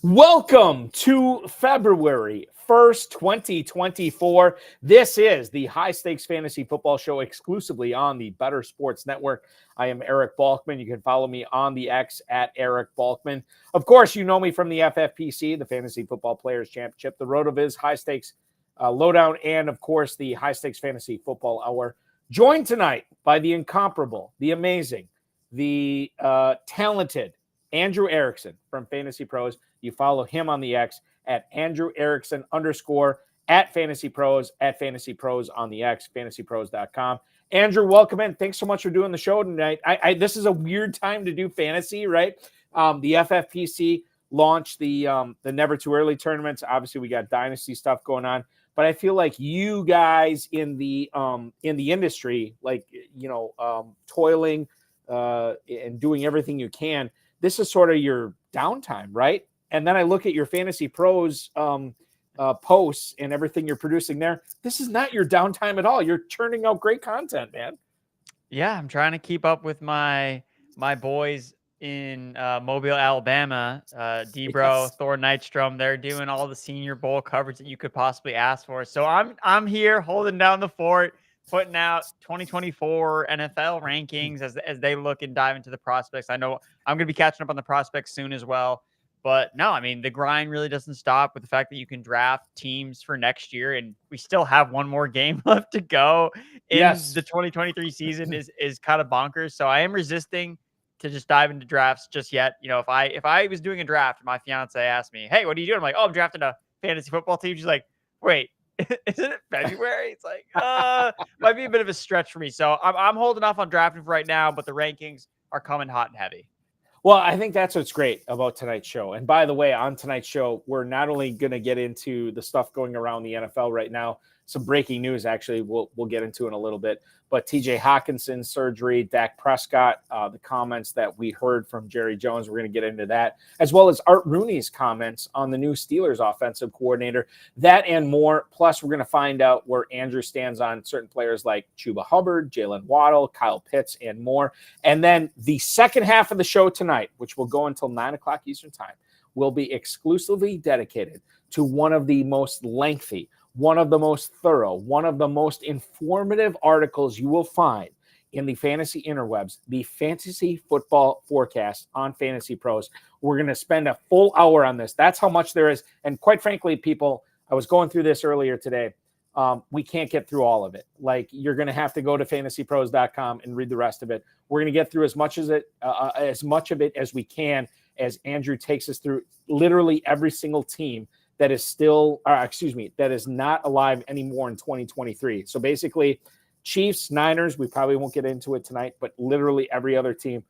Welcome to February 1st, 2024. This is the High Stakes Fantasy Football Show exclusively on the Better Sports Network. I am Eric Balkman. You can follow me on the X at Eric Balkman. Of course, you know me from the FFPC, the Fantasy Football Players Championship, the RotoViz High Stakes Lowdown, and of course, the High Stakes Fantasy Football Hour. Joined tonight by the incomparable, the amazing, the talented Andrew Erickson from Fantasy Pros. You follow him on the X at Andrew Erickson _ at Fantasy Pros, at Fantasy Pros on the X, fantasypros.com. Andrew, welcome in. Thanks so much for doing the show tonight. This is a weird time to do fantasy, right? The FFPC launched the Never Too Early tournaments. Obviously, we got dynasty stuff going on, but I feel like you guys in the industry, like toiling and doing everything you can. This is sort of your downtime, right? And then I look at your Fantasy Pros posts and everything you're producing there. This is not your downtime at all. You're churning out great content, man. Yeah, I'm trying to keep up with my boys in Mobile, Alabama. Debro, Yes. Thor Nystrom. They're doing all the Senior Bowl coverage that you could possibly ask for. So I'm here holding down the fort, putting out 2024 NFL rankings as they look and dive into the prospects. I know I'm going to be catching up on the prospects soon as well. But no, I mean, the grind really doesn't stop with the fact that you can draft teams for next year, and we still have one more game left to go in Yes. the 2023 season is kind of bonkers. So I am resisting to just dive into drafts just yet. You know, if I was doing a draft, my fiance asked me, "Hey, what are you doing?" I'm like, "Oh, I'm drafting a fantasy football team." She's like, "Wait, isn't it February?" It's like, might be a bit of a stretch for me. So I'm holding off on drafting for right now, but the rankings are coming hot and heavy. Well, I think that's what's great about tonight's show. And by the way, on tonight's show, we're not only going to get into the stuff going around the NFL right now, some breaking news, actually, we'll get into in a little bit. But TJ Hawkinson's surgery, Dak Prescott, the comments that we heard from Jerry Jones, we're going to get into that, as well as Art Rooney's comments on the new Steelers offensive coordinator, that and more. Plus, we're going to find out where Andrew stands on certain players like Chuba Hubbard, Jalen Waddle, Kyle Pitts, and more. And then the second half of the show tonight, which will go until 9 o'clock Eastern time, will be exclusively dedicated to one of the most lengthy, one of the most thorough, one of the most informative articles you will find in the fantasy interwebs, the Fantasy Football Forecast on Fantasy Pros. We're going to spend a full hour on this. That's how much there is. And quite frankly, people, I was going through this earlier today. We can't get through all of it. Like, you're going to have to go to fantasypros.com and read the rest of it. We're going to get through as much of it as we can, as Andrew takes us through literally every single team that is still, that is not alive anymore in 2023. So basically, Chiefs, Niners, we probably won't get into it tonight, but literally every other team,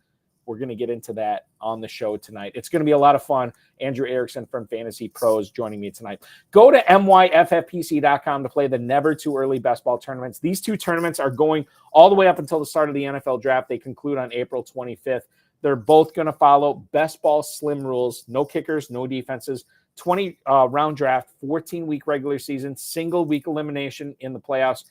we're going to get into that on the show tonight. It's going to be a lot of fun. Andrew Erickson from Fantasy Pros joining me tonight. Go to myffpc.com to play the Never Too Early Best Ball tournaments. These two tournaments are going all the way up until the start of the NFL draft. They conclude on April 25th. They're both going to follow best ball slim rules, no kickers, no defenses, 20 round draft, 14-week regular season, single week elimination in the playoffs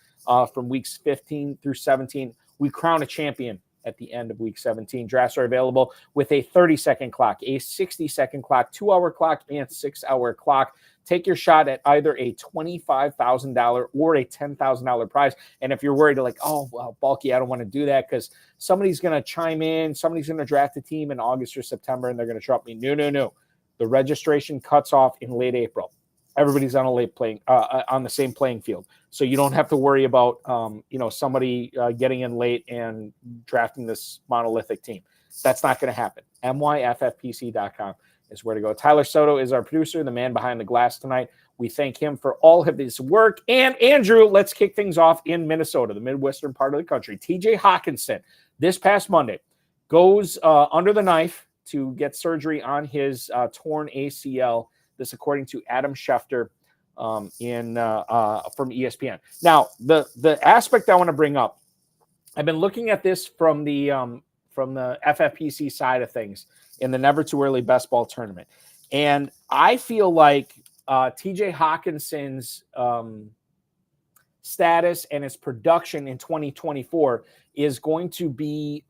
from weeks 15 through 17. We crown a champion at the end of week 17. Drafts are available with a 30-second clock, a 60-second clock, 2-hour clock, and 6-hour clock. Take your shot at either a $25,000 or a $10,000 prize. And if you're worried, like, oh, well, Balky, I don't want to do that because somebody's going to chime in, somebody's going to draft a team in August or September, and they're going to trump me. No. The registration cuts off in late April. Everybody's on on the same playing field, so you don't have to worry about somebody getting in late and drafting this monolithic team. That's not going to happen. myffpc.com is where to go. Tyler Soto is our producer, the man behind the glass tonight. We thank him for all of his work. And Andrew, let's kick things off in Minnesota, the Midwestern part of the country. TJ Hawkinson, this past Monday, goes under the knife to get surgery on his torn ACL. This, according to Adam Schefter from ESPN. Now, the aspect I want to bring up, I've been looking at this from the FFPC side of things in the Never Too Early Best Ball tournament, and I feel like TJ Hawkinson's status and his production in 2024 is going to be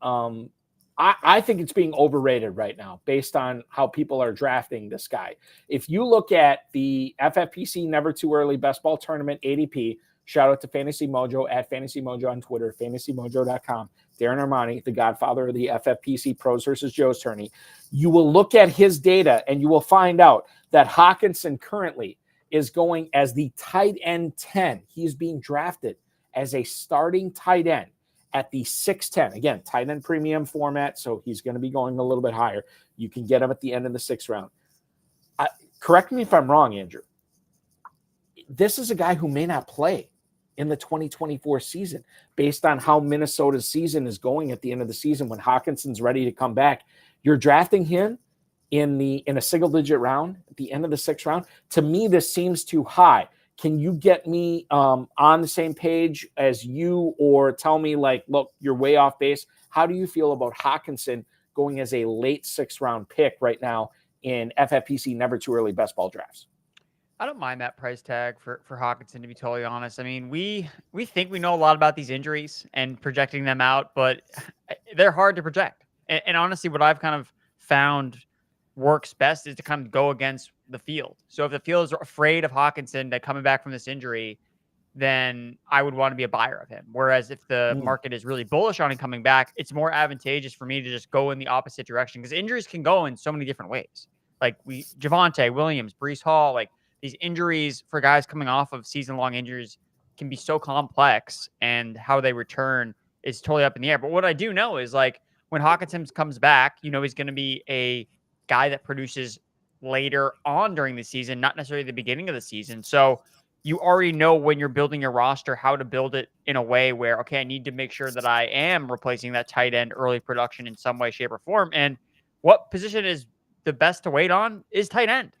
I think it's being overrated right now based on how people are drafting this guy. If you look at the FFPC Never Too Early Best Ball Tournament ADP, shout out to Fantasy Mojo at Fantasy Mojo on Twitter, fantasymojo.com. Darren Armani, the godfather of the FFPC Pros versus Joe's tourney. You will look at his data and you will find out that Hawkinson currently is going as the tight end 10. He's being drafted as a starting tight end at the 6'10". Again, tight end premium format, so he's going to be going a little bit higher. You can get him at the end of the 6th round. Correct me if I'm wrong, Andrew. This is a guy who may not play in the 2024 season based on how Minnesota's season is going at the end of the season when Hawkinson's ready to come back. You're drafting him in a single-digit round at the end of the 6th round. To me, this seems too high. Can you get me on the same page as you, or tell me, like, look, you're way off base? How do you feel about Hawkinson going as a late 6th round pick right now in FFPC Never Too Early Best Ball drafts? I don't mind that price tag for Hawkinson, to be totally honest. I mean, we think we know a lot about these injuries and projecting them out, but they're hard to project. And honestly, what I've kind of found works best is to kind of go against the field. So if the field is afraid of Hawkinson that coming back from this injury, then I would want to be a buyer of him. Whereas if the market is really bullish on him coming back, it's more advantageous for me to just go in the opposite direction, because injuries can go in so many different ways. Like Javonte Williams, Breece Hall, like these injuries for guys coming off of season-long injuries can be so complex, and how they return is totally up in the air. But what I do know is, like, when Hawkinson comes back, he's going to be a guy that produces later on during the season, not necessarily the beginning of the season. So you already know when you're building your roster how to build it in a way where, okay, I need to make sure that I am replacing that tight end early production in some way, shape, or form. And what position is the best to wait on is tight end.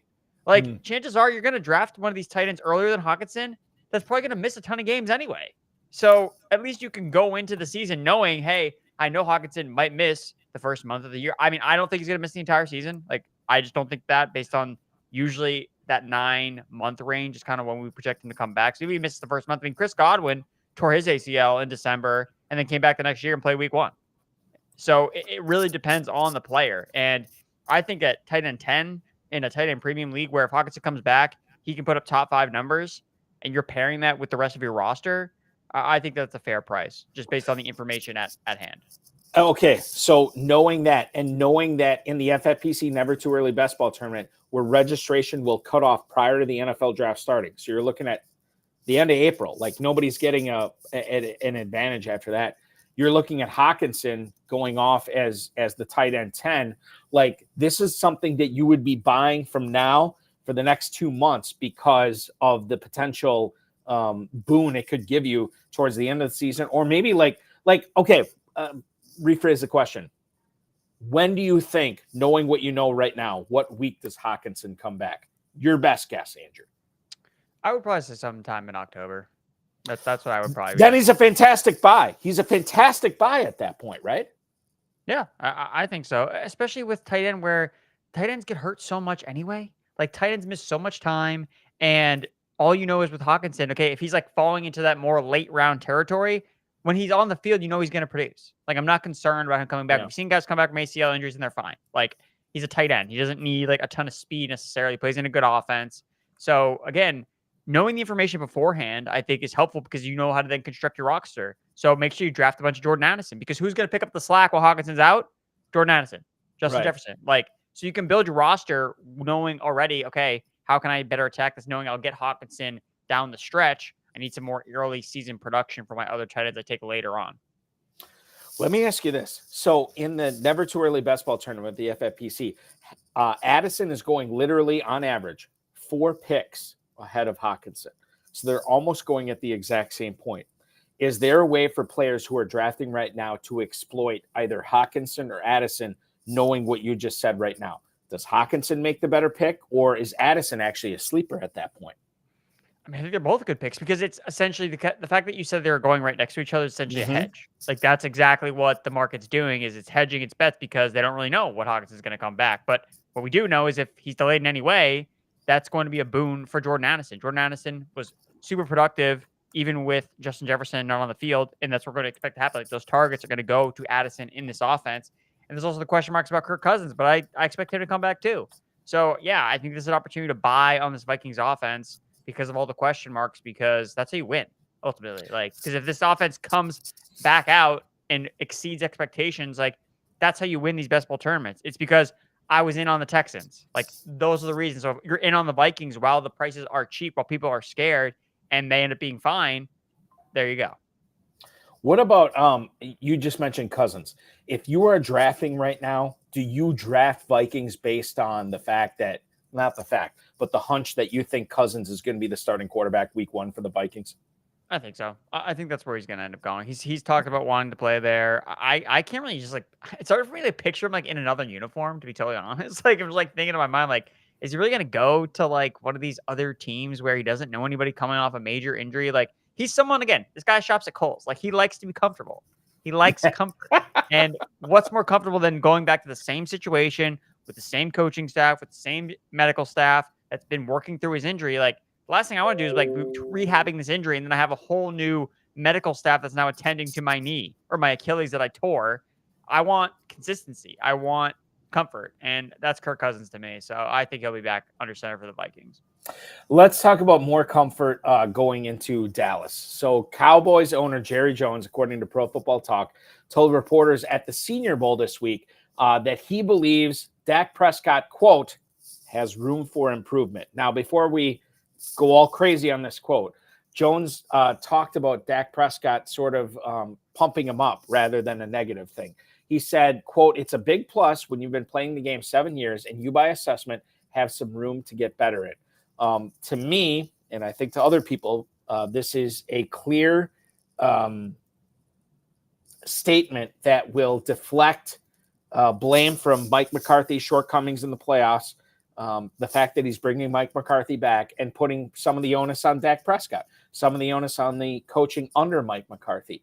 Like, chances are you're going to draft one of these tight ends earlier than Hawkinson. That's probably going to miss a ton of games anyway. So at least you can go into the season knowing, hey, I know Hawkinson might miss the first month of the year. I mean, I don't think he's going to miss the entire season. Like, I just don't think that, based on usually that 9-month range is kind of when we project him to come back. So if he misses the first month, I mean, Chris Godwin tore his ACL in December and then came back the next year and played week 1. So it really depends on the player. And I think at tight end 10 in a tight end premium league, where if Hawkinson comes back, he can put up top 5 numbers, and you're pairing that with the rest of your roster, I think that's a fair price just based on the information at hand. Okay, so knowing that, and knowing that in the FFPC Never Too Early Best Ball Tournament, where registration will cut off prior to the NFL draft starting, so you're looking at the end of April, like nobody's getting an advantage after that. You're looking at Hawkinson going off as the tight end 10. Like, this is something that you would be buying from now for the next 2 months because of the potential boon it could give you towards the end of the season. Or maybe rephrase the question. When do you think, knowing what you know right now, what week does Hawkinson come back? Your best guess, Andrew. I would probably say sometime in October. That's what I would probably. Then he's a fantastic buy. He's a fantastic buy at that point, right? Yeah, I think so. Especially with tight end, where tight ends get hurt so much anyway. Like, tight ends miss so much time, and all you know is with Hawkinson, okay, if he's like falling into that more late round territory, when he's on the field, you know he's going to produce. Like, I'm not concerned about him coming back. Yeah. We've seen guys come back from ACL injuries and they're fine. Like, he's a tight end. He doesn't need like a ton of speed necessarily. He plays in a good offense. So again, knowing the information beforehand, I think, is helpful, because you know how to then construct your roster. So make sure you draft a bunch of Jordan Addison, because who's going to pick up the slack while Hawkinson's out? Jordan Addison, Justin Jefferson. Like, so you can build your roster knowing already, okay, how can I better attack this? Knowing I'll get Hawkinson down the stretch. I need some more early season production for my other tight ends I take later on. Let me ask you this. So in the Never Too Early Best Ball Tournament, the FFPC, Addison is going literally on average 4 picks ahead of Hawkinson. So they're almost going at the exact same point. Is there a way for players who are drafting right now to exploit either Hawkinson or Addison, knowing what you just said right now? Does Hawkinson make the better pick, or is Addison actually a sleeper at that point? I mean, I think they're both good picks, because it's essentially the fact that you said they were going right next to each other is essentially a hedge. Like, that's exactly what the market's doing, is it's hedging its bets, because they don't really know what Hawkinson's going to come back. But what we do know is if he's delayed in any way, that's going to be a boon for Jordan Addison. Jordan Addison was super productive, even with Justin Jefferson not on the field, and that's what we're going to expect to happen. Like, those targets are going to go to Addison in this offense. And there's also the question marks about Kirk Cousins, but I expect him to come back too. So, yeah, I think this is an opportunity to buy on this Vikings offense because of all the question marks, because that's how you win ultimately. Like, because if this offense comes back out and exceeds expectations, like, that's how you win these best ball tournaments. It's because I was in on the Texans. Like, those are the reasons. So if you're in on the Vikings while the prices are cheap, while people are scared and they end up being fine, there you go. What about you just mentioned Cousins. If you are drafting right now, do you draft Vikings based on the fact that, not the fact, but the hunch that you think Cousins is going to be the starting quarterback week 1 for the Vikings? I think so. I think that's where he's going to end up going. He's talked about wanting to play there. I can't really just like, it's hard for me to picture him like in another uniform, to be totally honest. Like, I'm just like thinking in my mind, like, is he really going to go to like one of these other teams where he doesn't know anybody coming off a major injury? Like, he's someone, again, this guy shops at Kohl's. Like, he likes to be comfortable. He likes comfort. And what's more comfortable than going back to the same situation with the same coaching staff, with the same medical staff that's been working through his injury? Like, the last thing I want to do is like rehabbing this injury, and then I have a whole new medical staff that's now attending to my knee or my Achilles that I tore. I want consistency. I want comfort, and that's Kirk Cousins to me. So I think he'll be back under center for the Vikings. Let's talk about more comfort going into Dallas. So Cowboys owner Jerry Jones, according to Pro Football Talk, told reporters at the Senior Bowl this week that he believes Dak Prescott, quote, has room for improvement. Now, before we go all crazy on this quote, Jones talked about Dak Prescott sort of pumping him up rather than a negative thing. He said, quote, it's a big plus when you've been playing the game 7 years and you, by assessment, have some room to get better at. To me, and I think to other people, this is a clear statement that will deflect blame from Mike McCarthy's shortcomings in the playoffs. The fact that he's bringing Mike McCarthy back and putting some of the onus on Dak Prescott, some of the onus on the coaching under Mike McCarthy.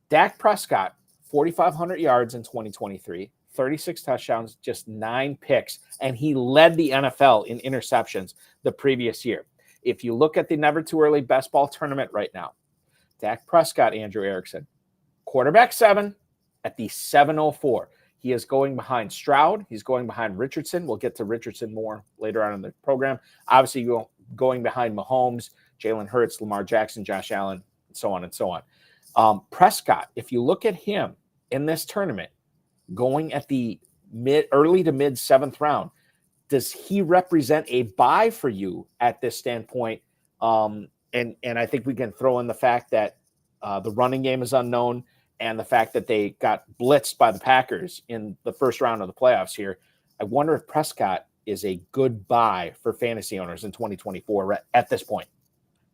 Dak Prescott, 4,500 yards in 2023, 36 touchdowns, just 9 picks, and he led the NFL in interceptions the previous year. If you look at the Never Too Early Best Ball Tournament right now, Dak Prescott, Andrew Erickson, quarterback 7 at the 704. He is going behind Stroud. He's going behind Richardson. We'll get to Richardson more later on in the program. Obviously, going behind Mahomes, Jalen Hurts, Lamar Jackson, Josh Allen, and so on and so on. Prescott, if you look at him in this tournament, going at the early to mid 7th round, does he represent a buy for you at this standpoint? And I think we can throw in the fact that the running game is unknown, and the fact that they got blitzed by the Packers in the first round of the playoffs here. I wonder if Prescott is a good buy for fantasy owners in 2024 at this point.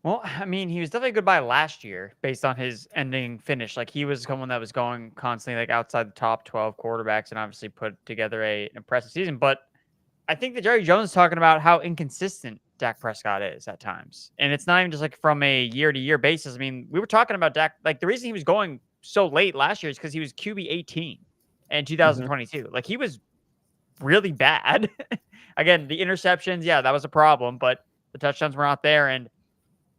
Well, I mean, he was definitely a good buy last year based on his ending finish. Like, he was someone that was going constantly like outside the top 12 quarterbacks and obviously put together an impressive season. But I think that Jerry Jones is talking about how inconsistent Dak Prescott is at times. And it's not even just like from a year-to-year basis. I mean, we were talking about Dak. Like, the reason he was going so late last year is because he was QB 18 in 2022. Like, he was really bad. Again, the interceptions, yeah, that was a problem, but the touchdowns were not there. And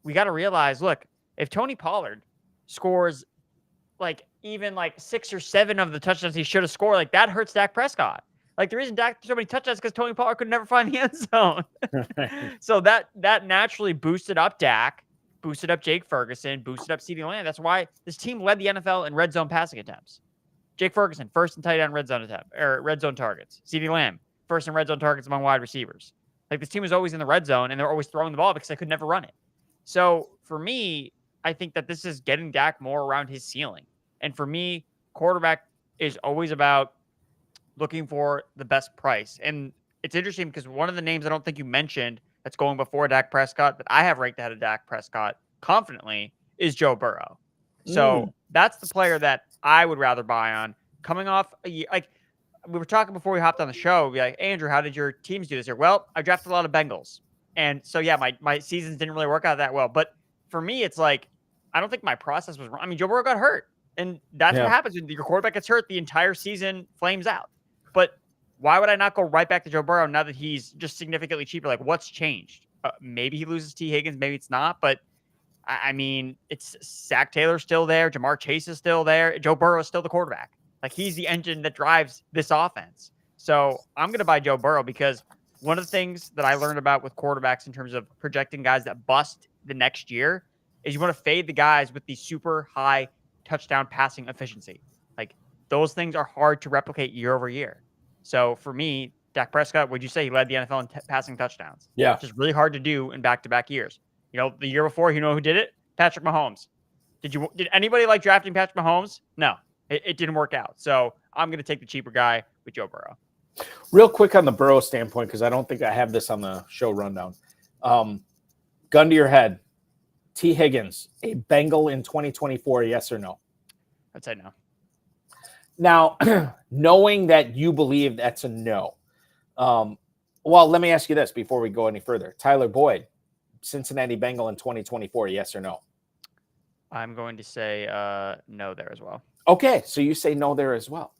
we got to realize, look, if Tony Pollard scores like even like 6 or 7 of the touchdowns he should have scored, like, that hurts Dak Prescott. Like, the reason Dak so many touchdowns is because Tony Pollard could never find the end zone. So that naturally boosted up Dak, boosted up Jake Ferguson, boosted up CeeDee Lamb. That's why this team led the NFL in red zone passing attempts. Jake Ferguson, first in tight end red zone attempt, or red zone targets. CeeDee Lamb, first in red zone targets among wide receivers. Like, this team was always in the red zone, and they're always throwing the ball because they could never run it. So for me, I think that this is getting Dak more around his ceiling. And for me, quarterback is always about looking for the best price. And it's interesting because one of the names I don't think you mentioned that's going before Dak Prescott that I have ranked ahead of Dak Prescott confidently is Joe Burrow. So that's the player that I would rather buy on coming off a year. Like, we were talking before we hopped on the show, be like, hey, Andrew, how did your teams do this year? Well, I drafted a lot of Bengals. And so, yeah, my seasons didn't really work out that well. But for me, it's like, I don't think my process was wrong. I mean, Joe Burrow got hurt. And that's what happens when your quarterback gets hurt. The entire season flames out. But why would I not go right back to Joe Burrow now that he's just significantly cheaper? Like, what's changed? Maybe he loses T. Higgins. Maybe it's not. But, I mean, it's Zach Taylor's still there. Jamar Chase is still there. Joe Burrow is still the quarterback. Like, he's the engine that drives this offense. So I'm going to buy Joe Burrow because one of the things that I learned about with quarterbacks in terms of projecting guys that bust the next year is you want to fade the guys with the super high touchdown passing efficiency. Like, those things are hard to replicate year over year. So for me, Dak Prescott, would you say he led the NFL in passing touchdowns? Yeah. It's just really hard to do in back-to-back years. You know, the year before, you know who did it? Patrick Mahomes. Did anybody like drafting Patrick Mahomes? No, it didn't work out. So I'm going to take the cheaper guy with Joe Burrow. Real quick on the Burrow standpoint, because I don't think I have this on the show rundown. Gun to your head. T. Higgins, a Bengal in 2024, yes or no? I'd say no. Now, knowing that you believe that's a no. Well, let me ask you this before we go any further. Tyler Boyd, Cincinnati Bengal in 2024, yes or no? I'm going to say no there as well. Okay, so you say no there as well.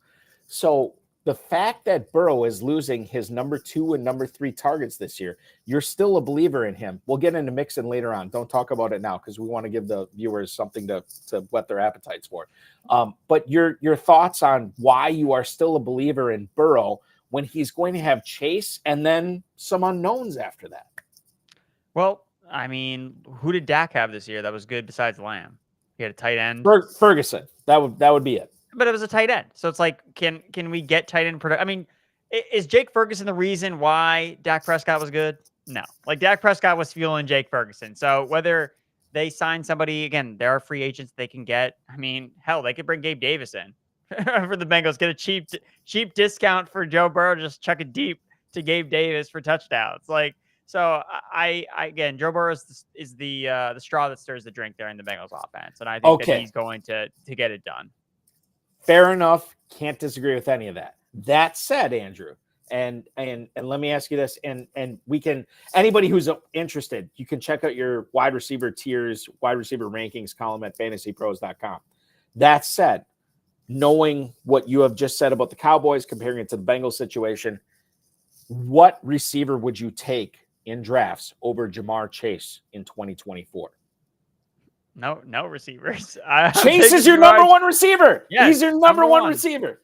So the fact that Burrow is losing his number 2 and number 3 targets this year, you're still a believer in him. We'll get into Mixon later on. Don't talk about it now because we want to give the viewers something to whet their appetites for. But your thoughts on why you are still a believer in Burrow when he's going to have Chase and then some unknowns after that? Well, I mean, who did Dak have this year that was good besides Lamb? He had a tight end. Ferguson. That would be it. But it was a tight end. So it's like, can we get tight end production? I mean, is Jake Ferguson the reason why Dak Prescott was good? No. Like, Dak Prescott was fueling Jake Ferguson. So whether they sign somebody, again, there are free agents they can get. I mean, hell, they could bring Gabe Davis in for the Bengals, get a cheap discount for Joe Burrow, just chuck it deep to Gabe Davis for touchdowns. Like, so I again, Joe Burrow is the straw that stirs the drink there in the Bengals offense. And I think that he's going to get it done. Fair enough. Can't disagree with any of that. That said, Andrew, and let me ask you this, and we can, anybody who's interested, you can check out your wide receiver tiers, wide receiver rankings column at fantasypros.com. That said, knowing what you have just said about the Cowboys, comparing it to the Bengals situation, what receiver would you take in drafts over Jamar Chase in 2024? No receivers. Chase is your number 1 receiver. Yes, he's your number one receiver.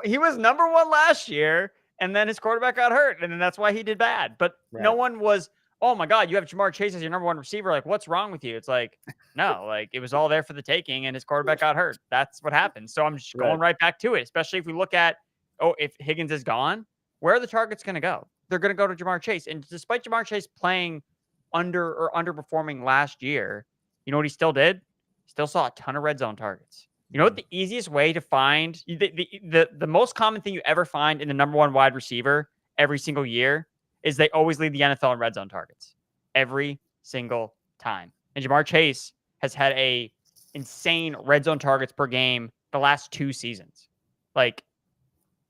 He was number 1 last year, and then his quarterback got hurt, and then that's why he did bad. But no one was, oh my God, you have Jamar Chase as your number 1 receiver. Like, what's wrong with you? It's like, no, like, it was all there for the taking, and his quarterback got hurt. That's what happened. So I'm just going right back to it, especially if we look at, if Higgins is gone, where are the targets going to go? They're going to go to Jamar Chase. And despite Jamar Chase playing underperforming last year, you know what he still did? Still saw a ton of red zone targets. You know what the easiest way to find the most common thing you ever find in the number 1 wide receiver every single year is they always lead the NFL in red zone targets every single time. And Jamar Chase has had a insane red zone targets per game the last 2 seasons. Like,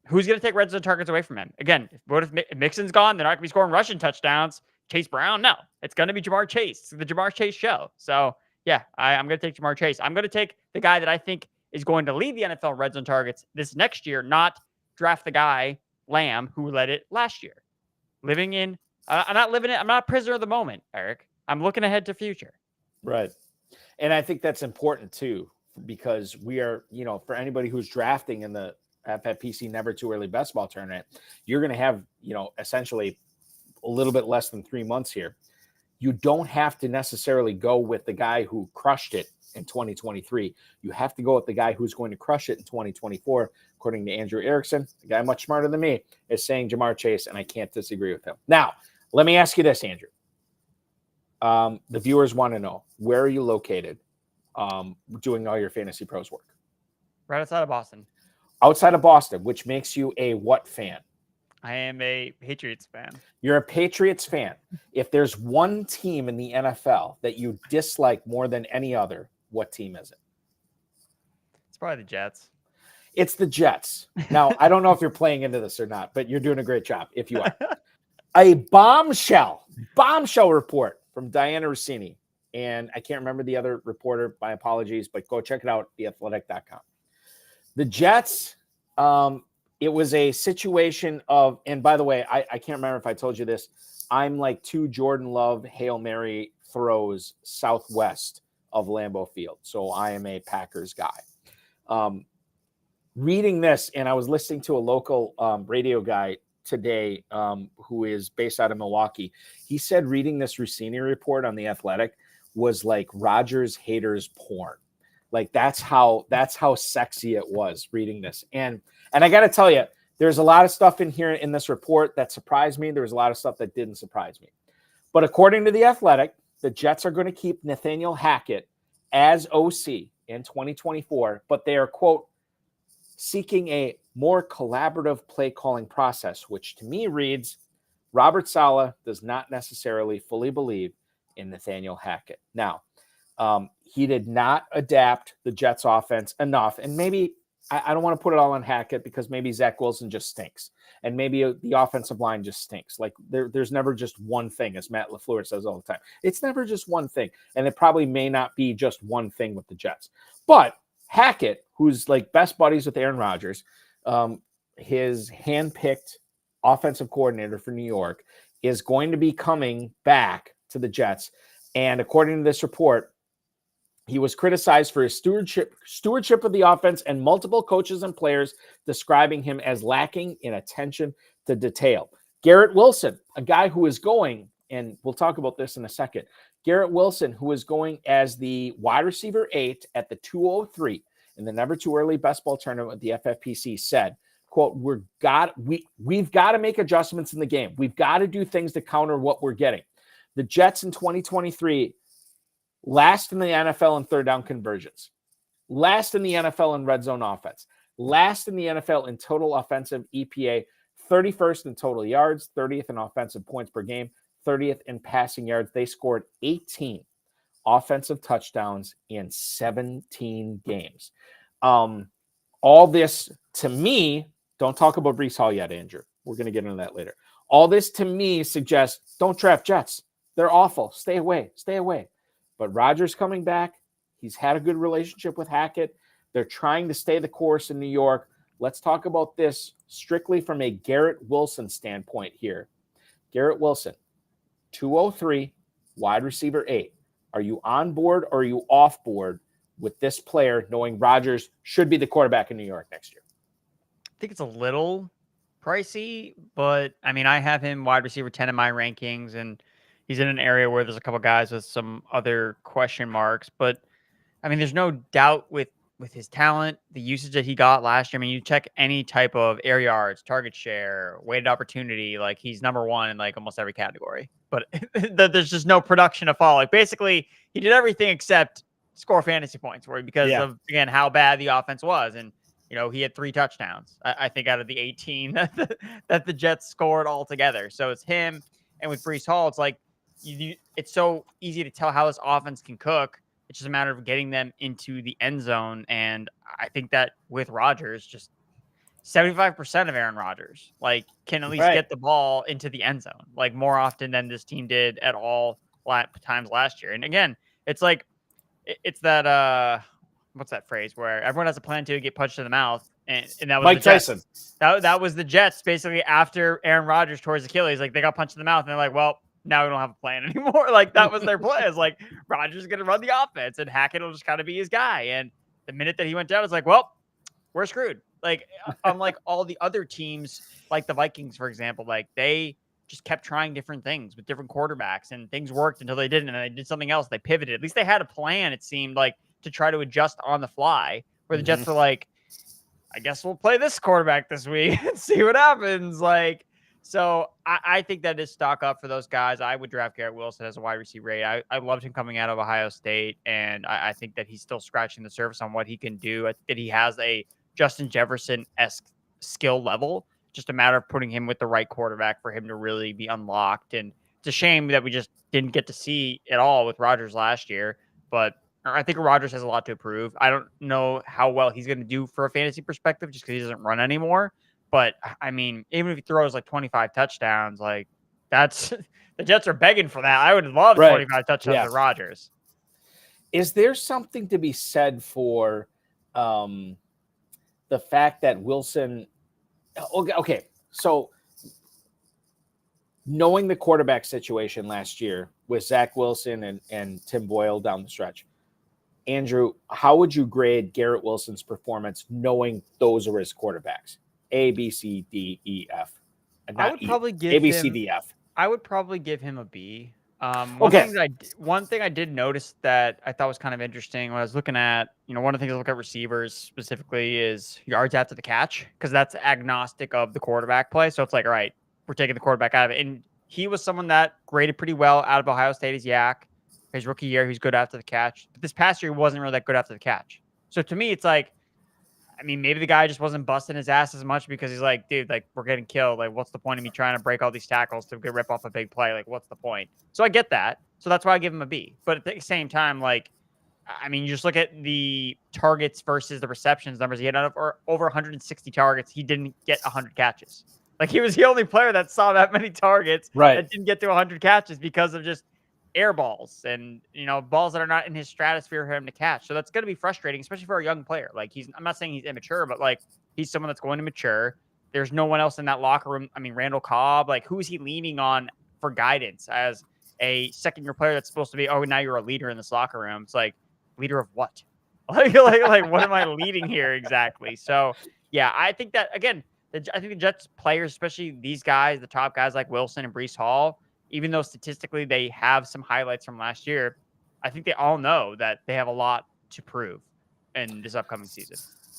who's going to take red zone targets away from him? Again, what if Mixon's gone? They're not going to be scoring rushing touchdowns. Chase Brown? No, it's going to be Jamar Chase. It's the Jamar Chase show. So, yeah, I'm going to take Jamar Chase. I'm going to take the guy that I think is going to lead the NFL red zone targets this next year, not draft the guy, Lamb, who led it last year. I'm not living it. I'm not a prisoner of the moment, Eric. I'm looking ahead to future. Right. And I think that's important, too, because we are, for anybody who's drafting in the FFPC Never Too Early Best Ball Tournament, you're going to have, essentially a little bit less than 3 months here. You don't have to necessarily go with the guy who crushed it in 2023. You have to go with the guy who's going to crush it in 2024. According to Andrew Erickson, a guy much smarter than me, is saying Jamar Chase, and I can't disagree with him. Now, let me ask you this, Andrew. The viewers want to know, where are you located doing all your Fantasy Pros work? Right outside of Boston. Outside of Boston, which makes you a what fan? I am a Patriots fan. You're a Patriots fan. If there's one team in the NFL that you dislike more than any other, what team is it? It's probably the Jets. It's the Jets. Now, I don't know if you're playing into this or not, but you're doing a great job if you are. A bombshell report from Diana Rossini. And I can't remember the other reporter. My apologies, but go check it out, theathletic.com. The Jets, it was a situation of, and by the way, I can't remember if I told you this. I'm like 2 Jordan Love Hail Mary throws southwest of Lambeau Field. So I am a Packers guy. reading this, and I was listening to a local radio guy today who is based out of Milwaukee. He said reading this Rossini report on The Athletic was like Rodgers haters porn. Like that's how sexy it was reading this. And I got to tell you, there's a lot of stuff in here in this report that surprised me. There was a lot of stuff that didn't surprise me. But according to The Athletic, the Jets are going to keep Nathaniel Hackett as OC in 2024, but they are, quote, seeking a more collaborative play calling process, which to me reads, Robert Saleh does not necessarily fully believe in Nathaniel Hackett. Now, he did not adapt the Jets offense enough. And maybe I don't want to put it all on Hackett because maybe Zach Wilson just stinks. And maybe the offensive line just stinks. Like there's never just one thing, as Matt LaFleur says all the time. It's never just one thing. And it probably may not be just one thing with the Jets. But Hackett, who's like best buddies with Aaron Rodgers, his handpicked offensive coordinator for New York, is going to be coming back to the Jets. And according to this report, he was criticized for his stewardship of the offense, and multiple coaches and players describing him as lacking in attention to detail. Garrett Wilson, a guy who is going, and we'll talk about this in a second, Garrett Wilson, who is going as the wide receiver 8 at the 203 in the Never Too Early Best Ball Tournament with the FFPC, said, quote, we've got to make adjustments in the game. We've got to do things to counter what we're getting. The Jets in 2023 last in the NFL in third down conversions, last in the NFL in red zone offense, last in the NFL in total offensive EPA, 31st in total yards, 30th in offensive points per game, 30th in passing yards. They scored 18 offensive touchdowns in 17 games. All this to me, don't talk about Breece Hall yet, Andrew. We're going to get into that later. All this to me suggests don't draft Jets. They're awful. Stay away. Stay away. But Rodgers coming back. He's had a good relationship with Hackett. They're trying to stay the course in New York. Let's talk about this strictly from a Garrett Wilson standpoint here. Garrett Wilson, 203, wide receiver 8. Are you on board or are you off board with this player, knowing Rodgers should be the quarterback in New York next year? I think it's a little pricey, but I mean, I have him wide receiver 10 in my rankings, and he's in an area where there's a couple guys with some other question marks. But I mean, there's no doubt with his talent, the usage that he got last year. I mean, you check any type of air yards, target share, weighted opportunity, like he's number one in like almost every category. But there's just no production to follow. Like basically, he did everything except score fantasy points for you because of, again, how bad the offense was. And you know, he had 3 touchdowns, I think, out of the 18 that the Jets scored altogether. So it's him. And with Breece Hall, it's like it's so easy to tell how this offense can cook. It's just a matter of getting them into the end zone. And I think that with Rodgers, just 75% of Aaron Rodgers, like, can at least get the ball into the end zone, like more often than this team did at all times last year. And again, it's like, it's that, what's that phrase where everyone has a plan to get punched in the mouth. And that was Mike Tyson. That was the Jets basically after Aaron Rodgers tore his Achilles. Like they got punched in the mouth and they're like, well, now we don't have a plan anymore. Like that was their plan. It's like Rodgers is going to run the offense and Hackett will just kind of be his guy. And the minute that he went down, it's like, well, we're screwed. Like unlike all the other teams, like the Vikings, for example, like they just kept trying different things with different quarterbacks and things worked until they didn't. And they did something else. They pivoted. At least they had a plan, it seemed like, to try to adjust on the fly, where the Jets were like, I guess we'll play this quarterback this week and see what happens. Like, so I think that is stock up for those guys. I would draft Garrett Wilson as a wide receiver 8. I loved him coming out of Ohio State, and I think that he's still scratching the surface on what he can do. I think that he has a Justin Jefferson-esque skill level, just a matter of putting him with the right quarterback for him to really be unlocked. And it's a shame that we just didn't get to see it all with Rodgers last year, but I think Rodgers has a lot to improve. I don't know how well he's going to do for a fantasy perspective just because he doesn't run anymore. But, I mean, even if he throws like 25 touchdowns, like that's the Jets are begging for that. I would love 25 touchdowns with Rodgers. Is there something to be said for the fact that Wilson – okay, so knowing the quarterback situation last year with Zach Wilson and Tim Boyle down the stretch, Andrew, how would you grade Garrett Wilson's performance knowing those are his quarterbacks? A, B, C, D, E, F. I would probably A, give B, C, him D, F. I would probably give him a B. Okay. One thing I did notice that I thought was kind of interesting when I was looking at, one of the things I look at receivers specifically is yards after the catch, because that's agnostic of the quarterback play. So it's like, all right, we're taking the quarterback out of it. And he was someone that graded pretty well out of Ohio State as Yak. His rookie year, he's good after the catch. But this past year, he wasn't really that good after the catch. So to me, it's like, I mean, maybe the guy just wasn't busting his ass as much because he's like, dude, like, we're getting killed. Like, what's the point of me trying to break all these tackles to rip off a big play? Like, what's the point? So I get that. So that's why I give him a B. But at the same time, like, I mean, you just look at the targets versus the receptions numbers. He had over 160 targets. He didn't get 100 catches. Like, he was the only player that saw that many targets that didn't get to 100 catches because of just air balls and, balls that are not in his stratosphere for him to catch. So that's going to be frustrating, especially for a young player. Like, I'm not saying he's immature, but like, he's someone that's going to mature. There's no one else in that locker room. I mean, Randall Cobb, like, who is he leaning on for guidance as a second-year player that's supposed to be, oh, now you're a leader in this locker room? It's like, leader of what? Like, what am I leading here exactly? So yeah, I think that, again, I think the Jets players, especially these guys, the top guys like Wilson and Breece Hall, even though statistically they have some highlights from last year, I think they all know that they have a lot to prove in this upcoming season.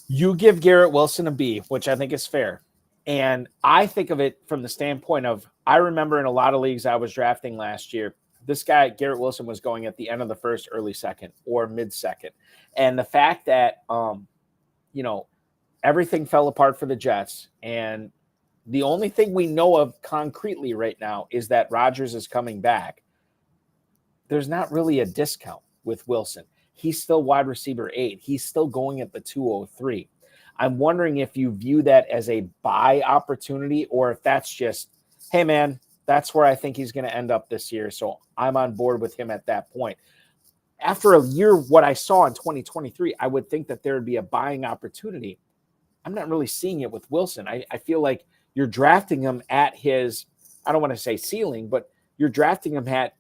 You give Garrett Wilson a B, which I think is fair. And I think of it from the standpoint of, I remember in a lot of leagues I was drafting last year, this guy, Garrett Wilson, was going at the end of the first, early second, or mid-second. And the fact that, everything fell apart for the Jets, and the only thing we know of concretely right now is that Rodgers is coming back. There's not really a discount with Wilson. He's still wide receiver 8. He's still going at the 203. I'm wondering if you view that as a buy opportunity, or if that's just, hey, man, that's where I think he's going to end up this year, so I'm on board with him at that point. After a year, what I saw in 2023, I would think that there would be a buying opportunity. I'm not really seeing it with Wilson. I feel like you're drafting him at his, I don't want to say ceiling, but you're drafting him at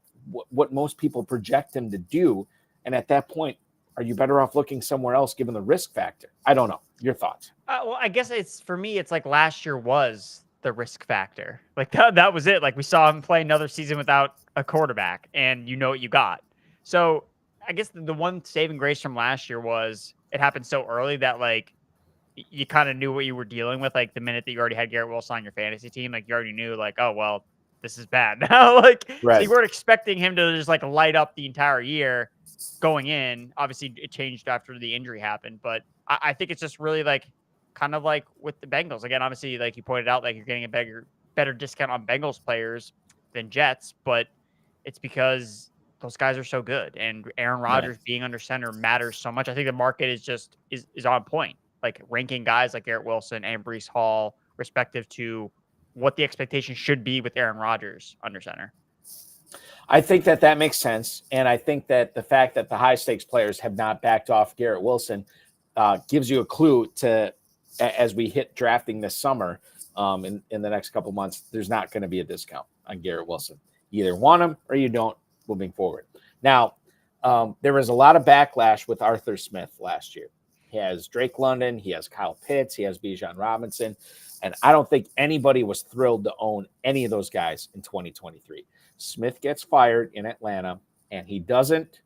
what most people project him to do. And at that point, are you better off looking somewhere else given the risk factor? I don't know. Your thoughts? Well, I guess for me, it's like last year was the risk factor. Like that was it. Like, we saw him play another season without a quarterback, and you know what you got. So I guess the one saving grace from last year was it happened so early that, like, you kind of knew what you were dealing with. Like, the minute that you already had Garrett Wilson on your fantasy team, like, you already knew, like, oh, well, this is bad now. Like, right. So you weren't expecting him to just like light up the entire year going in. Obviously, it changed after the injury happened, but I think it's just really like kind of like with the Bengals. Again, obviously, like you pointed out, like, you're getting a better discount on Bengals players than Jets, but it's because those guys are so good, and Aaron Rodgers being under center matters so much. I think the market is on point, like ranking guys like Garrett Wilson and Breece Hall respective to what the expectation should be with Aaron Rodgers under center. I think that makes sense. And I think that the fact that the high stakes players have not backed off Garrett Wilson gives you a clue to, as we hit drafting this summer, in the next couple months, there's not going to be a discount on Garrett Wilson. You either want him or you don't moving forward. Now, there was a lot of backlash with Arthur Smith last year. He has Drake London, he has Kyle Pitts, he has Bijan Robinson, and I don't think anybody was thrilled to own any of those guys in 2023. Smith gets fired in Atlanta, and he doesn't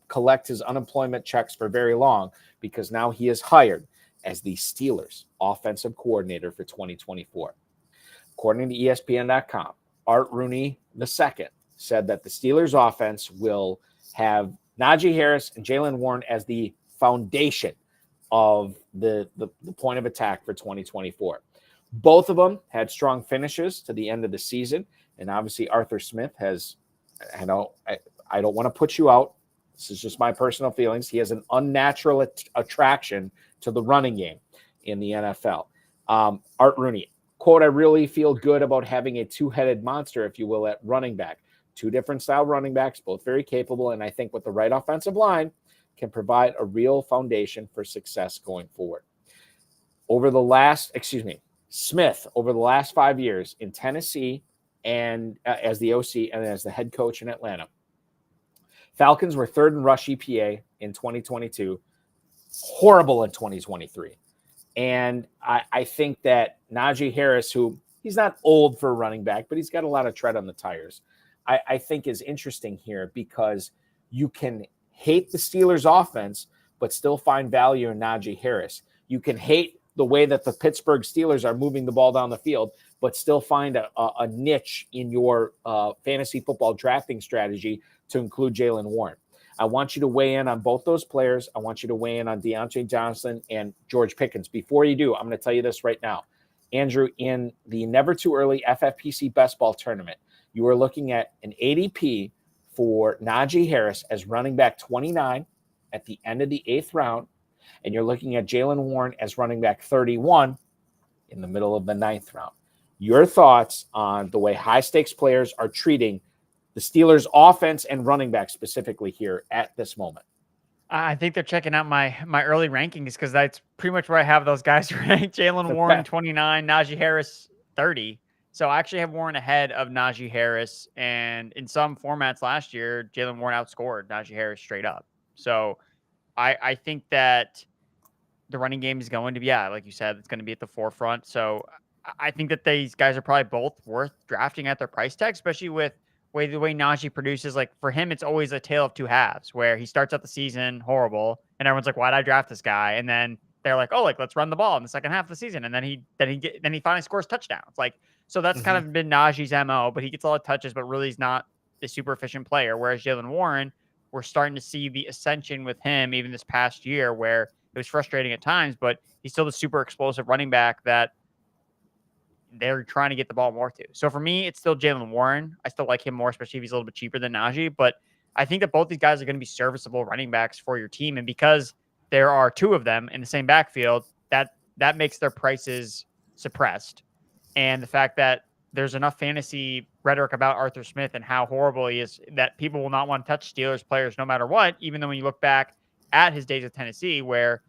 collect his unemployment checks for very long, because now he is hired as the Steelers offensive coordinator for 2024. According to ESPN.com, Art Rooney II said that the Steelers offense will have Najee Harris and Jaylen Warren as the foundation of the point of attack for 2024. Both of them had strong finishes to the end of the season. And obviously Arthur Smith has, I don't want to put you out. This is just my personal feelings. He has an unnatural attraction to the running game in the NFL. Art Rooney, quote, I really feel good about having a two-headed monster, if you will, at running back. Two different style running backs, both very capable. And I think with the right offensive line can provide a real foundation for success going forward. Smith, over the last 5 years in Tennessee and as the OC and as the head coach in Atlanta, Falcons were third in rush EPA in 2022, horrible in 2023. And I think that Najee Harris, who he's not old for a running back, but he's got a lot of tread on the tires, I think is interesting here because you can hate the Steelers' offense, but still find value in Najee Harris. You can hate the way that the Pittsburgh Steelers are moving the ball down the field, but still find a niche in your fantasy football drafting strategy to include Jaylen Warren. I want you to weigh in on both those players. I want you to weigh in on Deontay Johnson and George Pickens. Before you do, I'm going to tell you this right now. Andrew, in the Never Too Early FFPC Best Ball Tournament, you are looking at an ADP for Najee Harris as running back 29 at the end of the 8th round, and you're looking at Jaylen Warren as running back 31 in the middle of the 9th round. Your thoughts on the way high-stakes players are treating the Steelers' offense and running back specifically here at this moment? I think they're checking out my early rankings because that's pretty much where I have those guys ranked. Jaylen Warren, 29, Najee Harris, 30. So I actually have Warren ahead of Najee Harris. And in some formats last year, Jaylen Warren outscored Najee Harris straight up. So I think that the running game is going to be, like you said, it's going to be at the forefront. So I think that these guys are probably both worth drafting at their price tag, especially with the way Najee produces. Like for him, it's always a tale of two halves where he starts out the season horrible and everyone's like, why'd I draft this guy? And then they're like, oh, let's run the ball in the second half of the season. And then he finally scores touchdowns. So that's kind of been Najee's MO, but he gets a lot of touches, but really he's not a super efficient player. Whereas Jaylen Warren, we're starting to see the ascension with him even this past year where it was frustrating at times, but he's still the super explosive running back that they're trying to get the ball more to. So for me, it's still Jaylen Warren. I still like him more, especially if he's a little bit cheaper than Najee. But I think that both these guys are going to be serviceable running backs for your team. And because there are two of them in the same backfield, that makes their prices suppressed. And the fact that there's enough fantasy rhetoric about Arthur Smith and how horrible he is that people will not want to touch Steelers players no matter what, even though when you look back at his days at Tennessee, where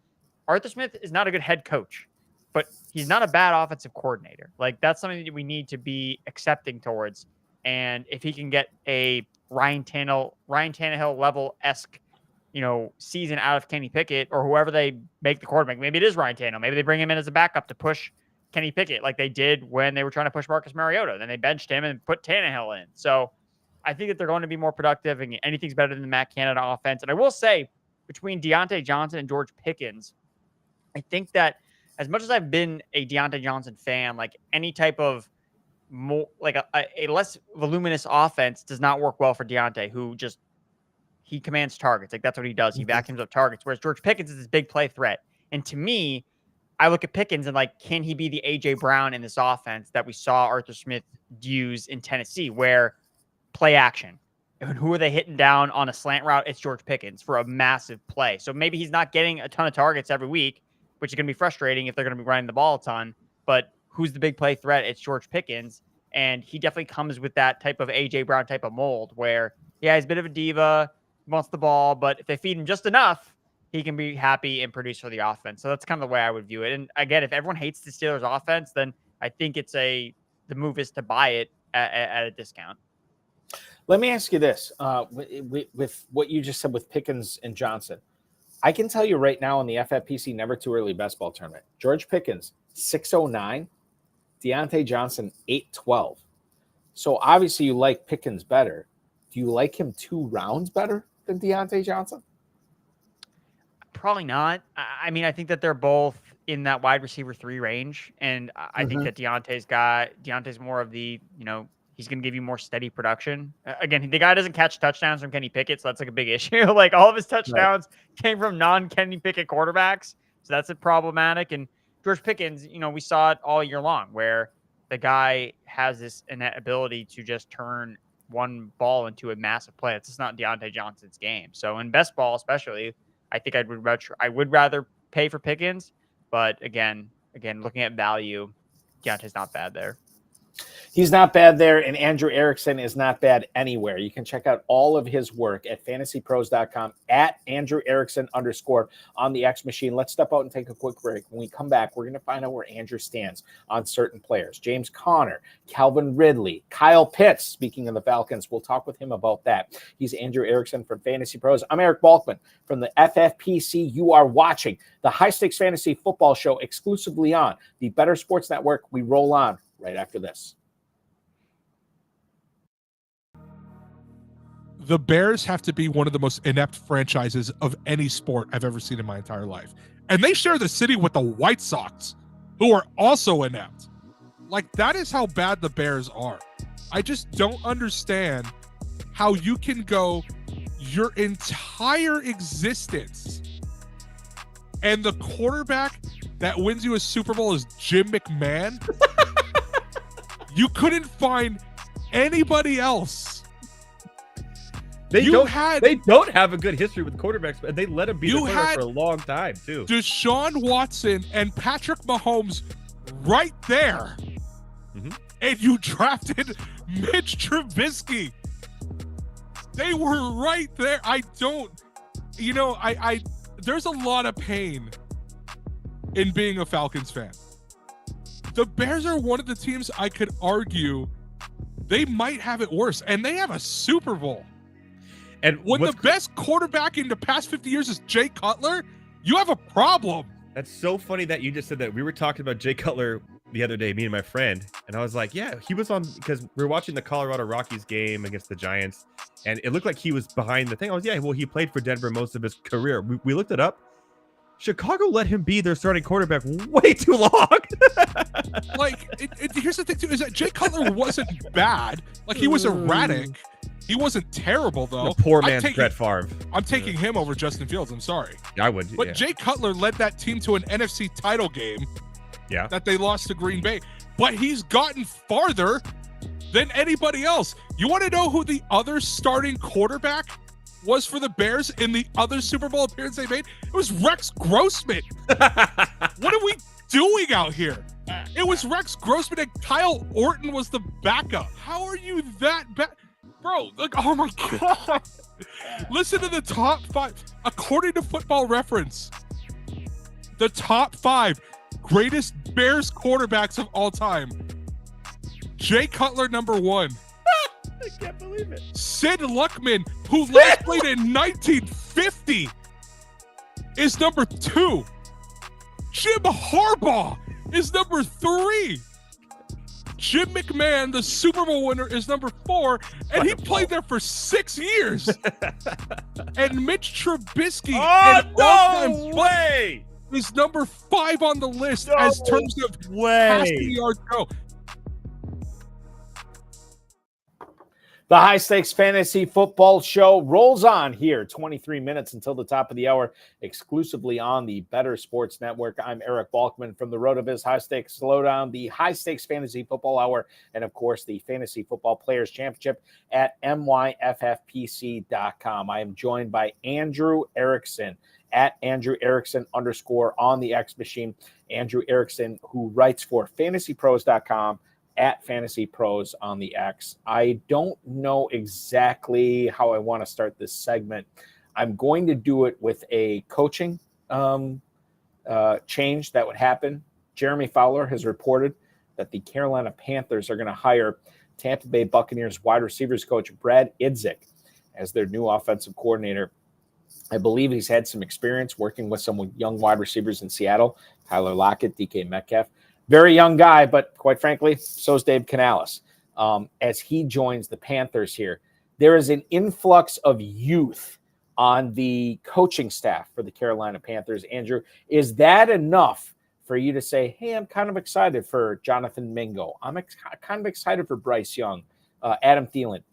Arthur Smith is not a good head coach, but he's not a bad offensive coordinator. That's something that we need to be accepting towards. And if he can get a Ryan Tannehill level-esque, season out of Kenny Pickett or whoever they make the quarterback, maybe it is Ryan Tannehill. Maybe they bring him in as a backup to push Kenny Pickett like they did when they were trying to push Marcus Mariota. Then they benched him and put Tannehill in. So I think that they're going to be more productive and anything's better than the Matt Canada offense. And I will say, between Deontay Johnson and George Pickens, I think that as much as I've been a Deontay Johnson fan, any type of more a less voluminous offense does not work well for Deontay, who he commands targets. That's what he does. He vacuums up targets. Whereas George Pickens is this big play threat. And to me, I look at Pickens and can he be the AJ Brown in this offense that we saw Arthur Smith use in Tennessee, where play action? And who are they hitting down on a slant route? It's George Pickens for a massive play. So maybe he's not getting a ton of targets every week, which is going to be frustrating if they're going to be running the ball a ton. But who's the big play threat? It's George Pickens. And he definitely comes with that type of AJ Brown type of mold where, he's a bit of a diva, wants the ball, but if they feed him just enough, he can be happy and produce for the offense. So that's kind of the way I would view it. And again, if everyone hates the Steelers offense, then I think the move is to buy it at a discount. Let me ask you this, with what you just said with Pickens and Johnson. I can tell you right now in the FFPC Never Too Early Best Ball Tournament, George Pickens, 609, Deontay Johnson, 812. So obviously you like Pickens better. Do you like him 2 rounds better than Deontay Johnson? Probably not. I mean, I think that they're both in that wide receiver 3 range. And I think that Deontay's more of the, he's going to give you more steady production. Again, the guy doesn't catch touchdowns from Kenny Pickett, so that's a big issue. All of his touchdowns came from non-Kenny Pickett quarterbacks, so that's problematic. And George Pickens, we saw it all year long, where the guy has this innate ability to just turn one ball into a massive play. It's just not Deontay Johnson's game. So in best ball, especially, I think I would rather pay for Pickens. But again, looking at value, Deontay's not bad there. He's not bad there, and Andrew Erickson is not bad anywhere. You can check out all of his work at fantasypros.com at Andrew Erickson _ on the X machine. Let's step out and take a quick break. When we come back, we're going to find out where Andrew stands on certain players. James Conner, Calvin Ridley, Kyle Pitts. Speaking of the Falcons, we'll talk with him about that. He's Andrew Erickson from Fantasy Pros. I'm Eric Balkman from the FFPC. You are watching the High Stakes Fantasy Football Show exclusively on the Better Sports Network. We roll on right after this. The Bears have to be one of the most inept franchises of any sport I've ever seen in my entire life. And they share the city with the White Sox, who are also inept. Like, that is how bad the Bears are. I just don't understand how you can go your entire existence and the quarterback that wins you a Super Bowl is Jim McMahon. You couldn't find anybody else. They don't have a good history with quarterbacks, but they let him be the quarterback for a long time, too. Deshaun Watson and Patrick Mahomes right there. Mm-hmm. And you drafted Mitch Trubisky. They were right there. I there's a lot of pain in being a Falcons fan. The Bears are one of the teams I could argue they might have it worse, and they have a Super Bowl. And when the best quarterback in the past 50 years is Jay Cutler, you have a problem. That's so funny that you just said that. We were talking about Jay Cutler the other day, me and my friend, and I was like, yeah, he was on, because we were watching the Colorado Rockies game against the Giants, and it looked like he was behind the thing. I was, yeah, well, he played for Denver most of his career. We looked it up. Chicago let him be their starting quarterback way too long. Here's the thing, too, is that Jay Cutler wasn't bad. Like, he was erratic. He wasn't terrible, though. The poor man's Brett Favre. I'm taking him over Justin Fields. I'm sorry. I would. But yeah. Jay Cutler led that team to an NFC title game. Yeah. That they lost to Green Bay. But he's gotten farther than anybody else. You want to know who the other starting quarterback was for the Bears in the other Super Bowl appearance they made? It was Rex Grossman. What are we doing out here? It was Rex Grossman, and Kyle Orton was the backup. How are you that bad? Bro, like, oh my God. Listen to the top 5. According to Football Reference, the top 5 greatest Bears quarterbacks of all time. Jay Cutler, number 1. I can't believe it. Sid Luckman, who last played in 1950, is number 2. Jim Harbaugh is number 3. Jim McMahon, the Super Bowl winner, is number 4, and he played there for 6 years. And Mitch Trubisky, is number 5 on the list as terms of passing yards go. The High Stakes Fantasy Football Show rolls on here. 23 minutes until the top of the hour, exclusively on the Better Sports Network. I'm Eric Balkman from the RotoViz High Stakes Slowdown, the High Stakes Fantasy Football Hour, and, of course, the Fantasy Football Players Championship at myffpc.com. I am joined by Andrew Erickson at Andrew Erickson _ on the X machine. Andrew Erickson, who writes for fantasypros.com, at Fantasy Pros on the X. I don't know exactly how I want to start this segment. I'm going to do it with a coaching change that would happen. Jeremy Fowler has reported that the Carolina Panthers are going to hire Tampa Bay Buccaneers wide receivers coach Brad Idzik as their new offensive coordinator. I believe he's had some experience working with some young wide receivers in Seattle, Tyler Lockett, DK Metcalf. Very young guy, but quite frankly, so is Dave Canales. As he joins the Panthers here, there is an influx of youth on the coaching staff for the Carolina Panthers. Andrew, is that enough for you to say, hey, I'm kind of excited for Jonathan Mingo. I'm kind of excited for Bryce Young, Adam Thielen.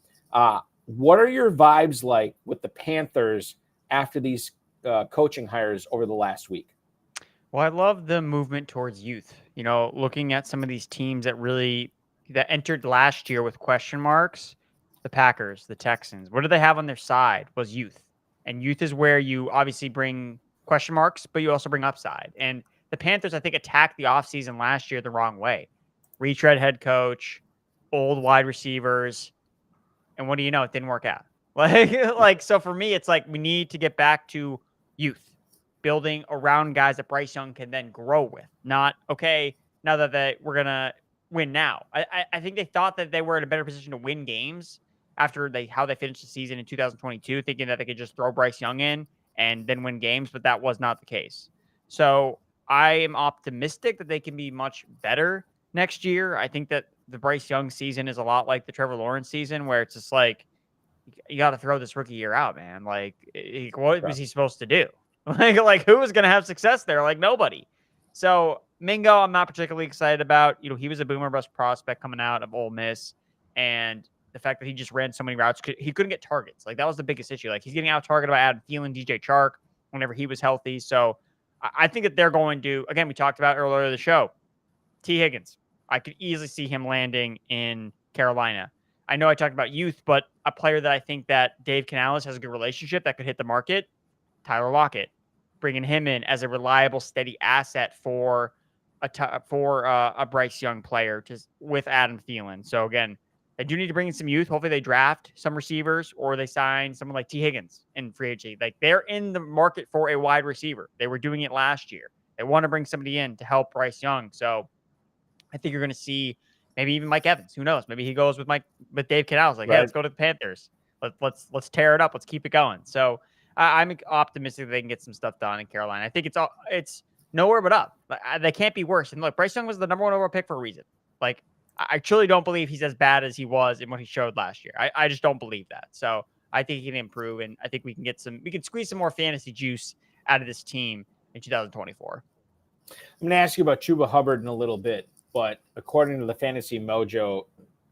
What are your vibes like with the Panthers after these coaching hires over the last week? Well, I love the movement towards youth. You know, looking at some of these teams that entered last year with question marks, the Packers, the Texans, what do they have on their side was youth. And youth is where you obviously bring question marks, but you also bring upside. And the Panthers, I think, attacked the offseason last year the wrong way. Retread head coach, old wide receivers. And what do you know? It didn't work out. Like, so for me, it's like we need to get back to youth, building around guys that Bryce Young can then grow with. Not, okay, now that we're going to win now. I think they thought that they were in a better position to win games after how they finished the season in 2022, thinking that they could just throw Bryce Young in and then win games, but that was not the case. So I am optimistic that they can be much better next year. I think that the Bryce Young season is a lot like the Trevor Lawrence season, where it's just like, you got to throw this rookie year out, man. Like, what was he supposed to do? Like who was going to have success there? Like, nobody. So Mingo, I'm not particularly excited about. He was a boomer bust prospect coming out of Ole Miss, and the fact that he just ran so many routes, he couldn't get targets. Like, that was the biggest issue. Like, he's getting out targeted by Adam Thielen, DJ Chark whenever he was healthy. So I think that they're going to, again, we talked about earlier in the show, T. Higgins. I could easily see him landing in Carolina. I know I talked about youth, but a player that I think that Dave Canales has a good relationship that could hit the market, Tyler Lockett, bringing him in as a reliable, steady asset for a Bryce Young player with Adam Thielen. So again, they do need to bring in some youth. Hopefully they draft some receivers or they sign someone like T. Higgins in free agency. Like, they're in the market for a wide receiver. They were doing it last year. They want to bring somebody in to help Bryce Young. So I think you're going to see maybe even Mike Evans. Who knows? Maybe he goes with Dave Canales. Like, hey, let's go to the Panthers. Let's tear it up. Let's keep it going. So I'm optimistic that they can get some stuff done in Carolina. I think it's nowhere but up. They can't be worse. And look, Bryce Young was the number one overall pick for a reason. Like, I truly don't believe he's as bad as he was in what he showed last year. I just don't believe that. So I think he can improve, and I think we can squeeze some more fantasy juice out of this team in 2024. I'm going to ask you about Chuba Hubbard in a little bit, but according to the Fantasy Mojo,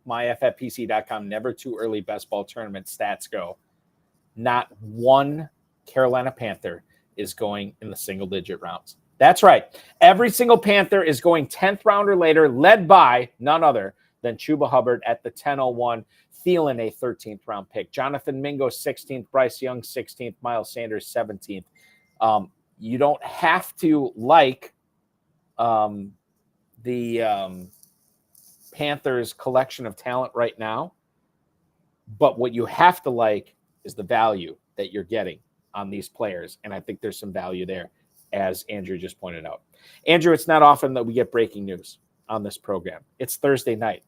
myffpc.com, never too early best ball tournament stats go, not one Carolina Panther is going in the single-digit rounds. That's right. Every single Panther is going 10th round or later, led by none other than Chuba Hubbard at the 10:01. Thielen, a 13th round pick. Jonathan Mingo, 16th. Bryce Young, 16th. Miles Sanders, 17th. You don't have to like the Panthers' collection of talent right now, but what you have to like is the value that you're getting on these players, and I think there's some value there, as Andrew just pointed out. Andrew, it's not often that we get breaking news on this program. It's Thursday night.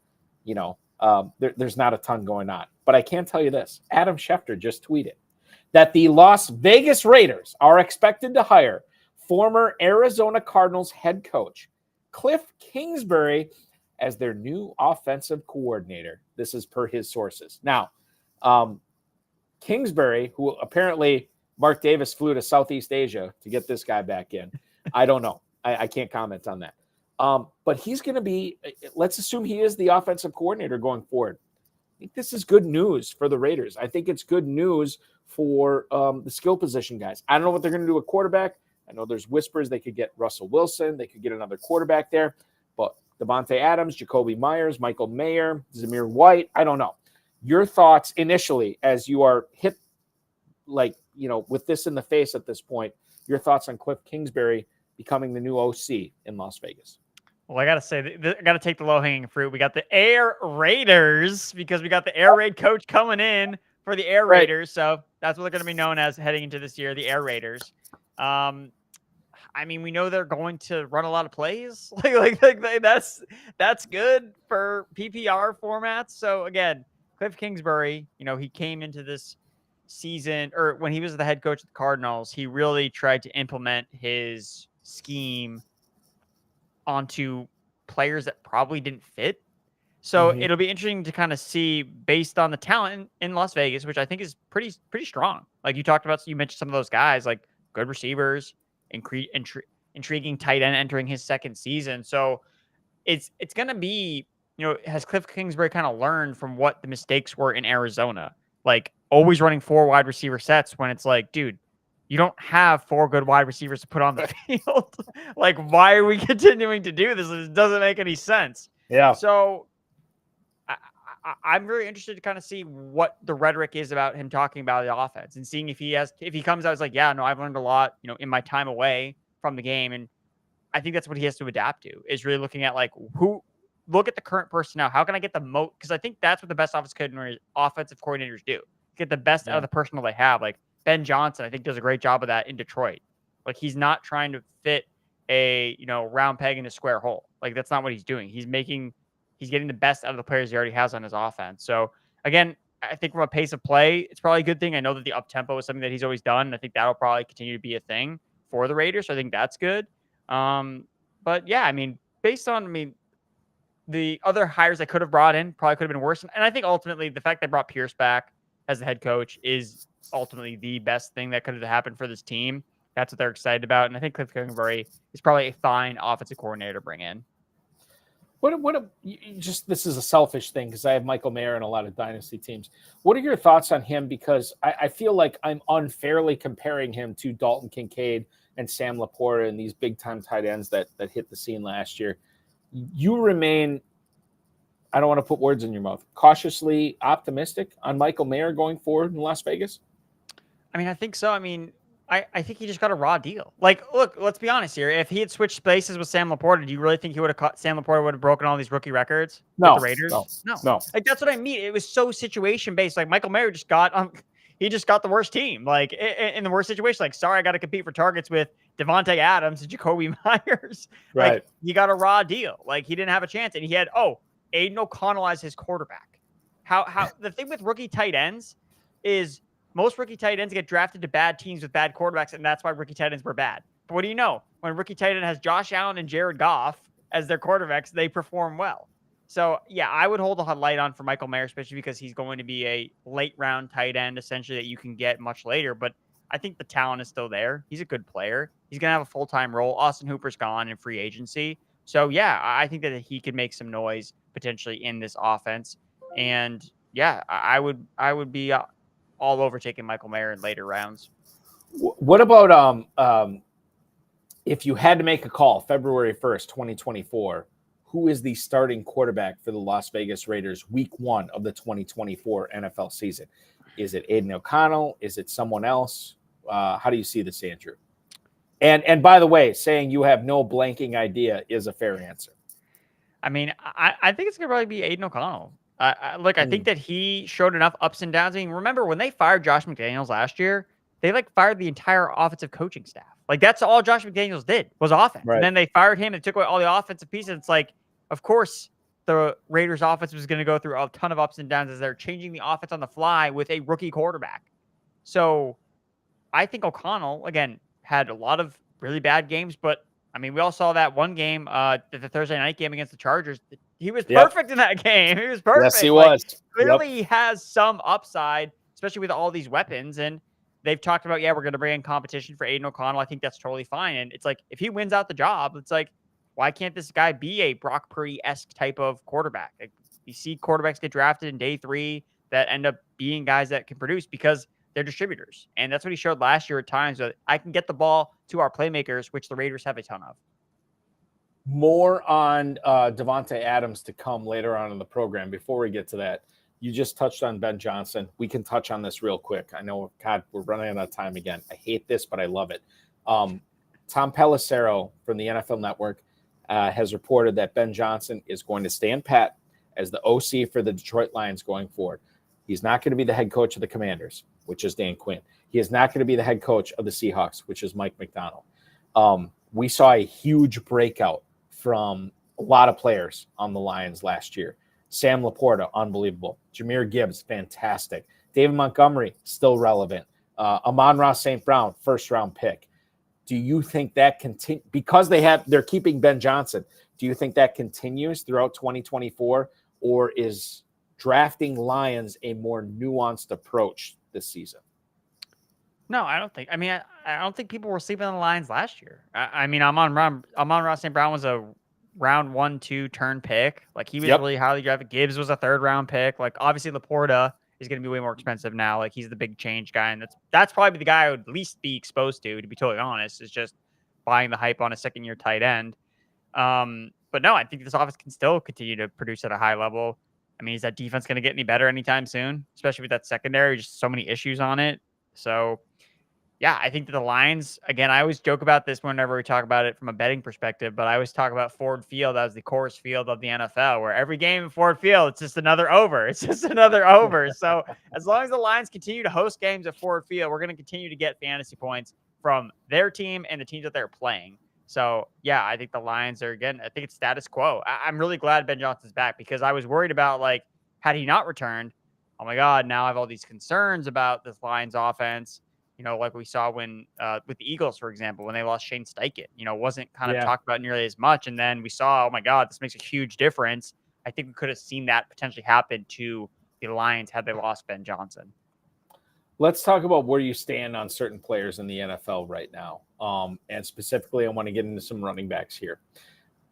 There's not a ton going on. But I can tell you this. Adam Schefter just tweeted that the Las Vegas Raiders are expected to hire former Arizona Cardinals head coach Cliff Kingsbury as their new offensive coordinator. This is per his sources. Now, Kingsbury, who apparently Mark Davis flew to Southeast Asia to get this guy back in. I don't know. I can't comment on that. But he's going to be, let's assume he is the offensive coordinator going forward. I think this is good news for the Raiders. I think it's good news for the skill position guys. I don't know what they're going to do with quarterback. I know there's whispers they could get Russell Wilson. They could get another quarterback there. But Devontae Adams, Jacoby Myers, Michael Mayer, Zamir White, I don't know. Your thoughts initially as you are hit with this in the face at this point, your thoughts on Cliff Kingsbury becoming the new OC in Las Vegas? Well, I got to say, I got to take the low-hanging fruit. We got the Air Raiders because we got the Air Raid coach coming in for the Air Raiders. So that's what they're going to be known as heading into this year, the Air Raiders. We know they're going to run a lot of plays. That's good for PPR formats. So again, Cliff Kingsbury, he came into this season, or when he was the head coach of the Cardinals, he really tried to implement his scheme onto players that probably didn't fit. So it'll be interesting to kind of see, based on the talent in Las Vegas, which I think is pretty strong. Like you talked about, you mentioned some of those guys, like good receivers, intriguing tight end entering his second season. So it's going to be, has Cliff Kingsbury kind of learned from what the mistakes were in Arizona? Like always running 4 wide receiver sets when it's like, dude, you don't have 4 good wide receivers to put on the field. Like, why are we continuing to do this? It doesn't make any sense. Yeah. So I'm very interested to kind of see what the rhetoric is about him talking about the offense and seeing if he comes out as like, yeah, no, I've learned a lot, in my time away from the game. And I think that's what he has to adapt to, is really looking at like who look at the current personnel. How can I get the most? Because I think that's what the best offensive coordinators do. Get the best out of the personnel they have. Like Ben Johnson, I think does a great job of that in Detroit. Like he's not trying to fit a round peg in a square hole. Like that's not what he's doing. He's getting the best out of the players he already has on his offense. So again, I think from a pace of play, it's probably a good thing. I know that the up tempo is something that he's always done. And I think that'll probably continue to be a thing for the Raiders. So I think that's good. But yeah, I mean, based on, the other hires I could have brought in probably could have been worse. And I think ultimately the fact they brought Pierce back as the head coach is ultimately the best thing that could have happened for this team. That's what they're excited about. And I think Cliff Kingsbury is probably a fine offensive coordinator to bring in. This is a selfish thing because I have Michael Mayer in a lot of dynasty teams. What are your thoughts on him? Because I feel like I'm unfairly comparing him to Dalton Kincaid and Sam Laporta and these big time tight ends that hit the scene last year. You remain, I don't want to put words in your mouth, cautiously optimistic on Michael Mayer going forward in Las Vegas? I mean, I think so. I mean, I think he just got a raw deal. Like, look, let's be honest here. If he had switched spaces with Sam Laporta, do you really think Sam Laporta would have broken all these rookie records with the Raiders? No. Like, that's what I mean. It was so situation based. Like, Michael Mayer just got the worst team. Like, in the worst situation. Like, sorry, I got to compete for targets with Devontae Adams and Jacoby Myers. Right. Like, he got a raw deal. Like, he didn't have a chance. And he had, Aiden O'Connell as his quarterback. How the thing with rookie tight ends is most rookie tight ends get drafted to bad teams with bad quarterbacks, and that's why rookie tight ends were bad. But what do you know? When rookie tight end has Josh Allen and Jared Goff as their quarterbacks, they perform well. So, yeah, I would hold a light on for Michael Mayer, especially because he's going to be a late-round tight end, essentially, that you can get much later. But I think the talent is still there. He's a good player. He's going to have a full-time role. Austin Hooper's gone in free agency. So, yeah, I think that he could make some noise potentially in this offense. And, yeah, I would be all over taking Michael Mayer in later rounds. What about if you had to make a call February 1st, 2024, who is the starting quarterback for the Las Vegas Raiders week 1 of the 2024 NFL season? Is it Aiden O'Connell? Is it someone else? How do you see this, Andrew? And by the way, saying you have no blanking idea is a fair answer. I mean, I think it's going to probably be Aiden O'Connell. I think that he showed enough ups and downs. I mean, remember when they fired Josh McDaniels last year, they fired the entire offensive coaching staff. Like that's all Josh McDaniels did was offense. Right. And then they fired him and took away all the offensive pieces. It's like, of course, the Raiders offense was going to go through a ton of ups and downs as they're changing the offense on the fly with a rookie quarterback. So I think O'Connell, again, had a lot of really bad games, but I mean, we all saw that one game, the Thursday night game against the Chargers. He was perfect in that game. He was perfect. Yes, he was. Clearly, he has some upside, especially with all these weapons. And they've talked about, we're going to bring in competition for Aiden O'Connell. I think that's totally fine. And it's like, if he wins out the job, it's like, why can't this guy be a Brock Purdy-esque type of quarterback? Like, you see quarterbacks get drafted in day 3 that end up being guys that can produce because they're distributors. And that's what he showed last year at times. That I can get the ball to our playmakers, which the Raiders have a ton of. More on Devontae Adams to come later on in the program. Before we get to that, you just touched on Ben Johnson. We can touch on this real quick. I know, God, we're running out of time again. I hate this, but I love it. Tom Pelissero from the NFL Network has reported that Ben Johnson is going to stand pat as the OC for the Detroit Lions going forward. He's not going to be the head coach of the Commanders, which is Dan Quinn. He is not going to be the head coach of the Seahawks, which is Mike McDonald. We saw a huge breakout from a lot of players on the Lions last year. Sam Laporta, unbelievable. Jahmyr Gibbs, fantastic. David Montgomery, still relevant. Amon-Ra St. Brown, first-round pick. Do you think that continues? Because they're keeping Ben Johnson, do you think that continues throughout 2024? Or is drafting Lions a more nuanced approach this season? No, I don't think. I mean, I don't think people were sleeping on the Lions last year. I mean, Amon-Ra St. Brown was a round 1-2 turn pick. Like, he was really highly drafted. Gibbs was a 3rd round pick. Like, obviously, Laporta is going to be way more expensive now. Like, he's the big change guy, and that's probably the guy I would least be exposed to be totally honest, is just buying the hype on a second-year tight end. But no, I think this offense can still continue to produce at a high level. I mean, is that defense going to get any better anytime soon? Especially with that secondary, just so many issues on it. So, Yeah, I think that the Lions, again, I always joke about this whenever we talk about it from a betting perspective, but I always talk about Ford Field as the Coors Field of the NFL, where every game in Ford Field, it's just another over. It's just another over. So as long as the Lions continue to host games at Ford Field, we're going to continue to get fantasy points from their team and the teams that they're playing. So, yeah, I think the Lions are, again, I think it's status quo. I'm really glad Ben Johnson's back because I was worried about, like, had he not returned, oh, my God, now I have all these concerns about this Lions offense. Like we saw when with the Eagles, for example, when they lost Shane Steichen, wasn't kind of talked about nearly as much. And then we saw, oh my God, this makes a huge difference. I think we could have seen that potentially happen to the Lions had they lost Ben Johnson. Let's talk about where you stand on certain players in the NFL right now. And specifically, I want to get into some running backs here.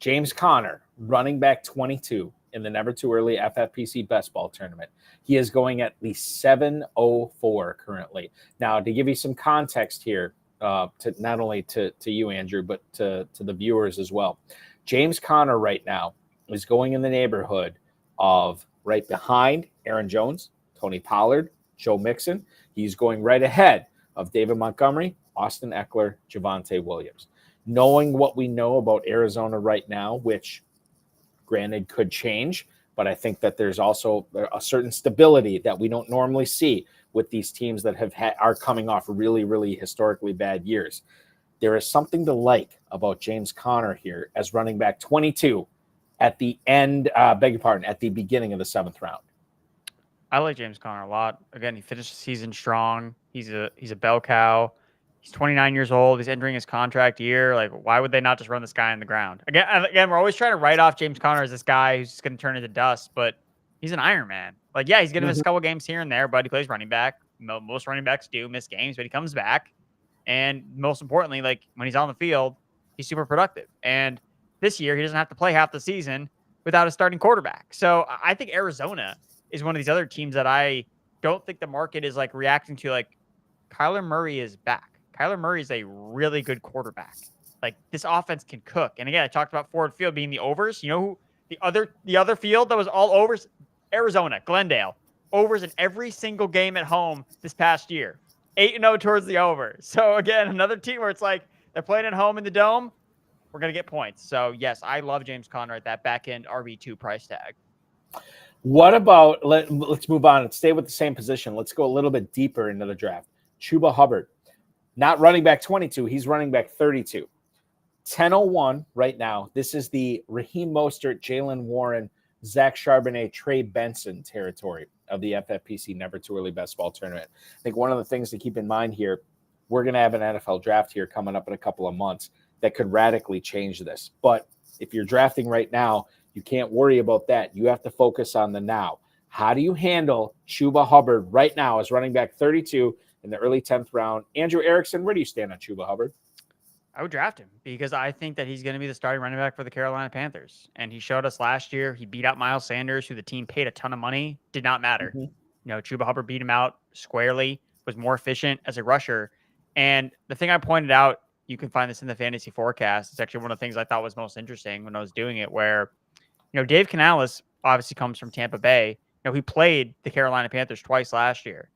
James Conner, running back 22 in the Never Too Early FFPC Best Ball Tournament. He is going at the 704 currently. Now, to give you some context here, to not only to you, Andrew, but to the viewers as well. James Conner right now is going in the neighborhood of right behind Aaron Jones, Tony Pollard, Joe Mixon. He's going right ahead of David Montgomery, Austin Eckler, Javonte Williams. Knowing what we know about Arizona right now, which granted could change, but I think that there's also a certain stability that we don't normally see with these teams that are coming off really, really historically bad years. There is something to like about James Conner here as running back 22 at the end, at the beginning of the 7th round. I like James Conner a lot. Again, he finished the season strong. He's a bell cow. He's 29 years old. He's entering his contract year. Like, why would they not just run this guy on the ground? Again, we're always trying to write off James Conner as this guy who's just going to turn into dust, but he's an Iron Man. Like, yeah, he's going to miss a couple games here and there, but he plays running back. Most running backs do miss games, but he comes back. And most importantly, like, when he's on the field, he's super productive. And this year, he doesn't have to play half the season without a starting quarterback. So I think Arizona is one of these other teams that I don't think the market is, like, reacting to. Like, Kyler Murray is back. Kyler Murray is a really good quarterback. Like, this offense can cook. And again, I talked about Ford Field being the overs. You know who the other field that was all overs? Arizona, Glendale. Overs in every single game at home this past year. 8-0 towards the over. So again, another team where it's like they're playing at home in the dome. We're going to get points. So yes, I love James Conner at that back end RB2 price tag. What about, let's move on and stay with the same position. Let's go a little bit deeper into the draft. Chuba Hubbard. Not running back 22. He's running back 32. 1001 right now. This is the Raheem Mostert, Jalen Warren, Zach Charbonnet, Trey Benson territory of the FFPC Never Too Early Best Ball Tournament. I think one of the things to keep in mind here, we're going to have an NFL draft here coming up in a couple of months that could radically change this. But if you're drafting right now, you can't worry about that. You have to focus on the now. How do you handle Chuba Hubbard right now as running back 32 in the early 10th round? Andrew Erickson, where do you stand on Chuba Hubbard? I would draft him because I think that he's going to be the starting running back for the Carolina Panthers. And he showed us last year. He beat out Miles Sanders, who the team paid a ton of money. Did not matter. Chuba Hubbard beat him out squarely, was more efficient as a rusher. And the thing I pointed out, you can find this in the fantasy forecast. It's actually one of the things I thought was most interesting when I was doing it, where, Dave Canales obviously comes from Tampa Bay. He played the Carolina Panthers twice last year.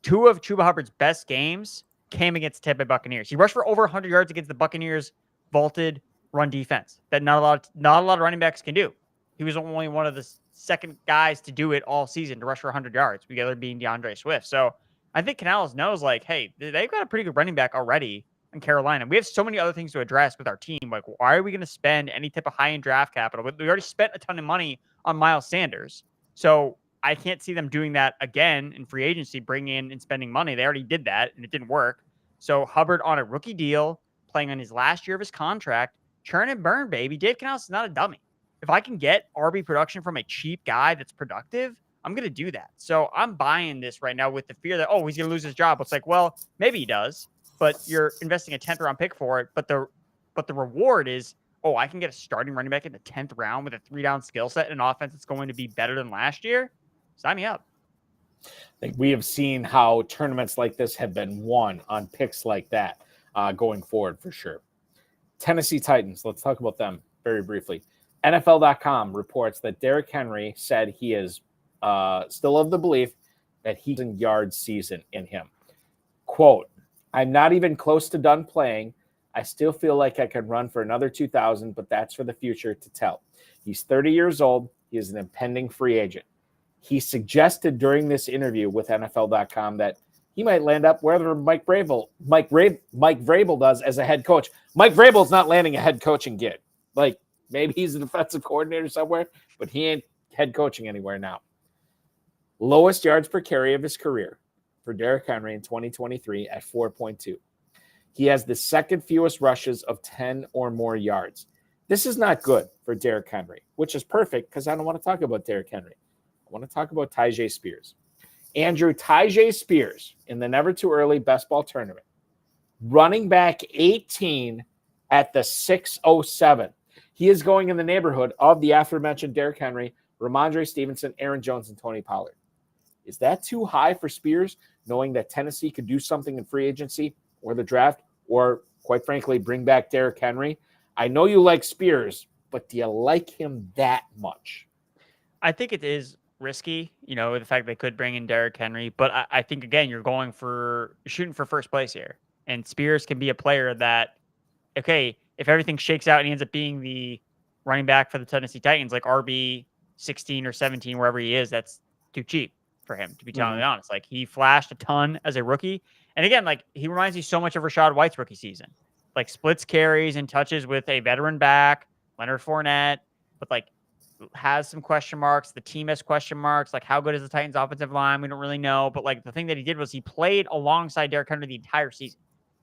Two of Chuba Hubbard's best games came against the Tampa Bay Buccaneers. He rushed for over 100 yards against the Buccaneers' vaulted run defense that not a lot of running backs can do. He was only one of the second guys to do it all season to rush for 100 yards, the other being DeAndre Swift. So I think Canales knows, like, hey, they've got a pretty good running back already in Carolina. We have so many other things to address with our team. Like, why are we going to spend any type of high-end draft capital? We already spent a ton of money on Miles Sanders. So I can't see them doing that again in free agency, bringing in and spending money. They already did that, and it didn't work. So Hubbard on a rookie deal, playing on his last year of his contract, churn and burn, baby. Dave Canales is not a dummy. If I can get RB production from a cheap guy that's productive, I'm going to do that. So I'm buying this right now with the fear that, he's going to lose his job. It's like, well, maybe he does, but you're investing a 10th round pick for it. But the reward is, I can get a starting running back in the 10th round with a 3-down skill set and an offense that's going to be better than last year. Sign me up. I think we have seen how tournaments like this have been won on picks like that going forward for sure. Tennessee Titans, let's talk about them very briefly. NFL.com reports that Derrick Henry said he is still of the belief that he's in yard season in him. Quote, I'm not even close to done playing. I still feel like I could run for another 2,000, but that's for the future to tell. He's 30 years old. He is an impending free agent. He suggested during this interview with NFL.com that he might land up wherever Mike Vrabel does as a head coach. Mike Vrabel's not landing a head coaching gig. Like, maybe he's a defensive coordinator somewhere, but he ain't head coaching anywhere now. Lowest yards per carry of his career for Derrick Henry in 2023 at 4.2. He has the second fewest rushes of 10 or more yards. This is not good for Derrick Henry, which is perfect because I don't want to talk about Derrick Henry. I want to talk about Tyjae Spears. Andrew, Tyjae Spears in the Never Too Early Best Ball Tournament, running back 18 at the 607. He is going in the neighborhood of the aforementioned Derrick Henry, Ramondre Stevenson, Aaron Jones, and Tony Pollard. Is that too high for Spears, knowing that Tennessee could do something in free agency or the draft, or quite frankly, bring back Derrick Henry? I know you like Spears, but do you like him that much? I think it is risky, the fact they could bring in Derrick Henry, but I think, again, you're shooting for first place here. And Spears can be a player that, okay, if everything shakes out and he ends up being the running back for the Tennessee Titans, like RB 16 or 17, wherever he is, that's too cheap for him, to be totally honest. Like, he flashed a ton as a rookie. And again, like, he reminds me so much of Rachaad White's rookie season. Like, splits carries and touches with a veteran back, Leonard Fournette, but like, has some question marks. The team has question marks. Like, how good is the Titans offensive line? We don't really know. But like, the thing that he did was he played alongside Derrick Henry the entire season.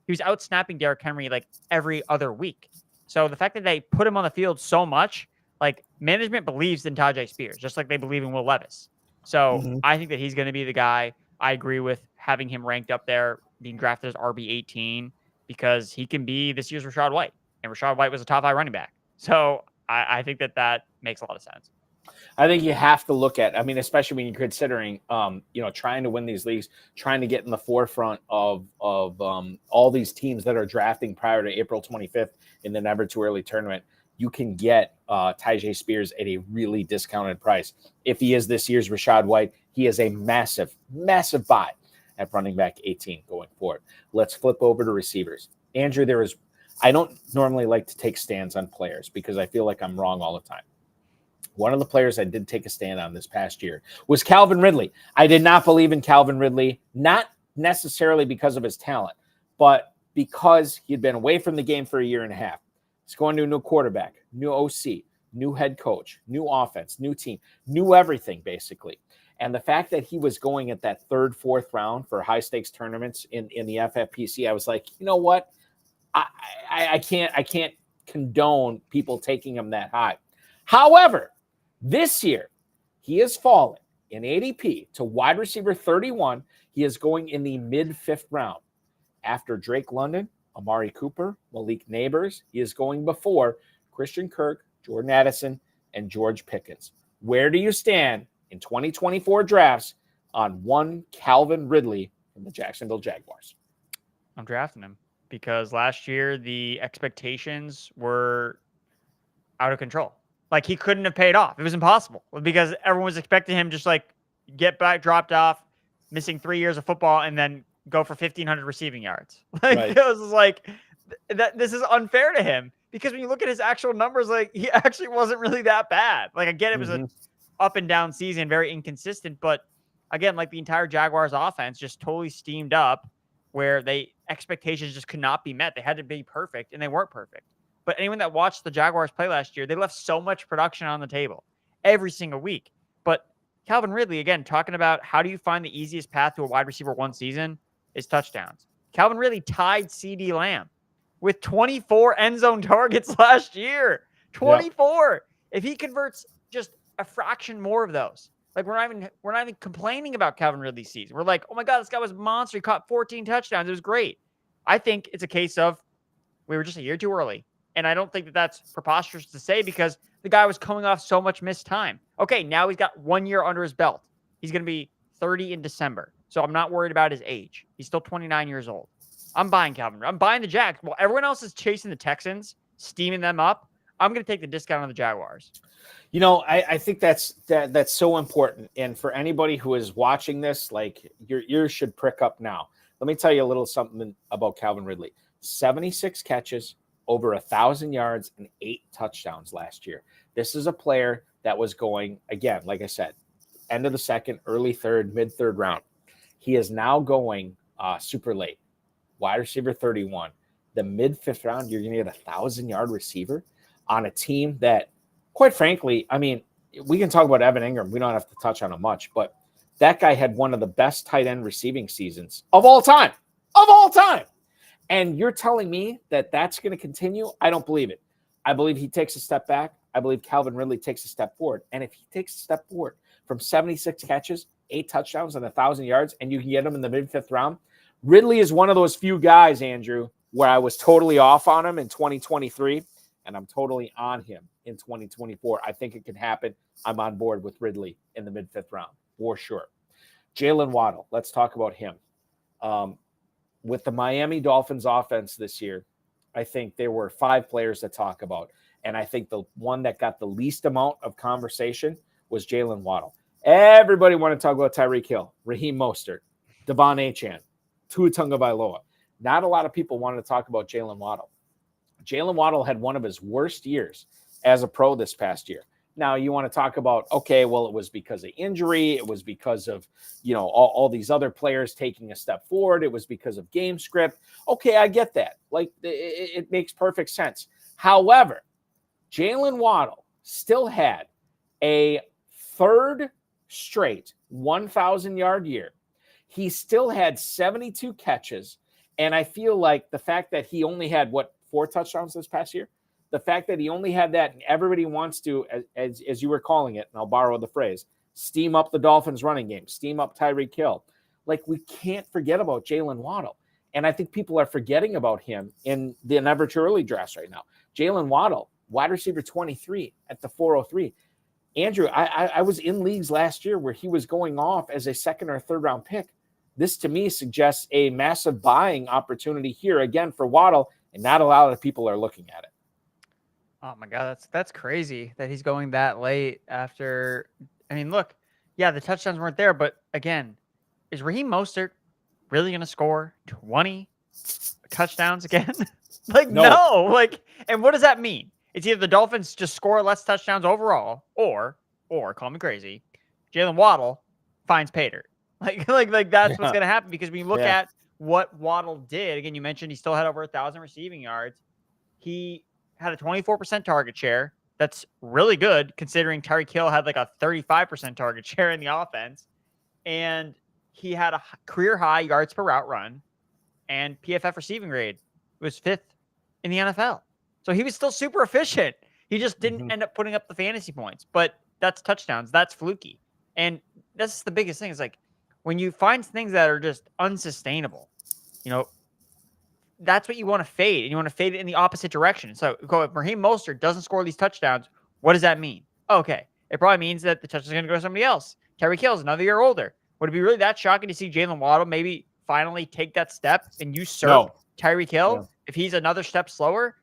He was out snapping Derrick Henry like every other week. So the fact that they put him on the field so much, like, management believes in Tyjae Spears, just like they believe in Will Levis. So I think that he's going to be the guy. I agree with having him ranked up there, being drafted as RB 18, because he can be this year's Rachaad White. And Rachaad White was a top 5 running back. So I think that makes a lot of sense. I think you have to look at, especially when you're considering, trying to win these leagues, trying to get in the forefront of all these teams that are drafting prior to April 25th in the Never Too Early tournament. You can get Tyjae Spears at a really discounted price. If he is this year's Rachaad White, he is a massive, massive buy at running back 18 going forward. Let's flip over to receivers. Andrew, I don't normally like to take stands on players because I feel like I'm wrong all the time. One of the players I did take a stand on this past year was Calvin Ridley. I did not believe in Calvin Ridley, not necessarily because of his talent, but because he had been away from the game for a year and a half. He's going to a new quarterback, new OC, new head coach, new offense, new team, new everything, basically. And the fact that he was going at that third, fourth round for high-stakes tournaments in the FFPC, I was like, you know what? I can't condone people taking him that high. However, this year, he has fallen in ADP to wide receiver 31. He is going in the mid-5th round. After Drake London, Amari Cooper, Malik Neighbors, he is going before Christian Kirk, Jordan Addison, and George Pickens. Where do you stand in 2024 drafts on one Calvin Ridley from the Jacksonville Jaguars? I'm drafting him because last year the expectations were out of control. Like, he couldn't have paid off. It was impossible because everyone was expecting him just like get back, dropped off, missing 3 years of football, and then go for 1,500 receiving yards. Like, right. It was like that. This is unfair to him because when you look at his actual numbers, like, he actually wasn't really that bad. Like, again, it was an up and down season, very inconsistent. But again, like, the entire Jaguars offense just totally steamed up where expectations just could not be met. They had to be perfect, and they weren't perfect. But anyone that watched the Jaguars play last year, they left so much production on the table every single week. But Calvin Ridley, again, talking about how do you find the easiest path to a wide receiver one season is touchdowns. Calvin Ridley tied CeeDee Lamb with 24 end zone targets last year. 24. Yep. If he converts just a fraction more of those, like, we're not even complaining about Calvin Ridley's season. We're like, oh my God, this guy was a monster. He caught 14 touchdowns. It was great. I think it's a case of we were just a year too early. And I don't think that that's preposterous to say because the guy was coming off so much missed time. Okay, now he's got 1 year under his belt. He's going to be 30 in December. So I'm not worried about his age. He's still 29 years old. I'm buying Calvin. I'm buying the Jags. While everyone else is chasing the Texans, steaming them up, I'm going to take the discount on the Jaguars. I think that's so important. And for anybody who is watching this, like, your ears should prick up now Let me tell you a little something about Calvin Ridley. 76 catches, over 1,000 yards, and 8 touchdowns last year. This is a player that was going, again, like I said, end of the second, early third, mid-third round. He is now going super late. Wide receiver 31. The mid-fifth round, you're going to get a 1,000-yard receiver on a team that, quite frankly, I mean, we can talk about Evan Ingram. We don't have to touch on him much, but that guy had one of the best tight end receiving seasons of all time. Of all time. And you're telling me that that's going to continue? I don't believe it. I believe he takes a step back. I believe Calvin Ridley takes a step forward. And if he takes a step forward from 76 catches, 8 touchdowns, and 1,000 yards, and you can get him in the mid-fifth round, Ridley is one of those few guys, Andrew, where I was totally off on him in 2023, and I'm totally on him in 2024. I think it can happen. I'm on board with Ridley in the mid-fifth round, for sure. Jalen Waddle, let's talk about him. With the Miami Dolphins offense this year, I think there were 5 players to talk about. And I think the one that got the least amount of conversation was Jalen Waddle. Everybody wanted to talk about Tyreek Hill, Raheem Mostert, Devon Achane, Tua Tagovailoa. Not a lot of people wanted to talk about Jalen Waddle. Jalen Waddle had one of his worst years as a pro this past year. Now, you want to talk about, okay, well, it was because of injury. It was because of, all these other players taking a step forward. It was because of game script. Okay, I get that. Like, it makes perfect sense. However, Jalen Waddle still had a third straight 1,000-yard year. He still had 72 catches. And I feel like the fact that he only had, 4 touchdowns this past year? The fact that he only had that, and everybody wants to, as you were calling it, and I'll borrow the phrase, steam up the Dolphins running game, steam up Tyreek Hill. Like, we can't forget about Jalen Waddle. And I think people are forgetting about him in the never too early drafts right now. Jalen Waddle, wide receiver 23 at the 403. Andrew, I was in leagues last year where he was going off as a second or third round pick. This to me suggests a massive buying opportunity here again for Waddle, and not a lot of people are looking at it. Oh my God, that's crazy that he's going that late after. I mean, look, yeah, the touchdowns weren't there, but again, is Raheem Mostert really going to score 20 touchdowns again? No. And what does that mean? It's either the Dolphins just score less touchdowns overall, or call me crazy, Jalen Waddle finds pay dirt. Like that's what's going to happen, because when you look at what Waddle did, again, you mentioned he still had over 1,000 receiving yards. He had a 24% target share. That's really good considering Tyreek Hill had like a 35% target share in the offense. And he had a career high yards per route run, and PFF receiving grade was 5th in the NFL. So he was still super efficient. He just didn't end up putting up the fantasy points, but that's touchdowns. That's fluky. And that's the biggest thing is, like, when you find things that are just unsustainable, that's what you want to fade, and you want to fade it in the opposite direction. So if Raheem Mostert doesn't score these touchdowns, what does that mean? Okay, it probably means that the touchdown's going to go to somebody else. Tyreek Hill is another year older. Would it be really that shocking to see Jalen Waddle maybe finally take that step and usurp Tyreek Hill if he's another step slower?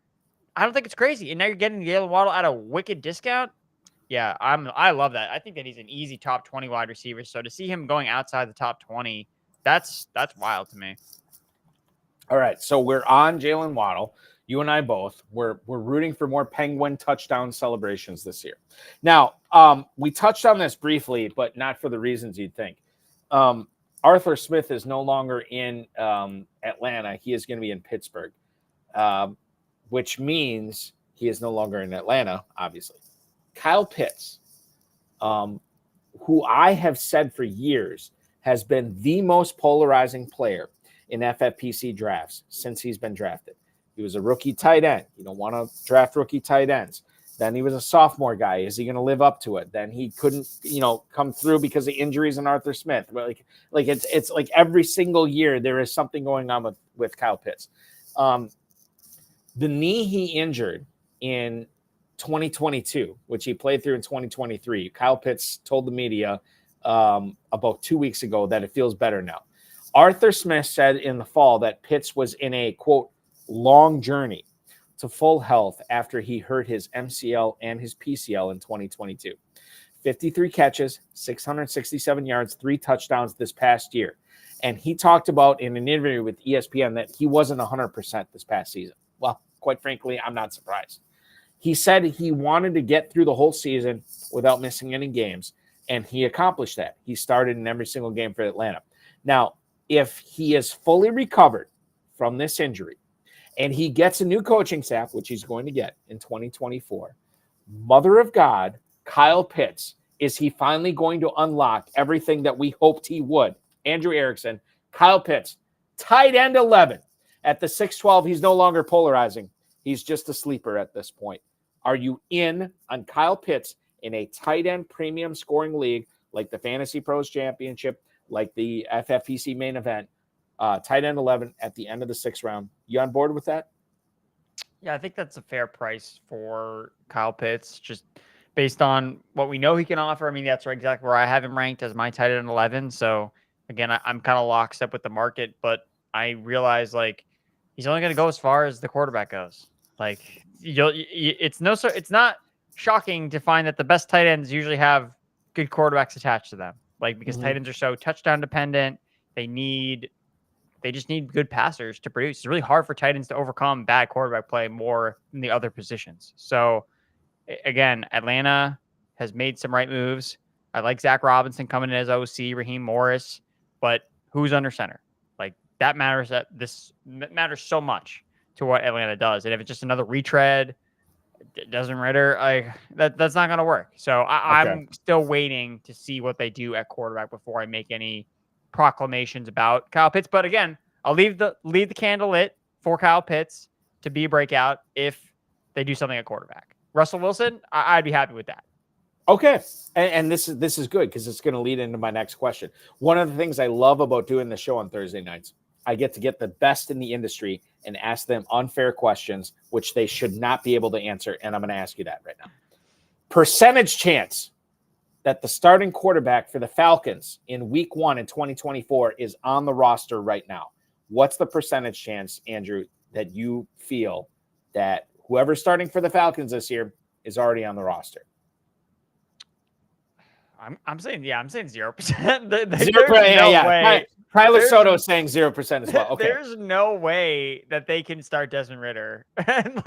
I don't think it's crazy. And now you're getting Jalen Waddle at a wicked discount. Yeah, I love that. I think that he's an easy top 20 wide receiver. So to see him going outside the top 20, that's wild to me. All right, so we're on Jalen Waddle. You and I both. We're rooting for more Penguin touchdown celebrations this year. Now, we touched on this briefly, but not for the reasons you'd think. Arthur Smith is no longer in Atlanta. He is going to be in Pittsburgh, which means he is no longer in Atlanta, obviously. Kyle Pitts, who I have said for years has been the most polarizing player in FFPC drafts since he's been drafted. He was a rookie tight end. You don't want to draft rookie tight ends. Then he was a sophomore guy. Is he going to live up to it? Then he couldn't, come through because of injuries in Arthur Smith. Like it's like every single year there is something going on with Kyle Pitts. The knee he injured in 2022, which he played through in 2023, Kyle Pitts told the media about 2 weeks ago that it feels better now. Arthur Smith said in the fall that Pitts was in a, quote, long journey to full health after he hurt his MCL and his PCL in 2022. 53 catches, 667 yards, 3 touchdowns this past year. And he talked about in an interview with ESPN that he wasn't 100% this past season. Well, quite frankly, I'm not surprised. He said he wanted to get through the whole season without missing any games, and he accomplished that. He started in every single game for Atlanta. Now, if he is fully recovered from this injury and he gets a new coaching staff, which he's going to get in 2024, mother of God, Kyle Pitts, is he finally going to unlock everything that we hoped he would? Andrew Erickson, Kyle Pitts, tight end 11. At the 6'12", he's no longer polarizing. He's just a sleeper at this point. Are you in on Kyle Pitts in a tight end premium scoring league like the Fantasy Pros Championship, like the FFPC main event, tight end 11 at the end of the 6th round? You on board with that? Yeah, I think that's a fair price for Kyle Pitts, just based on what we know he can offer. I mean, that's exactly where I have him ranked as my tight end 11. So again, I'm kind of lockstep with the market, but I realize like he's only going to go as far as the quarterback goes. Like it's not shocking to find that the best tight ends usually have good quarterbacks attached to them. Like because tight ends are so touchdown dependent, they just need good passers to produce. It's really hard for tight ends to overcome bad quarterback play more than the other positions. So again, Atlanta has made some right moves. I like Zach Robinson coming in as OC, Raheem Morris, but who's under center? Like that matters. This matters so much to what Atlanta does. And if it's just another retread, Desmond Ridder, that's not going to work. So I'm still waiting to see what they do at quarterback before I make any proclamations about Kyle Pitts. But again, I'll leave the candle lit for Kyle Pitts to be a breakout if they do something at quarterback. Russell Wilson, I'd be happy with that. Okay. And this is good because it's going to lead into my next question. One of the things I love about doing the show on Thursday nights, I get to get the best in the industry and ask them unfair questions, which they should not be able to answer. And I'm going to ask you that right now. Percentage chance that the starting quarterback for the Falcons in week 1 in 2024 is on the roster right now. What's the percentage chance, Andrew, that you feel that whoever's starting for the Falcons this year is already on the roster? I'm saying 0%. 0%. Way. Tyler Soto is saying 0% as well. Okay. There's no way that they can start Desmond Ridder. And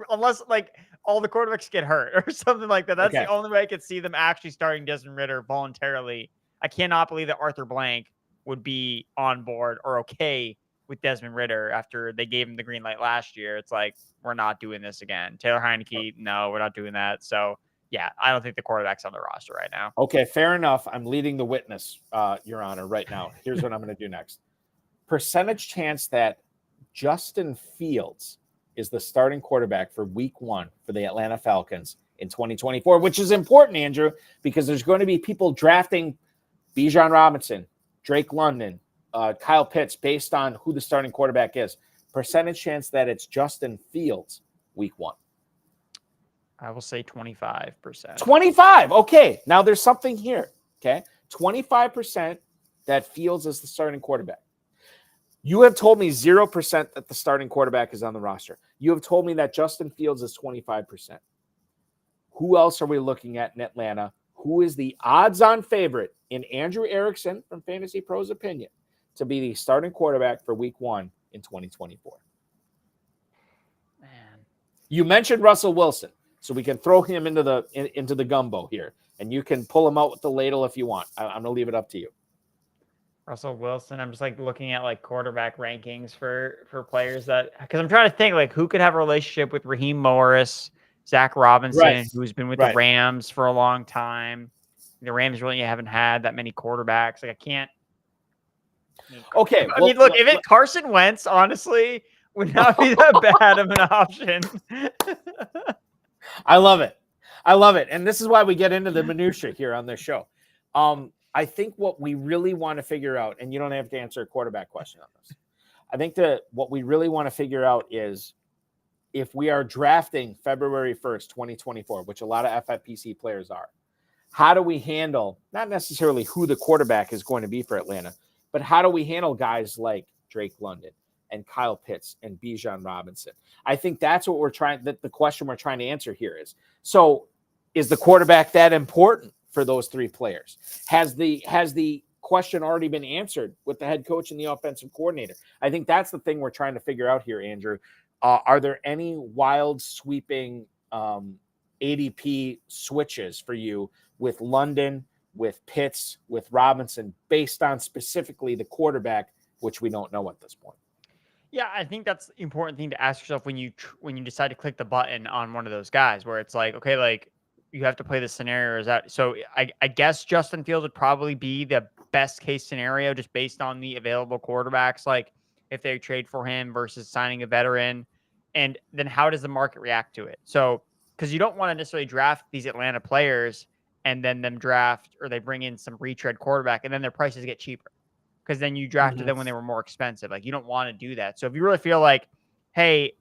unless all the quarterbacks get hurt or something like that. That's the only way I could see them actually starting Desmond Ridder voluntarily. I cannot believe that Arthur Blank would be on board or okay with Desmond Ridder after they gave him the green light last year. It's like, we're not doing this again. Taylor Heineke, no, we're not doing that. So yeah, I don't think the quarterback's on the roster right now. Okay, fair enough. I'm leading the witness, Your Honor, right now. Here's what I'm going to do next. Percentage chance that Justin Fields is the starting quarterback for week 1 for the Atlanta Falcons in 2024, which is important, Andrew, because there's going to be people drafting Bijan Robinson, Drake London, Kyle Pitts based on who the starting quarterback is. Percentage chance that it's Justin Fields week 1. I will say 25%. 25. Okay. Now there's something here. Okay. 25% that Fields is the starting quarterback. You have told me 0% that the starting quarterback is on the roster. You have told me that Justin Fields is 25%. Who else are we looking at in Atlanta? Who is the odds-on favorite in Andrew Erickson from Fantasy Pros opinion to be the starting quarterback for week 1 in 2024? Man. You mentioned Russell Wilson. So we can throw him into the gumbo here, and you can pull him out with the ladle if you want. I'm going to leave it up to you. Russell Wilson. I'm just looking at quarterback rankings for players because I'm trying to think who could have a relationship with Raheem Morris, Zach Robinson, who's been with the Rams for a long time. The Rams really haven't had that many quarterbacks. I can't. Okay. I mean, look, Carson Wentz, honestly, would not be that bad of an option. I love it. And this is why we get into the minutia here on this show. I think what we really want to figure out, and you don't have to answer a quarterback question on this. I think that what we really want to figure out is if we are drafting February 1st, 2024, which a lot of FFPC players are, how do we handle not necessarily who the quarterback is going to be for Atlanta, but how do we handle guys like Drake London and Kyle Pitts and Bijan Robinson? I think that's what the question we're trying to answer here is. So is the quarterback that important for those 3 players? Has the question already been answered with the head coach and the offensive coordinator. I think that's the thing we're trying to figure out here, Andrew. Are there any wild sweeping ADP switches for you with London, with Pitts, with Robinson, based on specifically the quarterback, which we don't know at this point? Yeah, I think that's the important thing to ask yourself when you decide to click the button on one of those guys, where it's like, okay, like you have to play the scenario. Is that so? I guess Justin Fields would probably be the best case scenario just based on the available quarterbacks. Like if they trade for him versus signing a veteran, and then how does the market react to it? So because you don't want to necessarily draft these Atlanta players and then them draft or they bring in some retread quarterback and then their prices get cheaper. Because then you drafted them when they were more expensive. Like, you don't want to do that. So if you really feel like, hey,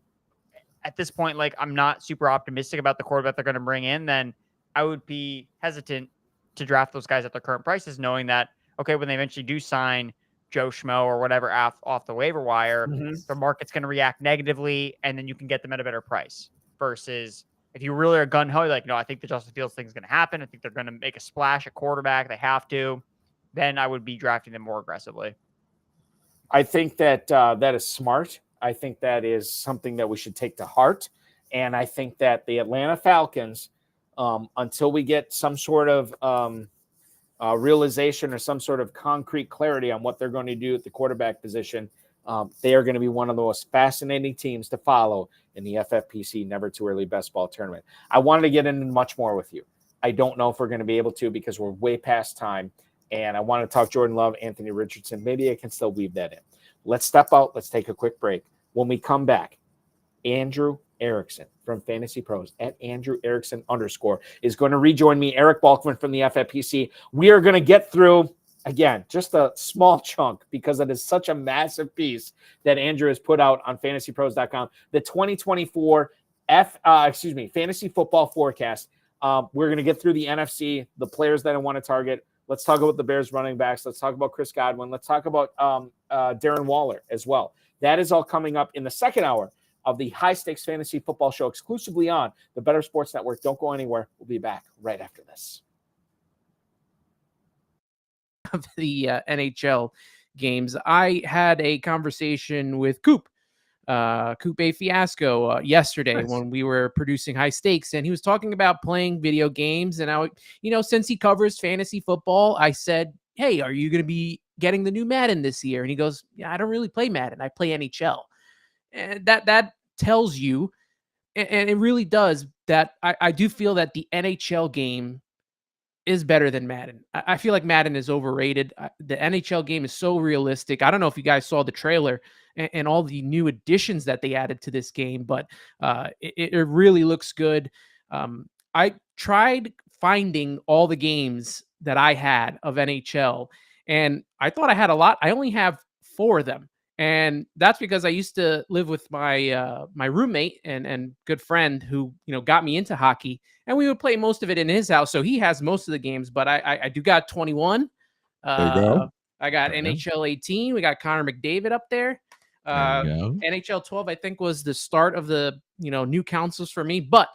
at this point, like, I'm not super optimistic about the quarterback they're going to bring in, then I would be hesitant to draft those guys at their current prices, knowing that, okay, when they eventually do sign Joe Schmo or whatever off the waiver wire, the market's going to react negatively, and then you can get them at a better price. Versus if you really are gun-ho, like, no, I think the Justin Fields thing is going to happen. I think they're going to make a splash at quarterback. They have to. Then I would be drafting them more aggressively. I think that that is smart. I think that is something that we should take to heart. And I think that the Atlanta Falcons, until we get some sort of realization or some sort of concrete clarity on what they're going to do at the quarterback position, they are going to be one of the most fascinating teams to follow in the FFPC Never Too Early Best Ball Tournament. I wanted to get into much more with you. I don't know if we're going to be able to because we're way past time. And I want to talk Jordan Love, Anthony Richardson. Maybe I can still weave that in. Let's step out. Let's take a quick break. When we come back, Andrew Erickson from Fantasy Pros at Andrew Erickson _ is going to rejoin me, Eric Balkman from the FFPC. We are going to get through, again, just a small chunk because it is such a massive piece that Andrew has put out on fantasypros.com. The 2024 fantasy football forecast. We're going to get through the NFC, the players that I want to target. Let's talk about the Bears running backs. Let's talk about Chris Godwin. Let's talk about Darren Waller as well. That is all coming up in the second hour of the High Stakes Fantasy Football Show exclusively on the Better Sports Network. Don't go anywhere. We'll be back right after this. Of the NHL games, I had a conversation with Coop A Fiasco yesterday when we were producing High Stakes, and he was talking about playing video games. And I, since he covers fantasy football, I said, hey, are you going to be getting the new Madden this year? And he goes, yeah, I don't really play Madden. I play NHL. And that tells you, and it really does, that I do feel that the NHL game is better than Madden. I feel like Madden is overrated. The NHL game is so realistic. I don't know if you guys saw the trailer and all the new additions that they added to this game, but it really looks good. I tried finding all the games that I had of NHL, and I thought I had a lot. I only have 4 of them, and that's because I used to live with my my roommate and good friend who got me into hockey, and we would play most of it in his house. So he has most of the games, but I do got 21. There you go. I got NHL 18. We got Connor McDavid up there. NHL 12, I think, was the start of the new consoles for me, but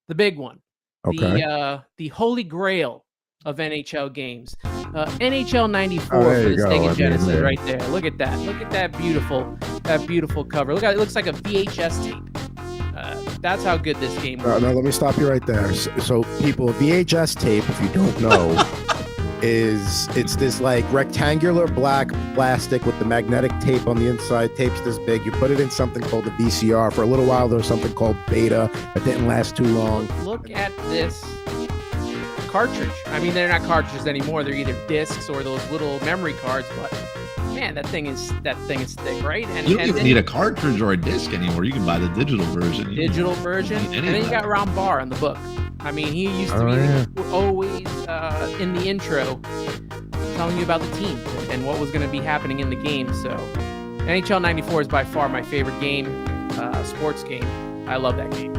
the big one, the holy grail of NHL games, NHL 94 for the Sega Genesis, right there. Look at that! Look at that beautiful cover. Look at it. Looks like a VHS tape. That's how good this game was. No, let me stop you right there. So people, VHS tape, if you don't know. It's this like rectangular black plastic with the magnetic tape on the inside. Tape's this big. You put it in something called a VCR. For a little while, there was something called Beta. It didn't last too long. Look at this cartridge. I mean, they're not cartridges anymore. They're either discs or those little memory cards. But man, that thing is thick, right? And you don't even need a cartridge or a disc anymore. You can buy the digital version. And then you got Ron Barr on the book. I mean, he used to be always in the intro telling you about the team and what was going to be happening in the game. So NHL 94 is by far my favorite game, sports game. I love that game.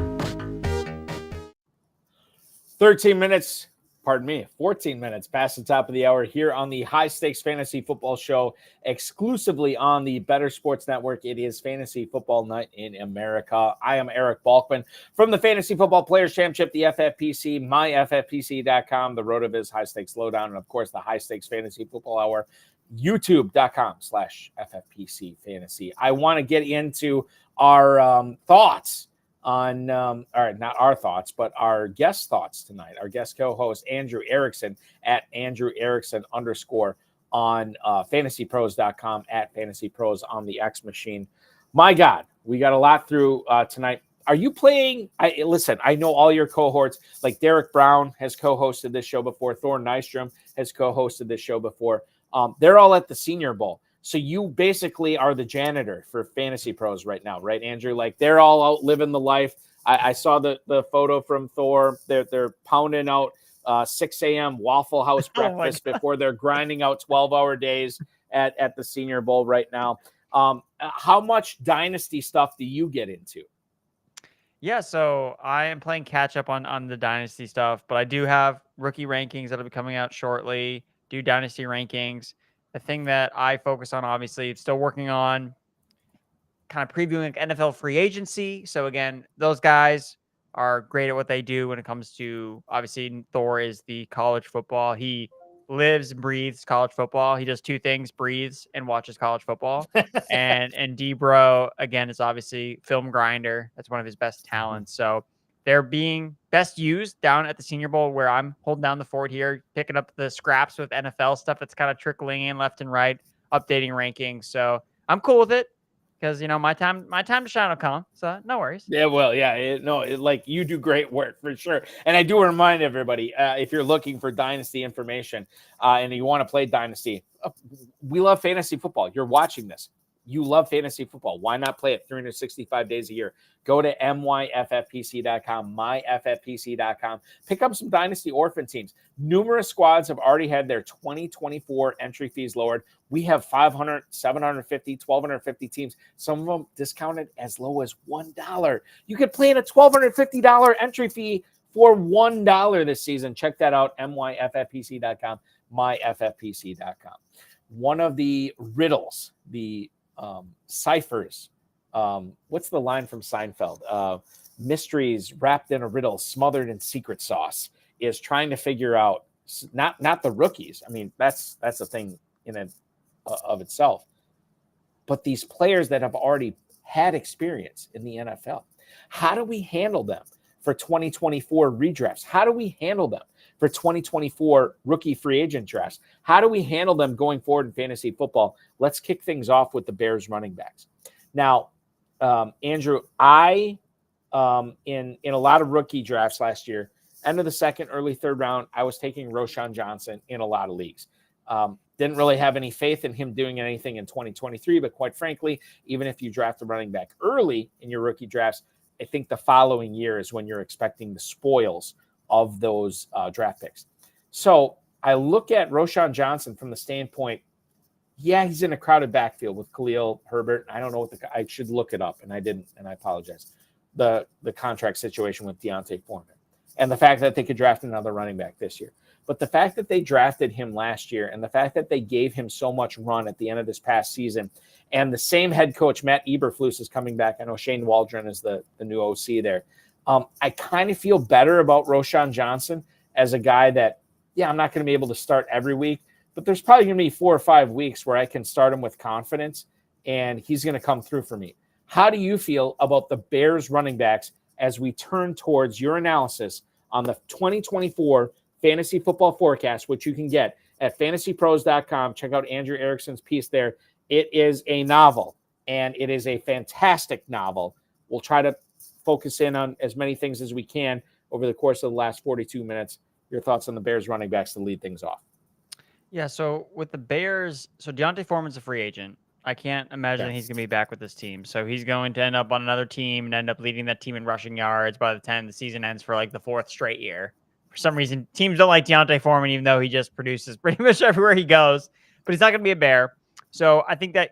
13 minutes pardon me, 14 minutes past the top of the hour here on the High Stakes Fantasy Football Show, exclusively on the Better Sports Network. It is Fantasy Football Night in America. I am Eric Balkman from the Fantasy Football Players Championship, the FFPC, myffpc.com, the RotoViz High Stakes Lowdown, and of course the High Stakes Fantasy Football Hour, youtube.com/FFPC Fantasy. I want to get into our thoughts on not our thoughts, but our guest thoughts tonight. Our guest co-host Andrew Erickson at Andrew Erickson _, on fantasypros.com, at fantasypros on the X machine. My God, we got a lot through tonight. Are you playing? Listen, I know all your cohorts, like Derek Brown has co-hosted this show before. Thor Nystrom has co-hosted this show before. They're all at the Senior Bowl. So you basically are the janitor for Fantasy Pros right now, right, Andrew? Like, they're all out living the life. I saw the photo from Thor. They're pounding out 6 a.m. Waffle House breakfast before they're grinding out 12-hour days at the Senior Bowl right now. How much Dynasty stuff do you get into? Yeah, so I am playing catch up on the Dynasty stuff, but I do have rookie rankings that'll be coming out shortly, do Dynasty rankings. The thing that I focus on, obviously, still working on kind of previewing NFL free agency. So again, those guys are great at what they do when it comes to, obviously, Thor is the college football. He lives and breathes college football. He does two things: breathes and watches college football. and D-Bro, again, is obviously film grinder. That's one of his best talents. So they're being best used down at the Senior Bowl, where I'm holding down the fort here, picking up the scraps with NFL stuff that's kind of trickling in left and right, updating rankings. So I'm cool with it because, my time to shine will come. So no worries. Yeah, well, yeah, like, you do great work for sure. And I do remind everybody, if you're looking for Dynasty information and you want to play Dynasty, we love fantasy football. You're watching this. You love fantasy football. Why not play it 365 days a year? Go to myffpc.com, myffpc.com. Pick up some Dynasty orphan teams. Numerous squads have already had their 2024 entry fees lowered. We have 500, 750, 1,250 teams. Some of them discounted as low as $1. You could play in a $1,250 entry fee for $1 this season. Check that out, myffpc.com, myffpc.com. One of the riddles, the ciphers, what's the line from Seinfeld? Mysteries wrapped in a riddle, smothered in secret sauce, is trying to figure out not the rookies. I mean, that's a thing in and of itself, but these players that have already had experience in the NFL. How do we handle them for 2024 redrafts? How do we handle them for 2024 rookie free agent drafts? How do we handle them going forward in fantasy football? Let's kick things off with the Bears running backs. Now, Andrew, I in a lot of rookie drafts last year, end of the second, early third round, I was taking Roschon Johnson in a lot of leagues. Didn't really have any faith in him doing anything in 2023, but quite frankly, even if you draft a running back early in your rookie drafts, I think the following year is when you're expecting the spoils of those draft picks. So I look at Roschon Johnson from the standpoint, yeah, he's in a crowded backfield with Khalil Herbert. I don't know I should look it up, and I didn't, and I apologize. The contract situation with Deontay Foreman and the fact that they could draft another running back this year. But the fact that they drafted him last year and the fact that they gave him so much run at the end of this past season, and the same head coach, Matt Eberflus, is coming back. I know Shane Waldron is the new OC there. I kind of feel better about Roschon Johnson as a guy that, yeah, I'm not going to be able to start every week, but there's probably going to be 4 or 5 weeks where I can start him with confidence, and he's going to come through for me. How do you feel about the Bears running backs as we turn towards your analysis on the 2024 fantasy football forecast, which you can get at fantasypros.com? Check out Andrew Erickson's piece there. It is a novel, and it is a fantastic novel. We'll try to focus in on as many things as we can over the course of the last 42 minutes. Your thoughts on the Bears running backs to lead things off. Yeah, so with the Bears, so Deontay Foreman's a free agent. I can't imagine he's going to be back with this team. So he's going to end up on another team and end up leading that team in rushing yards by the time the season ends for like the 4th straight year. For some reason, teams don't like Deontay Foreman, even though he just produces pretty much everywhere he goes. But he's not going to be a Bear. So I think that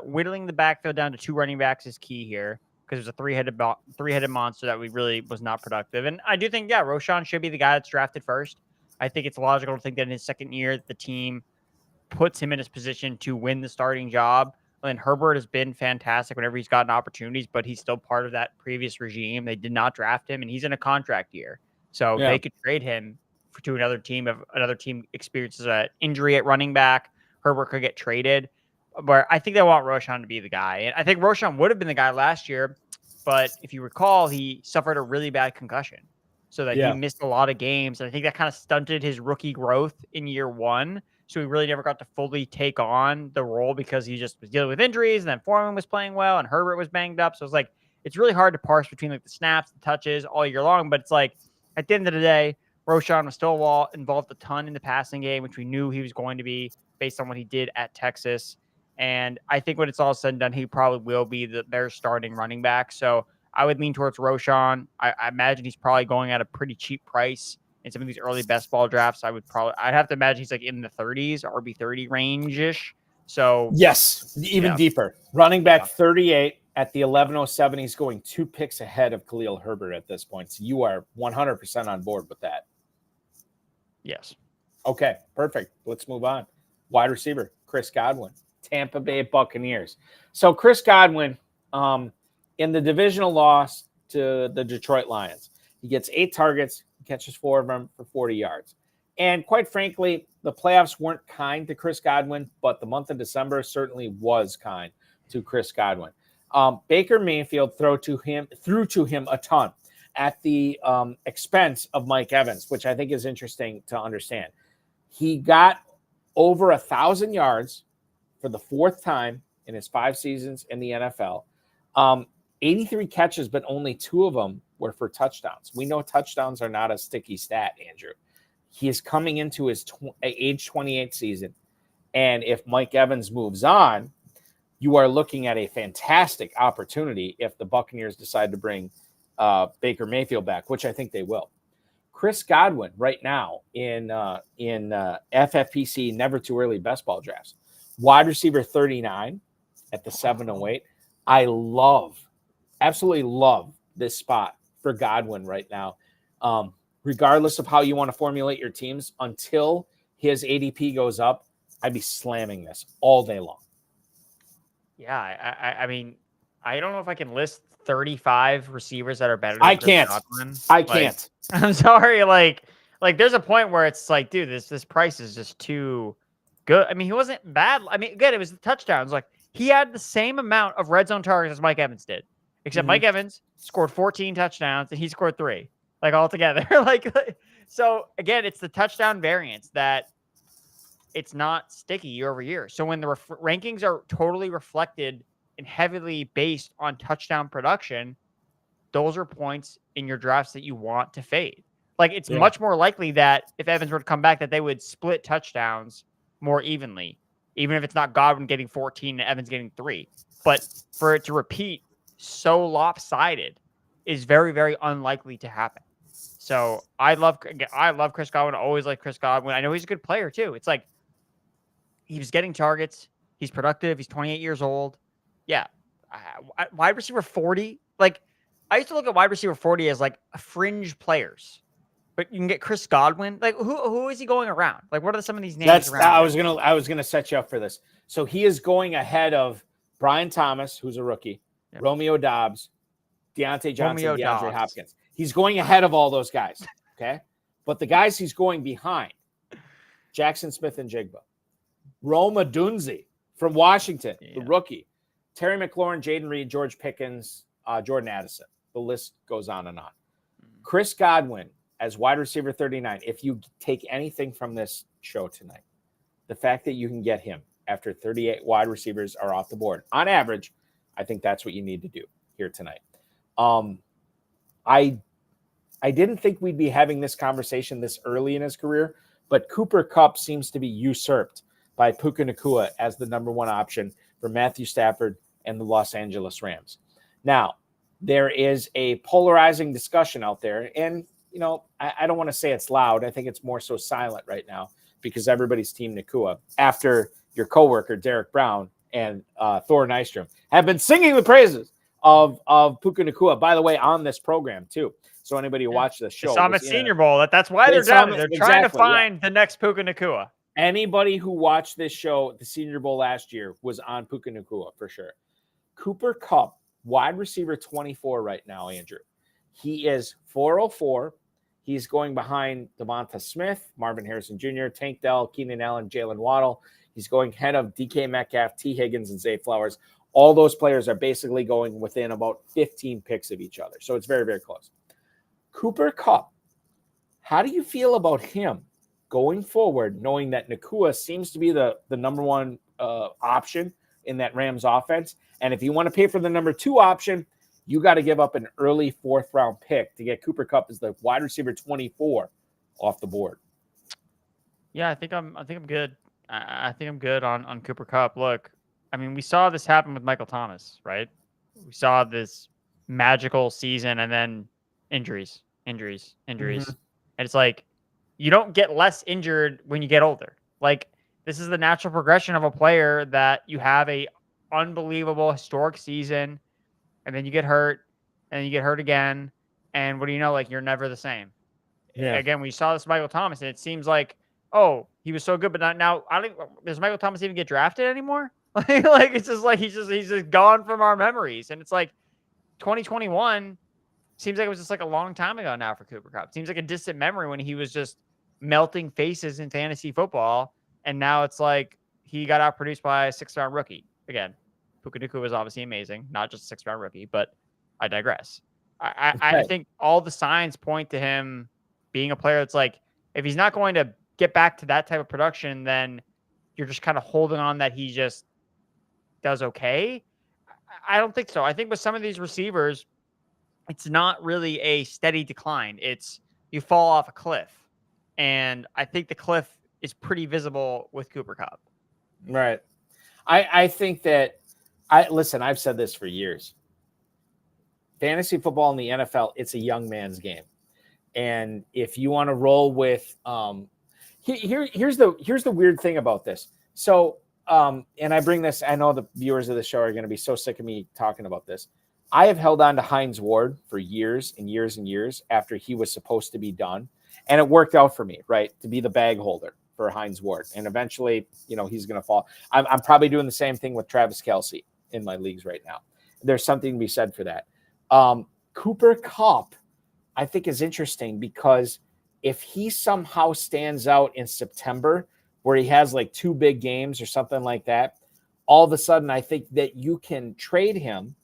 whittling the backfield down to 2 running backs is key here, because there's a three-headed monster that we really was not productive. And I do think, yeah, Roschon should be the guy that's drafted first. I think it's logical to think that in his second year, the team puts him in his position to win the starting job. And Herbert has been fantastic whenever he's gotten opportunities, but he's still part of that previous regime. They did not draft him, and he's in a contract year. So they could trade him to another team. If another team experiences an injury at running back, Herbert could get traded. But I think they want Roschon to be the guy. And I think Roschon would have been the guy last year, but if you recall, he suffered a really bad concussion. So that he missed a lot of games. And I think that kind of stunted his rookie growth in year one. So he really never got to fully take on the role because he just was dealing with injuries. And then Foreman was playing well and Herbert was banged up. So it's like, it's really hard to parse between like the snaps, the touches all year long. But it's like, at the end of the day, Roschon was still involved a ton in the passing game, which we knew he was going to be based on what he did at Texas. And I think when it's all said and done, he probably will be their starting running back. So I would lean towards Roschon. I imagine he's probably going at a pretty cheap price in some of these early best ball drafts. I'd have to imagine he's like in the 30s, RB30 range-ish. So yes, even deeper. Running back 38 at the 1107. He's going 2 picks ahead of Khalil Herbert at this point. So you are 100% on board with that. Yes. Okay, perfect. Let's move on. Wide receiver, Chris Godwin, Tampa Bay Buccaneers. So Chris Godwin, in the divisional loss to the Detroit Lions, he gets 8 targets, catches 4 of them for 40 yards. And quite frankly, the playoffs weren't kind to Chris Godwin, but the month of December certainly was kind to Chris Godwin. Baker Mayfield threw to him a ton at the expense of Mike Evans, which I think is interesting to understand. He got over 1,000 yards for the 4th time in his 5 seasons in the NFL. 83 catches, but only 2 of them were for touchdowns. We know touchdowns are not a sticky stat, Andrew. He is coming into his age 28 season. And if Mike Evans moves on, you are looking at a fantastic opportunity if the Buccaneers decide to bring Baker Mayfield back, which I think they will. Chris Godwin right now in FFPC Never Too Early Best Ball drafts, wide receiver 39 at the 708. I absolutely love this spot for Godwin right now. Regardless of how you want to formulate your teams, until his ADP goes up, I'd be slamming this all day long. Yeah, I mean, I don't know if I can list 35 receivers that are better than Chris Godwin. I can't. I'm sorry. Like there's a point where it's like, dude, this price is just too good. I mean, he wasn't bad. I mean, again, it was the touchdowns. Like, he had the same amount of red zone targets as Mike Evans did, except Mike Evans scored 14 touchdowns and he scored 3, like, all together. So again, it's the touchdown variance that it's not sticky year over year. So when the rankings are totally reflected and heavily based on touchdown production, those are points in your drafts that you want to fade. Like, it's much more likely that if Evans were to come back, that they would split touchdowns more evenly, even if it's not Godwin getting 14 and Evans getting 3. But for it to repeat so lopsided is very, very unlikely to happen. So I love Chris Godwin. I always like Chris Godwin. I know he's a good player too. It's like, he was getting targets. He's productive. He's 28 years old. Yeah. Wide receiver 40. Like, I used to look at wide receiver 40 as like a fringe players, but you can get Chris Godwin. Like, who is he going around? Like, what are some of these names around? I was gonna set you up for this. So he is going ahead of Brian Thomas, who's a rookie, Romeo Doubs, Deontay Johnson, DeAndre Hopkins. He's going ahead of all those guys. Okay. But the guys he's going behind, Jackson Smith and Jigba, Rome Odunze from Washington, the rookie, Terry McLaurin, Jaden Reed, George Pickens, Jordan Addison. The list goes on and on. Chris Godwin as wide receiver 39. If you take anything from this show tonight, the fact that you can get him after 38 wide receivers are off the board on average, I think that's what you need to do here tonight. I didn't think we'd be having this conversation this early in his career, but Cooper Kupp seems to be usurped by Puka Nacua as the number 1 option for Matthew Stafford and the Los Angeles Rams. Now, there is a polarizing discussion out there, and I don't want to say it's loud. I think it's more so silent right now because everybody's team Nacua after your coworker Derek Brown and Thor Nystrom have been singing the praises of Puka Nacua, by the way, on this program too. So anybody who watched the show, They saw him was at in a- Senior Bowl. That's why They they're saw down him- there. They're trying to exactly, yeah. find the next Puka Nacua. Anybody who watched this show, the Senior Bowl last year, was on Puka Nacua for sure. Cooper Kupp, wide receiver 24 right now, Andrew. He is 404. He's going behind Devonta Smith, Marvin Harrison Jr., Tank Dell, Keenan Allen, Jalen Waddle. He's going ahead of DK Metcalf, T. Higgins, and Zay Flowers. All those players are basically going within about 15 picks of each other. So it's very, very close. Cooper Kupp, how do you feel about him going forward, knowing that Nacua seems to be the number one option in that Rams offense? And if you want to pay for the number 2 option, you got to give up an early 4th round pick to get Cooper Kupp as the wide receiver 24 off the board. Yeah, I think I'm good. I think I'm good on Cooper Kupp. Look, I mean, we saw this happen with Michael Thomas, right? We saw this magical season and then injuries. Mhm. And it's like, you don't get less injured when you get older. Like, this is the natural progression of a player that you have a unbelievable historic season and then you get hurt and you get hurt again. And what do you know? Like, you're never the same. Yeah. Again, we saw this with Michael Thomas and it seems like, oh, he was so good, but not now. I don't. Does Michael Thomas even get drafted anymore? Like it's just like he's just gone from our memories. And it's like 2021 seems like it was just like a long time ago now for Cooper Kupp. Seems like a distant memory when he was just melting faces in fantasy football. And now it's like he got outproduced by a 6th round rookie. Again, Puka Nacua was obviously amazing, not just a 6th round rookie, but I digress. I think all the signs point to him being a player that's like, if he's not going to get back to that type of production, then you're just kind of holding on that he just does okay. I don't think so. I think with some of these receivers, it's not really a steady decline. It's you fall off a cliff. And I think the cliff is pretty visible with Cooper Kupp. Right. I think that listen, I've said this for years. Fantasy football in the NFL, it's a young man's game. And if you want to roll with here's the weird thing about this. So and I bring this, I know the viewers of the show are going to be so sick of me talking about this. I have held on to Hines Ward for years and years and years after he was supposed to be done. And it worked out for me, right? To be the bag holder for Hines Ward. And eventually, he's going to fall. I'm probably doing the same thing with Travis Kelce in my leagues right now. There's something to be said for that. Cooper Kupp, I think, is interesting because if he somehow stands out in September where he has like 2 big games or something like that, all of a sudden I think that you can trade him,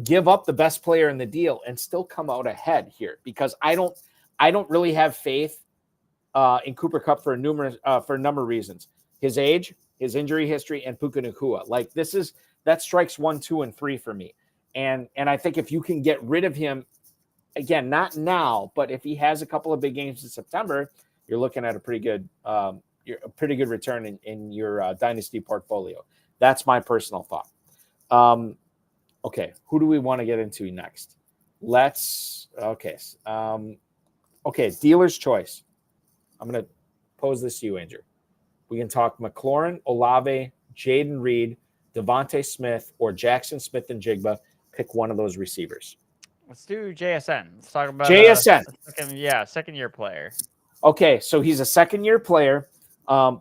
give up the best player in the deal and still come out ahead here, because I don't really have faith in Cooper Kupp for a number of reasons. His age, his injury history, and Puka Nacua. Like that strikes 1, 2, and 3 for me. And I think if you can get rid of him, again, not now, but if he has a couple of big games in September, you're looking at a pretty good return in your dynasty portfolio. That's my personal thought. Okay, who do we want to get into next? Dealer's choice. I'm going to pose this to you, Andrew. We can talk McLaurin, Olave, Jaden Reed, Devontae Smith, or Jackson Smith and Jigba. Pick one of those receivers. Let's do JSN. Let's talk about JSN. Second-year player. Okay, so he's a second-year player.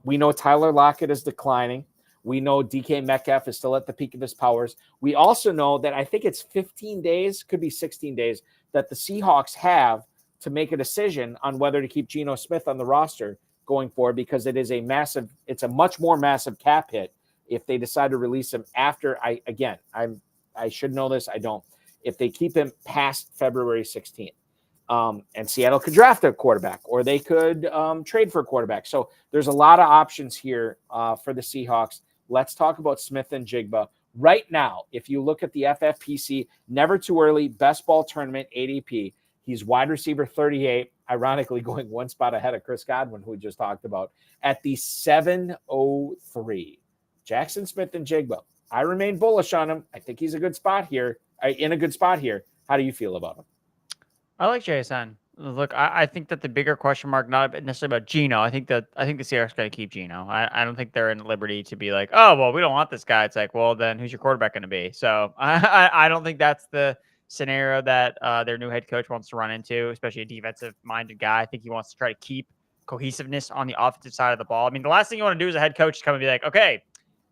We know Tyler Lockett is declining. We know DK Metcalf is still at the peak of his powers. We also know that I think it's 15 days, could be 16 days, that the Seahawks have to make a decision on whether to keep Geno Smith on the roster going forward, because it's a much more massive cap hit if they decide to release him after. I should know this. I don't. If they keep him past February 16th. And Seattle could draft a quarterback, or they could trade for a quarterback. So there's a lot of options here for the Seahawks. Let's talk about Smith and Jigba. Right now, if you look at the FFPC, never too early, best ball tournament ADP, he's wide receiver 38, ironically going one spot ahead of Chris Godwin, who we just talked about, at the 703. Jackson Smith and Jigba. I remain bullish on him. I think he's in a good spot here. How do you feel about him? I like JSN. Look, I think that the bigger question mark, not necessarily about Geno. I think the Seahawks got to keep Geno. I don't think they're in liberty to be like, oh, well, we don't want this guy. It's like, well, then who's your quarterback going to be? So I don't think that's the scenario that their new head coach wants to run into, especially a defensive-minded guy. I think he wants to try to keep cohesiveness on the offensive side of the ball. I mean, the last thing you want to do as a head coach is come and be like, okay,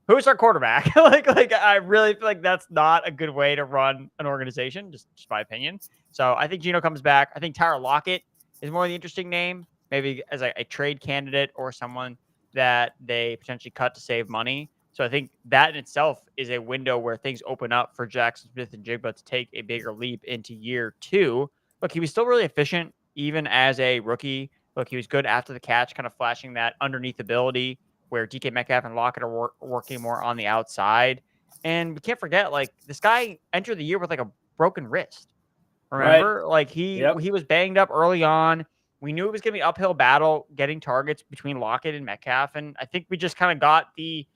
who's our quarterback? like I really feel like that's not a good way to run an organization, just my opinion. So I think Geno comes back. I think Tyler Lockett is more the interesting name, maybe as a trade candidate or someone that they potentially cut to save money. So I think that in itself is a window where things open up for Jackson Smith and Jigba to take a bigger leap into year 2. Look, he was still really efficient even as a rookie. Look, he was good after the catch, kind of flashing that underneath ability where DK Metcalf and Lockett are working more on the outside. And we can't forget, like, this guy entered the year with like a broken wrist. Remember? Right. Like he was banged up early on. We knew it was going to be an uphill battle getting targets between Lockett and Metcalf. And I think we just kind of got the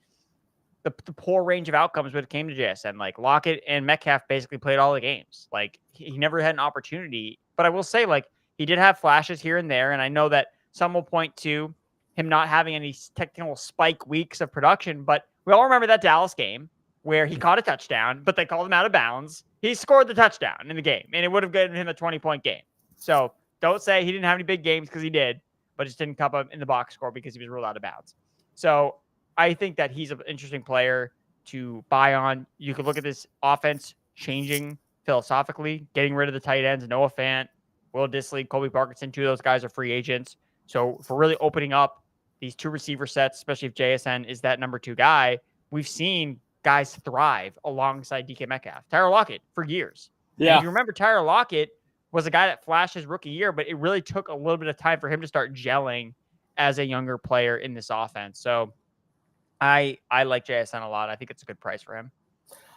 poor range of outcomes when it came to JSN. Like Lockett and Metcalf basically played all the games. Like he never had an opportunity. But I will say, like, he did have flashes here and there. And I know that some will point to him not having any technical spike weeks of production. But we all remember that Dallas game where he caught a touchdown, but they called him out of bounds. He scored the touchdown in the game, and it would have given him a 20-point game. So don't say he didn't have any big games, because he did, but just didn't come up in the box score because he was ruled out of bounds. So I think that he's an interesting player to buy on. You could look at this offense changing philosophically, getting rid of the tight ends, Noah Fant, Will Dissly, Colby Parkinson. 2 of those guys are free agents. So for really opening up these 2 receiver sets, especially if JSN is that number 2 guy, we've seen guys thrive alongside DK Metcalf. Tyler Lockett for years. Yeah. And if you remember, Tyler Lockett was a guy that flashed his rookie year, but it really took a little bit of time for him to start gelling as a younger player in this offense. So I like JSN a lot. I think it's a good price for him.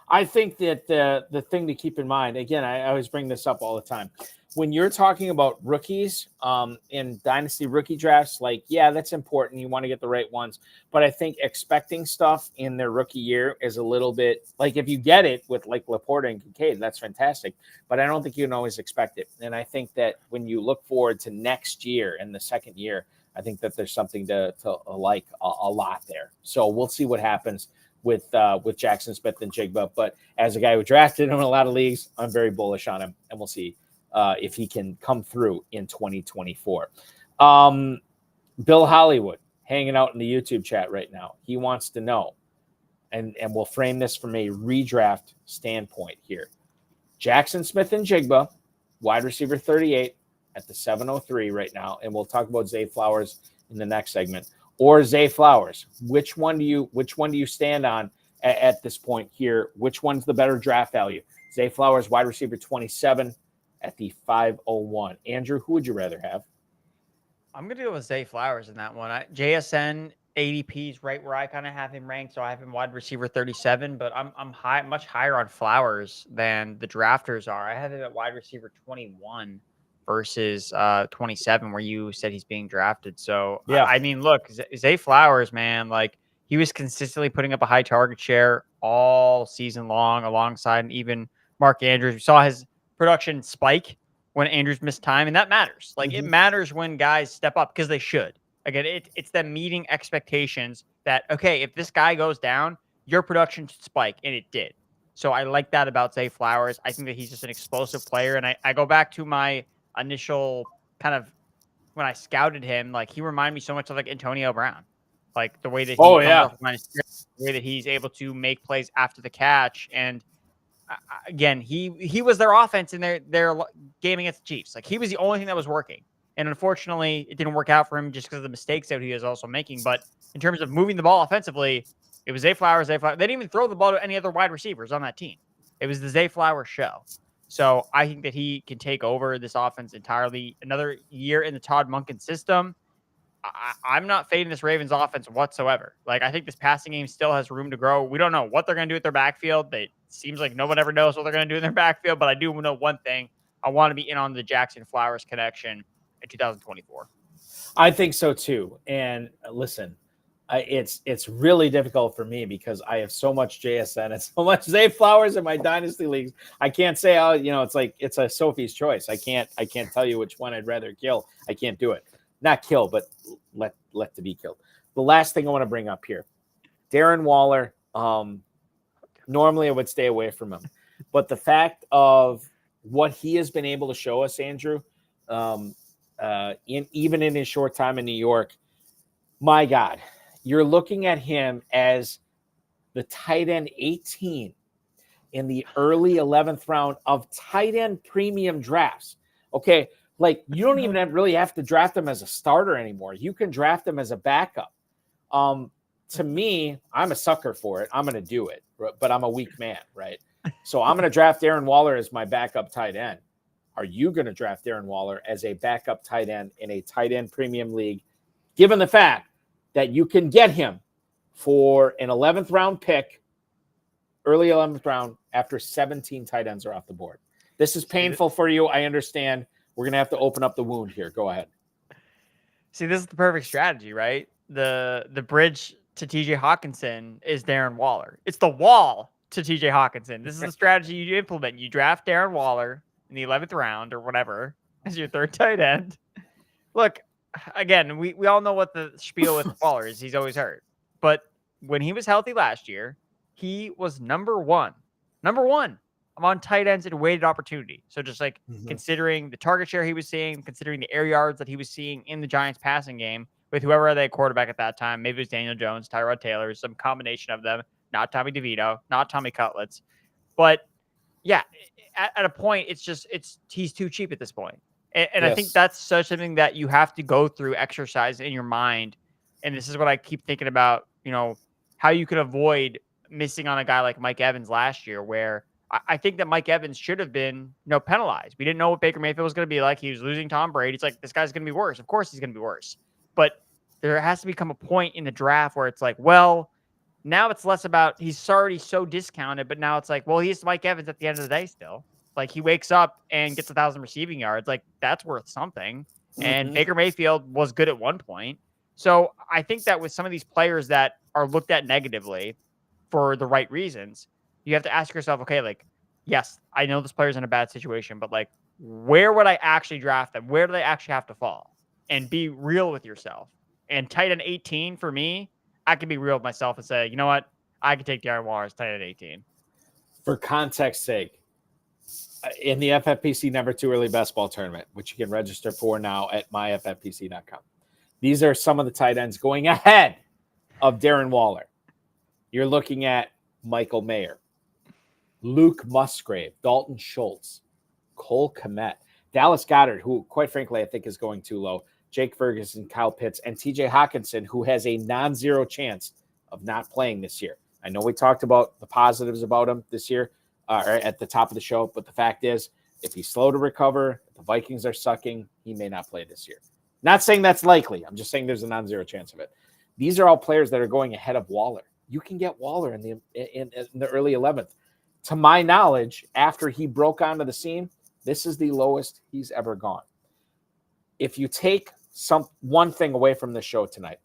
I think that the thing to keep in mind, again, I always bring this up all the time. When you're talking about rookies in dynasty rookie drafts, like, yeah, that's important. You want to get the right ones. But I think expecting stuff in their rookie year is a little bit like, if you get it with like Laporta and Kincaid, that's fantastic. But I don't think you can always expect it. And I think that when you look forward to next year and the second year, I think that there's something to like a lot there. So we'll see what happens with Jackson Smith and Jigba. But as a guy who drafted him in a lot of leagues, I'm very bullish on him, and we'll see if he can come through in 2024. Bill Hollywood hanging out in the YouTube chat right now. He wants to know, and we'll frame this from a redraft standpoint here. Jackson Smith and Jigba, wide receiver 38 at the 703 right now, and we'll talk about Zay Flowers in the next segment. Or Zay Flowers. Which one do you stand on at this point here? Which one's the better draft value? Zay Flowers, wide receiver 27 at the 501. Andrew, who would you rather have? I'm going to go with Zay Flowers in that one. JSN ADP is right where I kind of have him ranked, so I have him wide receiver 37, but I'm much higher on Flowers than the drafters are. I have him at wide receiver 21 versus 27, where you said he's being drafted. So, yeah, I mean, look, Zay Flowers, man, like, he was consistently putting up a high target share all season long alongside even Mark Andrews. We saw his production spike when Andrews missed time, and that matters. Like, it matters when guys step up, because they should. Again, it's them meeting expectations that, okay, if this guy goes down, your production should spike, and it did. So I like that about Zay Flowers. I think that he's just an explosive player, and I go back to my initial kind of when I scouted him, like, he reminded me so much of like Antonio Brown, like the way that the way that he's able to make plays after the catch. And again, he was their offense in their game against the Chiefs. Like, he was the only thing that was working, and unfortunately it didn't work out for him just because of the mistakes that he was also making. But in terms of moving the ball offensively, it was Zay Flowers. They didn't even throw the ball to any other wide receivers on that team. It was the Zay Flowers show. So I think that he can take over this offense entirely. Another year in the Todd Monken system. I'm not fading this Ravens offense whatsoever. Like, I think this passing game still has room to grow. We don't know what they're going to do with their backfield. It seems like no one ever knows what they're going to do in their backfield, but I do know one thing. I want to be in on the Jackson Flowers connection in 2024. I think so too. And listen, it's really difficult for me because I have so much JSN and so much Zay Flowers in my dynasty leagues. I can't say, it's like it's a Sophie's choice. I can't tell you which one I'd rather kill. I can't do it. Not kill, but let to be killed. The last thing I want to bring up here, Darren Waller. Normally I would stay away from him, but the fact of what he has been able to show us, Andrew, even in his short time in New York, my God, you're looking at him as the tight end 18 in the early 11th round of tight end premium drafts. Okay, like you don't even really have to draft him as a starter anymore. You can draft him as a backup. To me, I'm a sucker for it. I'm going to do it, but I'm a weak man, right? So I'm going to draft Darren Waller as my backup tight end. Are you going to draft Darren Waller as a backup tight end in a tight end premium league, given the fact that you can get him for an 11th round pick, early 11th round, after 17 tight ends are off the board? This is painful for you. I understand. We're going to have to open up the wound here. Go ahead. See, this is the perfect strategy, right? The bridge to TJ Hawkinson is Darren Waller. It's the wall to TJ Hawkinson. This is the strategy you implement. You draft Darren Waller in the 11th round or whatever as your third tight end. Look, again, we all know what the spiel with Waller is. He's always hurt. But when he was healthy last year, he was number one among tight ends in weighted opportunity. So just like considering the target share he was seeing, considering the air yards that he was seeing in the Giants passing game with whoever they quarterback at that time, maybe it was Daniel Jones, Tyrod Taylor, some combination of them, not Tommy DeVito, not Tommy Cutlets. But yeah, at a point, he's too cheap at this point. And yes. I think that's such something that you have to go through exercise in your mind. And this is what I keep thinking about, how you could avoid missing on a guy like Mike Evans last year, where I think that Mike Evans should have been, penalized. We didn't know what Baker Mayfield was going to be like. He was losing Tom Brady. It's like, this guy's going to be worse. Of course he's going to be worse. But there has to become a point in the draft where it's like, well, now it's less about he's already so discounted, but now it's like, well, he's Mike Evans at the end of the day still. Like, he wakes up and gets 1,000 receiving yards. Like, that's worth something. And Baker Mayfield was good at one point. So I think that with some of these players that are looked at negatively for the right reasons, you have to ask yourself, okay, like, yes, I know this player's in a bad situation, but like, where would I actually draft them? Where do they actually have to fall? And be real with yourself. And tight end 18 for me, I can be real with myself and say, you know what? I can take Darren Waller as tight end 18. For context's sake, in the FFPC Never Too Early Best Ball Tournament, which you can register for now at myffpc.com, these are some of the tight ends going ahead of Darren Waller. You're looking at Michael Mayer, Luke Musgrave, Dalton Schultz, Cole Kmet, Dallas Goedert, who, quite frankly, I think is going too low, Jake Ferguson, Kyle Pitts, and TJ Hawkinson, who has a non-zero chance of not playing this year. I know we talked about the positives about him this year at the top of the show, but the fact is, if he's slow to recover, if the Vikings are sucking, he may not play this year. Not saying that's likely. I'm just saying there's a non-zero chance of it. These are all players that are going ahead of Waller. You can get Waller in the early 11th. To my knowledge, after he broke onto the scene, this is the lowest he's ever gone. If you take one thing away from the show tonight,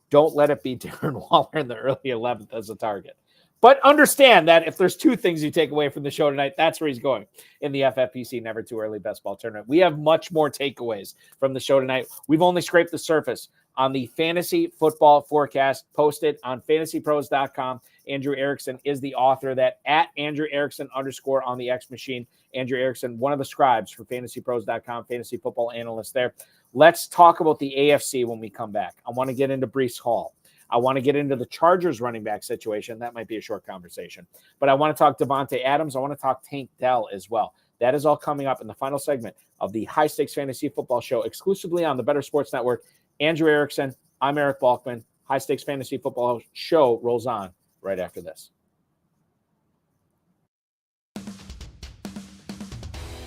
don't let it be Darren Waller in the early 11th as a target. But understand that if there's two things you take away from the show tonight, that's where he's going in the FFPC Never Too Early Best Ball Tournament. We have much more takeaways from the show tonight. We've only scraped the surface on the fantasy football forecast posted on fantasypros.com. Andrew Erickson is the author of that, at Andrew Erickson _ on the X machine. Andrew Erickson, one of the scribes for fantasypros.com, fantasy football analyst there. Let's talk about the AFC when we come back. I want to get into Breece Hall. I want to get into the Chargers running back situation. That might be a short conversation. But I want to talk Devontae Adams. I want to talk Tank Dell as well. That is all coming up in the final segment of the High Stakes Fantasy Football Show, exclusively on the Better Sports Network. Andrew Erickson, I'm Eric Balkman. High Stakes Fantasy Football Show rolls on right after this.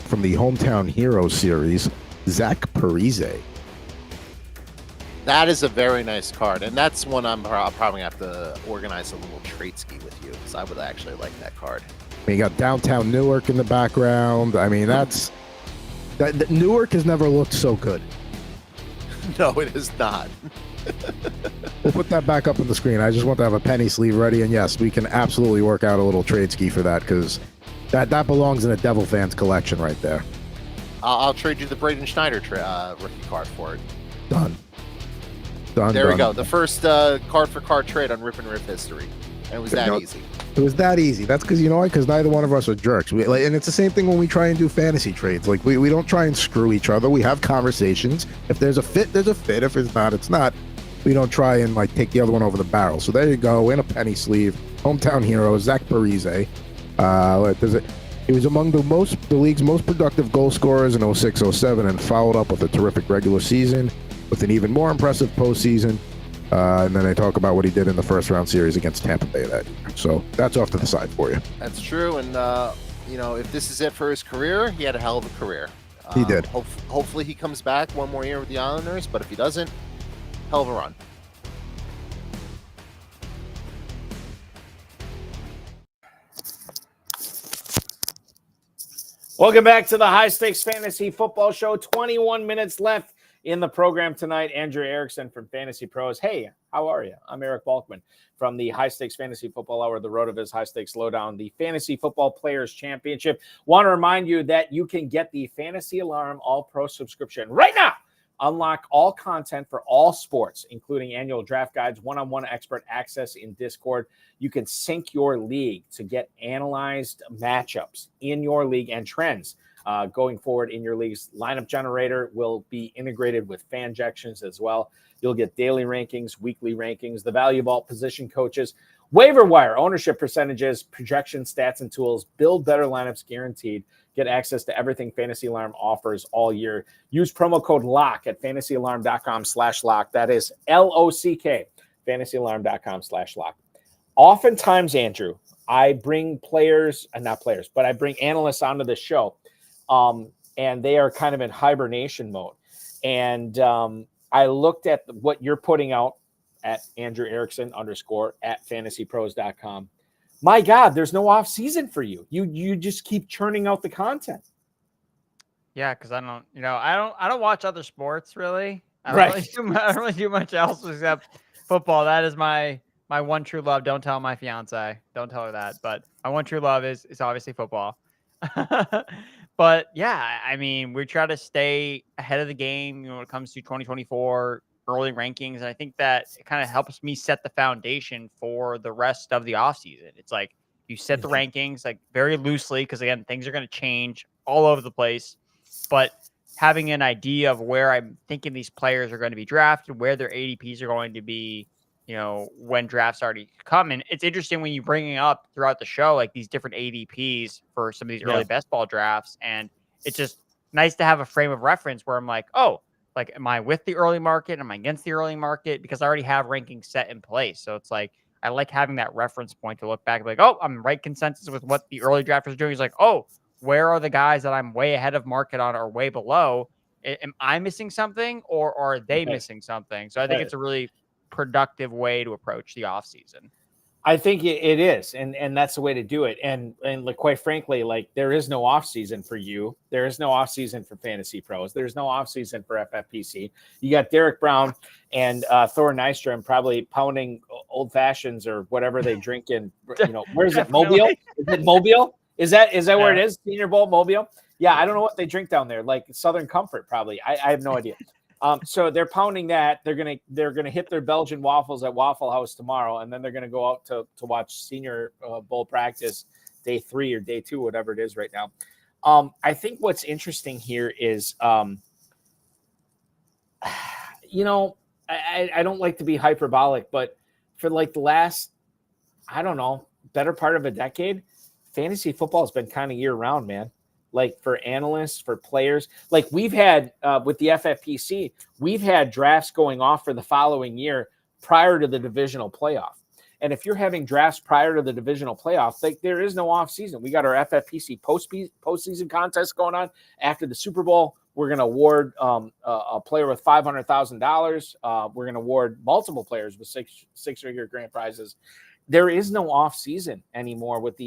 From the Hometown Hero series, Zach Parise. That is a very nice card, and that's one I'm probably going to have to organize a little trade ski with you, because I would actually like that card. I mean, you got downtown Newark in the background. I mean, that Newark has never looked so good. No, it is not. We'll put that back up on the screen. I just want to have a penny sleeve ready, and yes, we can absolutely work out a little trade ski for that, because that belongs in a Devil fans collection right there. I'll trade you the Braden Schneider rookie card for it. Done. There we go. The first card for card trade on Rip and Riff history. And it was that easy. It was that easy. That's because, you know what? Because neither one of us are jerks. And it's the same thing when we try and do fantasy trades. Like, we don't try and screw each other. We have conversations. If there's a fit, there's a fit. If it's not, it's not. We don't try and, like, take the other one over the barrel. So there you go. In a penny sleeve. Hometown hero, Zach Parise. He was among the league's most productive goal scorers in 06-07 and followed up with a terrific regular season with an even more impressive postseason. And then they talk about what he did in the first round series against Tampa Bay that year. So that's off to the side for you. That's true. And, if this is it for his career, he had a hell of a career. He did. Hopefully he comes back one more year with the Islanders, but if he doesn't, hell of a run. Welcome back to the High Stakes Fantasy Football Show. 21 minutes left in the program tonight. Andrew Erickson from Fantasy Pros. Hey, how are you? I'm Eric Balkman from the High Stakes Fantasy Football Hour, the RotoViz High Stakes Lowdown, the Fantasy Football Players Championship. Want to remind you that you can get the Fantasy Alarm All-Pro subscription right now. Unlock all content for all sports, including annual draft guides, one-on-one expert access in Discord. You can sync your league to get analyzed matchups in your league and trends going forward in your league's lineup generator will be integrated with Fanjections as well. You'll get daily rankings, weekly rankings, the value vault position coaches, waiver wire, ownership percentages, projection stats and tools, build better lineups guaranteed. Get access to everything Fantasy Alarm offers all year. Use promo code LOCK at fantasyalarm.com/lock. That is LOCK, fantasyalarm.com/lock. Oftentimes, Andrew, I bring I bring analysts onto the show, and they are kind of in hibernation mode. And I looked at what you're putting out at Andrew Erickson _ at fantasypros.com. My God, there's no off season for you. You just keep churning out the content. Yeah, because I don't watch other sports really. I don't really do much else except football. That is my one true love. Don't tell my fiance. Don't tell her that. But my one true love is obviously football. But yeah, I mean, we try to stay ahead of the game, when it comes to 2024 early rankings. And I think that it kind of helps me set the foundation for the rest of the offseason. It's like you set the rankings like very loosely because, again, things are going to change all over the place. But having an idea of where I'm thinking these players are going to be drafted, where their ADPs are going to be, when drafts already come. And it's interesting when you bring up throughout the show, like these different ADPs for some of these early best ball drafts. And it's just nice to have a frame of reference where I'm like, oh, like, am I with the early market? Am I against the early market? Because I already have rankings set in place. So it's like, I like having that reference point to look back like, oh, I'm right consensus with what the early drafters are doing. He's like, oh, where are the guys that I'm way ahead of market on or way below? Am I missing something or are they missing something? So I think it's a really productive way to approach the offseason. I think it is, and that's the way to do it. And like, quite frankly, like, there is no off season for you. There is no off season for Fantasy Pros. There's no off season for FFPC. You got Derek Brown and Thor Nystrom probably pounding old fashions or whatever they drink in. Where is it? Mobile? Is it Mobile? Is that where it is? Senior Bowl, Mobile? Yeah, I don't know what they drink down there. Like Southern Comfort, probably. I have no idea. So they're pounding that. They're gonna hit their Belgian waffles at Waffle House tomorrow, and then they're gonna go out to watch Senior Bowl practice day 3 or day 2, whatever it is right now. I think what's interesting here is, I don't like to be hyperbolic, but for like the last, I don't know, better part of a decade, fantasy football has been kind of year round, man. Like for analysts, for players, like we've had with the FFPC, we've had drafts going off for the following year prior to the divisional playoff. And if you're having drafts prior to the divisional playoff, like there is no off season. We got our FFPC postseason contest going on after the Super Bowl. We're going to award a player with $500,000. We're going to award multiple players with six-figure grand prizes. There is no off season anymore with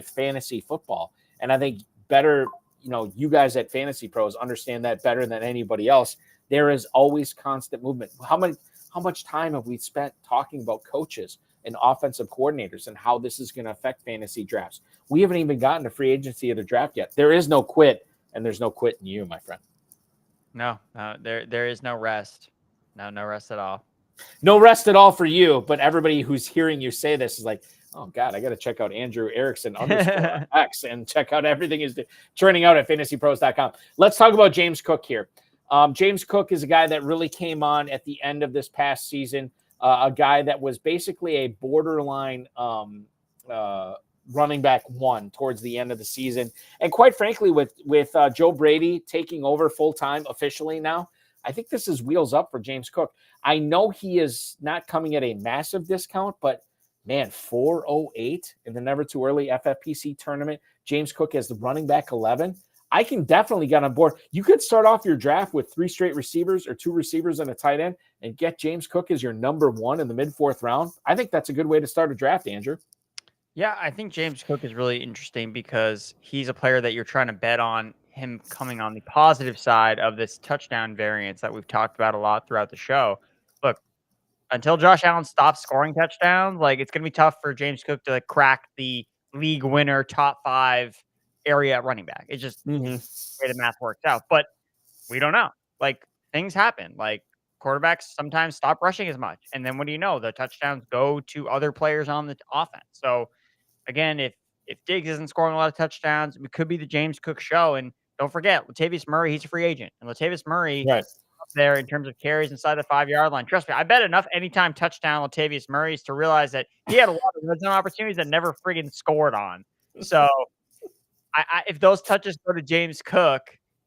fantasy football, and I think better, you guys at Fantasy Pros understand that better than anybody else. There is always constant movement. How much time have we spent talking about coaches and offensive coordinators and how this is going to affect fantasy drafts? We haven't even gotten to free agency of the draft yet. There is no quit, and there's no quit in you, my friend. No, there is no rest. No rest at all. No rest at all for you, but everybody who's hearing you say this is like, oh God, I got to check out Andrew Erickson _ X and check out everything is churning out at fantasypros.com. Let's talk about James Cook here. James Cook is a guy that really came on at the end of this past season, a guy that was basically a borderline running back one towards the end of the season. And quite frankly, with Joe Brady taking over full time officially now, I think this is wheels up for James Cook. I know he is not coming at a massive discount, but man, 408 in the Never Too Early FFPC tournament. James Cook as the running back 11. I can definitely get on board. You could start off your draft with 3 straight receivers or 2 receivers and a tight end and get James Cook as your number 1 in the mid-4th round. I think that's a good way to start a draft, Andrew. Yeah, I think James Cook is really interesting because he's a player that you're trying to bet on him coming on the positive side of this touchdown variance that we've talked about a lot throughout the show. Look, until Josh Allen stops scoring touchdowns, like it's going to be tough for James Cook to crack the league winner top 5 area at running back. It's just the way the math works out. But we don't know. Like things happen. Like quarterbacks sometimes stop rushing as much. And then what do you know? The touchdowns go to other players on the offense. So again, if Diggs isn't scoring a lot of touchdowns, it could be the James Cook show. And don't forget, Latavius Murray, he's a free agent. And Latavius Murray up there in terms of carries inside the 5-yard line. Trust me, I bet enough anytime touchdown Latavius Murray's to realize that he had a lot of red zone opportunities that never friggin' scored on. So if those touches go to James Cook,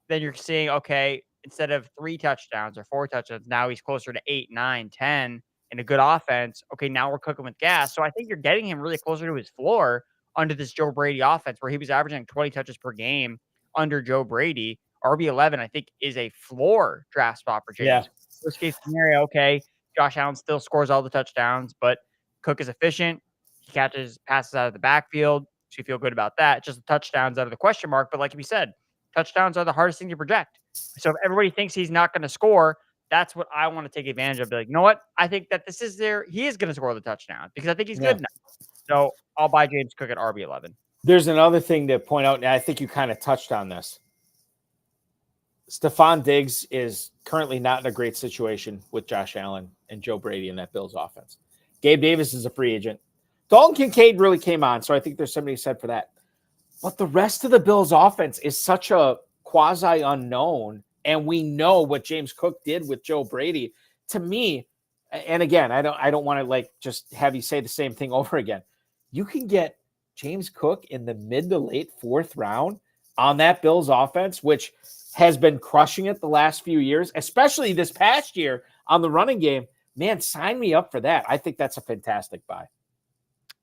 then you're seeing, okay, instead of 3 touchdowns or 4 touchdowns, now he's closer to 8, 9, 10 in a good offense. Okay, now we're cooking with gas. So I think you're getting him really closer to his floor under this Joe Brady offense where he was averaging 20 touches per game under Joe Brady. RB11, I think, is a floor draft spot for James. Yeah. Worst case scenario, okay, Josh Allen still scores all the touchdowns, but Cook is efficient. He catches passes out of the backfield. So you feel good about that. Just the touchdowns out of the question mark. But like we said, touchdowns are the hardest thing to project. So if everybody thinks he's not going to score, that's what I want to take advantage of. Be like, you know what? I think that he is going to score the touchdown because I think he's good enough. So I'll buy James Cook at RB11. There's another thing to point out, and I think you kind of touched on this. Stephon Diggs is currently not in a great situation with Josh Allen and Joe Brady in that Bills offense. Gabe Davis is a free agent. Dalton Kincaid really came on, so I think there's something said for that. But the rest of the Bills offense is such a quasi-unknown, and we know what James Cook did with Joe Brady. To me, and again, I don't want to just have you say the same thing over again. You can get James Cook in the mid to late 4th round on that Bills offense, which has been crushing it the last few years, especially this past year on the running game. Man, sign me up for that. I think that's a fantastic buy.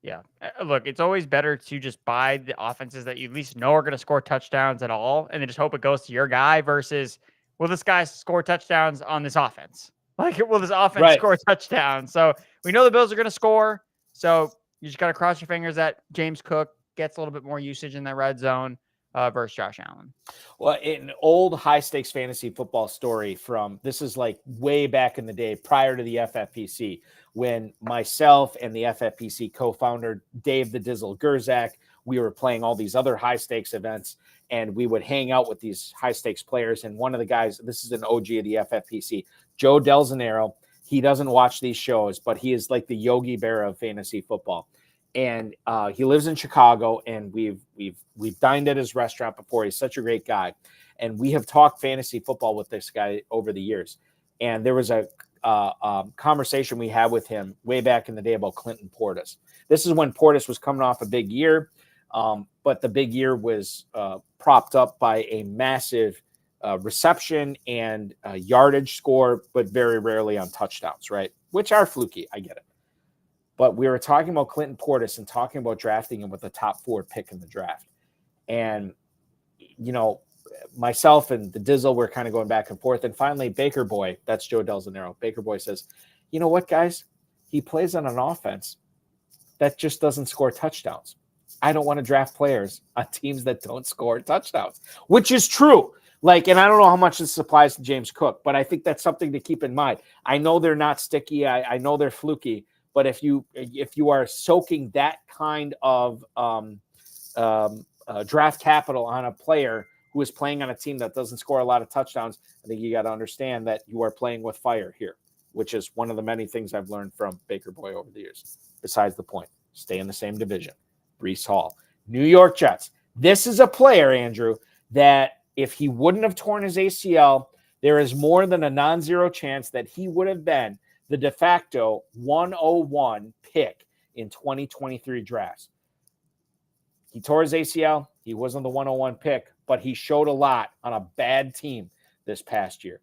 Yeah. Look, it's always better to just buy the offenses that you at least know are going to score touchdowns at all, and then just hope it goes to your guy versus, will this guy score touchdowns on this offense? Like, will this offense score touchdowns? So we know the Bills are going to score. So you just got to cross your fingers that James Cook gets a little bit more usage in the red zone versus Josh Allen. Well, an old high-stakes fantasy football story this is like way back in the day prior to the FFPC, when myself and the FFPC co-founder, Dave the Dizzle Gerzak, we were playing all these other high-stakes events, and we would hang out with these high-stakes players. And one of the guys, this is an OG of the FFPC, Joe Del Zanero, he doesn't watch these shows, but he is like the Yogi Berra of fantasy football. And he lives in Chicago, and we've dined at his restaurant before. He's such a great guy, and we have talked fantasy football with this guy over the years. And there was a conversation we had with him way back in the day about Clinton Portis. This is when Portis was coming off a big year, but the big year was propped up by a massive reception and yardage score, but very rarely on touchdowns, right? Which are fluky. I get it. But we were talking about Clinton Portis and talking about drafting him with the top 4 pick in the draft. And, myself and the Dizzle were kind of going back and forth. And finally, Baker Boy, that's Joe Del Zanero, Baker Boy says, you know what, guys? He plays on an offense that just doesn't score touchdowns. I don't want to draft players on teams that don't score touchdowns, which is true. And I don't know how much this applies to James Cook, but I think that's something to keep in mind. I know they're not sticky. I know they're fluky. But if you are soaking that kind of draft capital on a player who is playing on a team that doesn't score a lot of touchdowns, I think you got to understand that you are playing with fire here. which is one of the many things I've learned from Baker Boy over the years. Besides the point, stay in the same division. Breece Hall, New York Jets. This is a player, Andrew, that if he wouldn't have torn his ACL, there is more than a non-zero chance that he would have been the de facto 101 pick in 2023 drafts. He tore his ACL. He wasn't the 101 pick, but he showed a lot on a bad team this past year.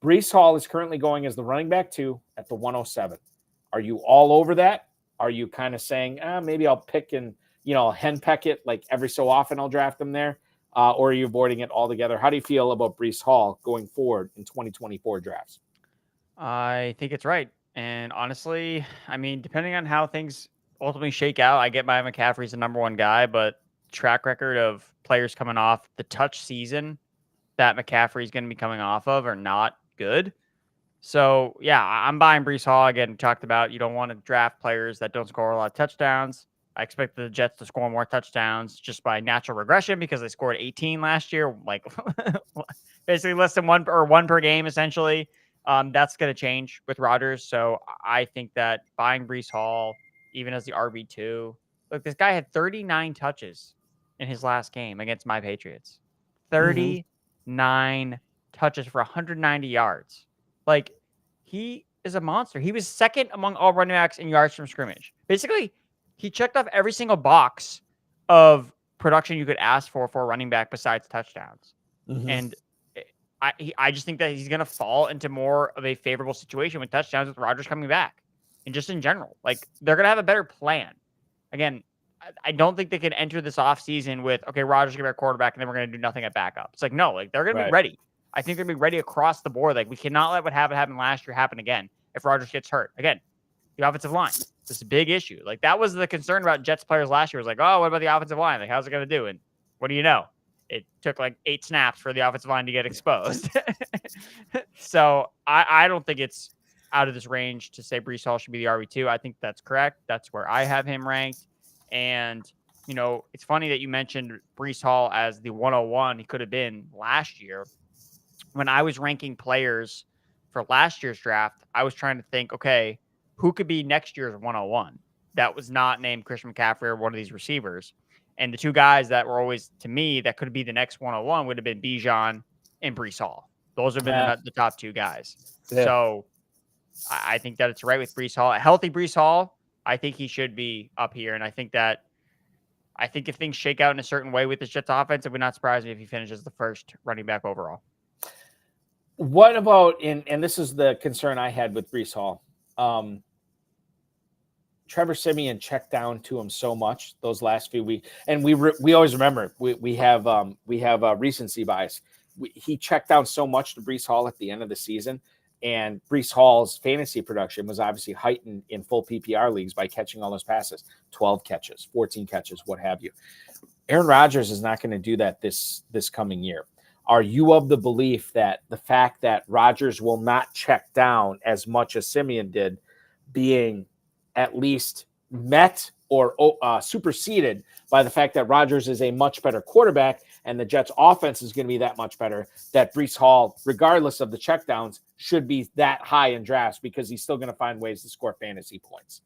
Breece Hall is currently going as the running back 2 at the 107. Are you all over that? Are you kind of saying, maybe I'll pick and, henpeck it like every so often I'll draft him there? Or are you avoiding it altogether? How do you feel about Breece Hall going forward in 2024 drafts? I think it's right. And honestly, I mean, depending on how things ultimately shake out, I get my McCaffrey's the number one guy, but track record of players coming off the touch season that McCaffrey's going to be coming off of are not good. So, yeah, I'm buying Breece Hall. Again, talked about you don't want to draft players that don't score a lot of touchdowns. I expect the Jets to score more touchdowns just by natural regression because they scored 18 last year, like basically less than one per game, essentially. That's going to change with Rodgers. So I think that buying Breece Hall, even as the RB2, look, this guy had 39 touches in his last game against my Patriots. 39 touches for 190 yards. Like, he is a monster. He was second among all running backs in yards from scrimmage. Basically, he checked off every single box of production you could ask for a running back besides touchdowns. And I just think that he's going to fall into more of a favorable situation with touchdowns with Rodgers coming back. And just in general, like, they're going to have a better plan. Again, I don't think they can enter this offseason with, okay, Rodgers going to be our quarterback, and then we're going to do nothing at backup. It's like, no, like, they're going to be ready. I think they're going to be ready across the board. Like, we cannot let what happened last year happen again if Rodgers gets hurt. Again, the offensive line. This is a big issue. Like, that was the concern about Jets players last year. Was like, oh, what about the offensive line? Like, how's it going to do? And what do you know? It took like 8 snaps for the offensive line to get exposed. So I don't think it's out of this range to say Breece Hall should be the RB2. I think that's correct. That's where I have him ranked. And, it's funny that you mentioned Breece Hall as the 101 he could have been last year. When I was ranking players for last year's draft, I was trying to think, okay, who could be next year's 101? That was not named Christian McCaffrey or one of these receivers. And the two guys that were always, to me, that could be the next 101 would have been Bijan and Breece Hall. Those have been the top two guys. Yeah. So I think that it's right with Breece Hall. A healthy Breece Hall, I think he should be up here. And I think if things shake out in a certain way with the Jets offense, it would not surprise me if he finishes the first running back overall. What about, and this is the concern I had with Breece Hall. Trevor Siemian checked down to him so much those last few weeks, and we always remember we have recency bias. He checked down so much to Breece Hall at the end of the season, and Breece Hall's fantasy production was obviously heightened in full PPR leagues by catching all those passes, 12 catches, 14 catches, what have you. Aaron Rodgers is not going to do that this coming year. Are you of the belief that the fact that Rodgers will not check down as much as Siemian did being at least met or superseded by the fact that Rodgers is a much better quarterback and the Jets offense is going to be that much better, that Breece Hall, regardless of the checkdowns, should be that high in drafts because he's still going to find ways to score fantasy points?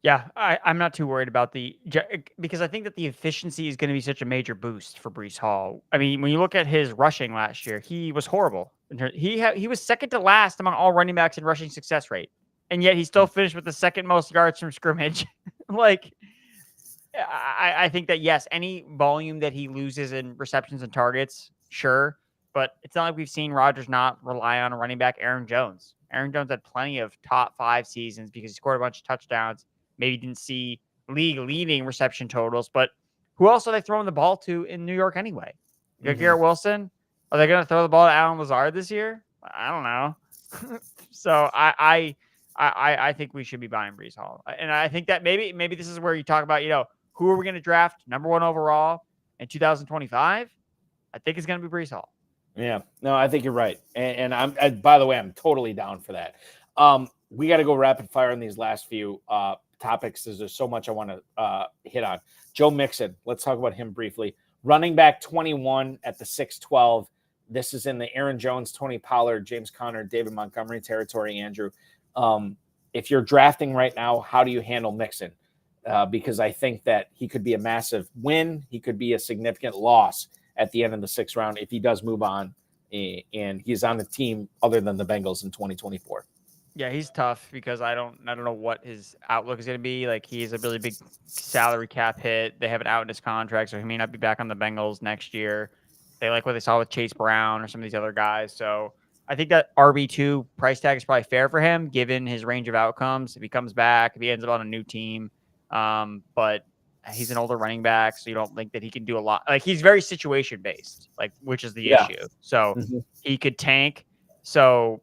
Yeah, I'm not too worried about because I think that the efficiency is going to be such a major boost for Breece Hall. I mean, when you look at his rushing last year, he was horrible. He was second to last among all running backs in rushing success rate, and yet he still finished with the second most yards from scrimmage. Like, I think that, yes, any volume that he loses in receptions and targets, sure, but it's not like we've seen Rodgers not rely on a running back, Aaron Jones. Aaron Jones had plenty of top 5 seasons because he scored a bunch of touchdowns. Maybe didn't see league-leading reception totals, but who else are they throwing the ball to in New York anyway? You got Garrett Wilson? Are they going to throw the ball to Allen Lazard this year? I don't know. So I think we should be buying Breece Hall. And I think that maybe this is where you talk about, who are we going to draft number 1 overall in 2025? I think it's going to be Breece Hall. Yeah, no, I think you're right. And by the way, I'm totally down for that. We got to go rapid fire on these last few topics. There's so much I want to hit on. Joe Mixon, let's talk about him briefly. Running back 21 at the 6'12", This is in the Aaron Jones, Tony Pollard, James Conner, David Montgomery territory, Andrew. If you're drafting right now, how do you handle Mixon? Because I think that he could be a massive win. He could be a significant loss at the end of the 6th round if he does move on and he's on the team other than the Bengals in 2024. Yeah, he's tough because I don't know what his outlook is going to be. Like, he's a really big salary cap hit. They have it out in his contract, so he may not be back on the Bengals next year. They like what they saw with Chase Brown or some of these other guys. So I think that RB2 price tag is probably fair for him, given his range of outcomes. If he comes back, if he ends up on a new team, but he's an older running back, so you don't think that he can do a lot. Like, he's very situation based, like, which is the issue. So he could tank. So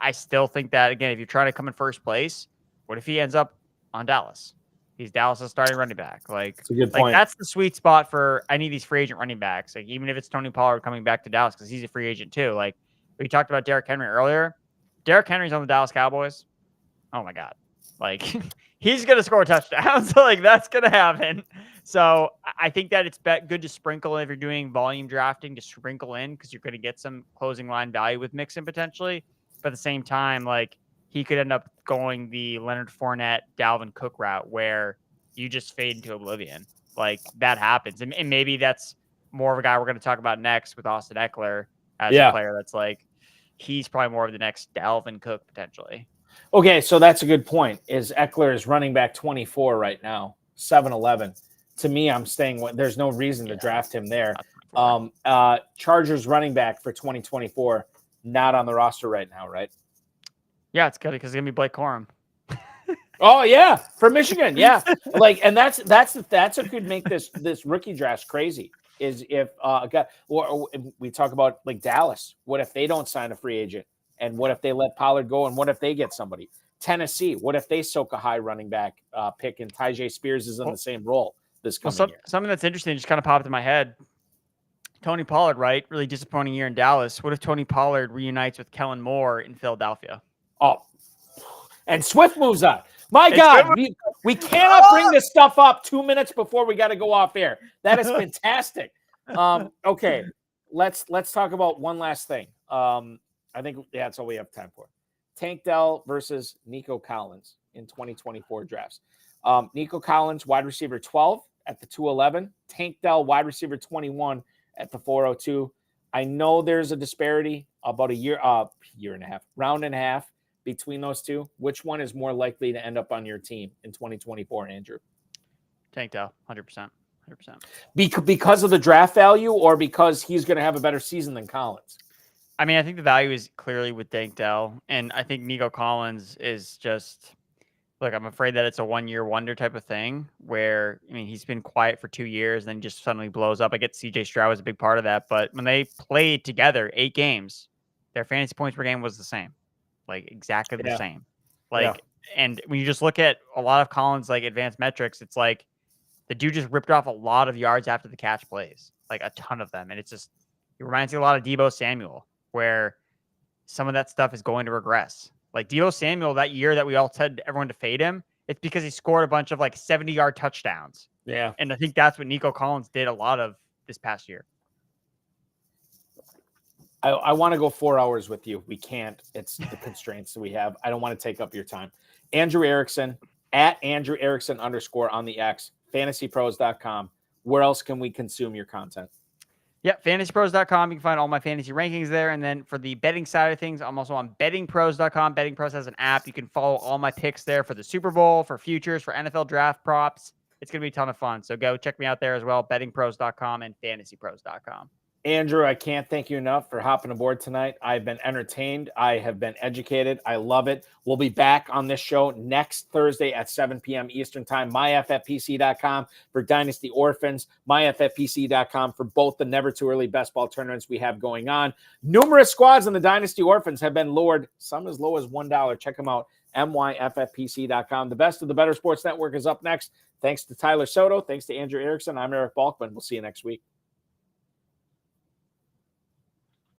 I still think that, again, if you're trying to come in first place, what if he ends up on Dallas? He's Dallas' starting running back. Like, that's a good point. That's the sweet spot for any of these free agent running backs. Like, even if it's Tony Pollard coming back to Dallas, because he's a free agent too. Like, we talked about Derrick Henry earlier. Derrick Henry's on the Dallas Cowboys. Oh my God. Like, he's going to score touchdowns. So, like, that's going to happen. So I think that it's good to sprinkle if you're doing volume drafting, to sprinkle in, because you're going to get some closing line value with Mixon potentially. But at the same time, like, he could end up going the Leonard Fournette, Dalvin Cook route where you just fade into oblivion. Like, that happens. And maybe that's more of a guy we're going to talk about next with Austin Eckler as a player that's like, he's probably more of the next Dalvin Cook potentially. Okay, so that's a good point. Is Eckler is running back 24 right now, 7-11. To me, I'm staying with, there's no reason to draft him there. Chargers running back for 2024, not on the roster right now, right? Yeah, it's good because it's gonna be Blake Corum. Oh yeah, for Michigan, yeah. Like, and that's what could make this rookie draft crazy. Is if or we talk about like Dallas. What if they don't sign a free agent? And what if they let Pollard go? And what if they get somebody? Tennessee, what if they soak a high running back pick and Tyjae Spears is in the same role this coming year? Something that's interesting just kind of popped in my head. Tony Pollard, right? Really disappointing year in Dallas. What if Tony Pollard reunites with Kellen Moore in Philadelphia? Oh, and Swift moves on. My God, we cannot bring this stuff up 2 minutes before we got to go off air. That is fantastic. Okay, let's talk about one last thing. I think that's all we have time for. Tank Dell versus Nico Collins in 2024 drafts. Nico Collins, wide receiver 12 at the 211. Tank Dell, wide receiver 21 at the 402. I know there's a disparity about round and a half between those two. Which one is more likely to end up on your team in 2024, Andrew? Tank Dell, 100%. 100%. Because of the draft value, or because he's going to have a better season than Collins? I mean, I think the value is clearly with Tank Dell, and I think Nico Collins is just, look, I'm afraid that it's a one-year wonder type of thing where, I mean, he's been quiet for 2 years and then just suddenly blows up. I get CJ Stroud was a big part of that, but when they played together 8 games, their fantasy points per game was the same, like exactly the same. Like, and when you just look at a lot of Collins, like advanced metrics, it's like the dude just ripped off a lot of yards after the catch plays, like a ton of them. And it's just, it reminds me a lot of Deebo Samuel, where some of that stuff is going to regress. Like Deebo Samuel, that year that we all said everyone to fade him, it's because he scored a bunch of like 70-yard touchdowns. Yeah. And I think that's what Nico Collins did a lot of this past year. I want to go 4 hours with you. We can't. It's the constraints that we have. I don't want to take up your time. Andrew Erickson, at Andrew Erickson _ on the X, fantasypros.com. Where else can we consume your content? Yeah, fantasypros.com. You can find all my fantasy rankings there. And then for the betting side of things, I'm also on bettingpros.com. Betting Pros has an app. You can follow all my picks there for the Super Bowl, for futures, for NFL draft props. It's going to be a ton of fun. So go check me out there as well, bettingpros.com and fantasypros.com. Andrew, I can't thank you enough for hopping aboard tonight. I've been entertained. I have been educated. I love it. We'll be back on this show next Thursday at 7 p.m. Eastern Time. MyFFPC.com for Dynasty Orphans. MyFFPC.com for both the Never Too Early Best Ball tournaments we have going on. Numerous squads in the Dynasty Orphans have been lowered, some as low as $1. Check them out. MyFFPC.com. The Best of the Better Sports Network is up next. Thanks to Tyler Soto. Thanks to Andrew Erickson. I'm Eric Balkman. We'll see you next week.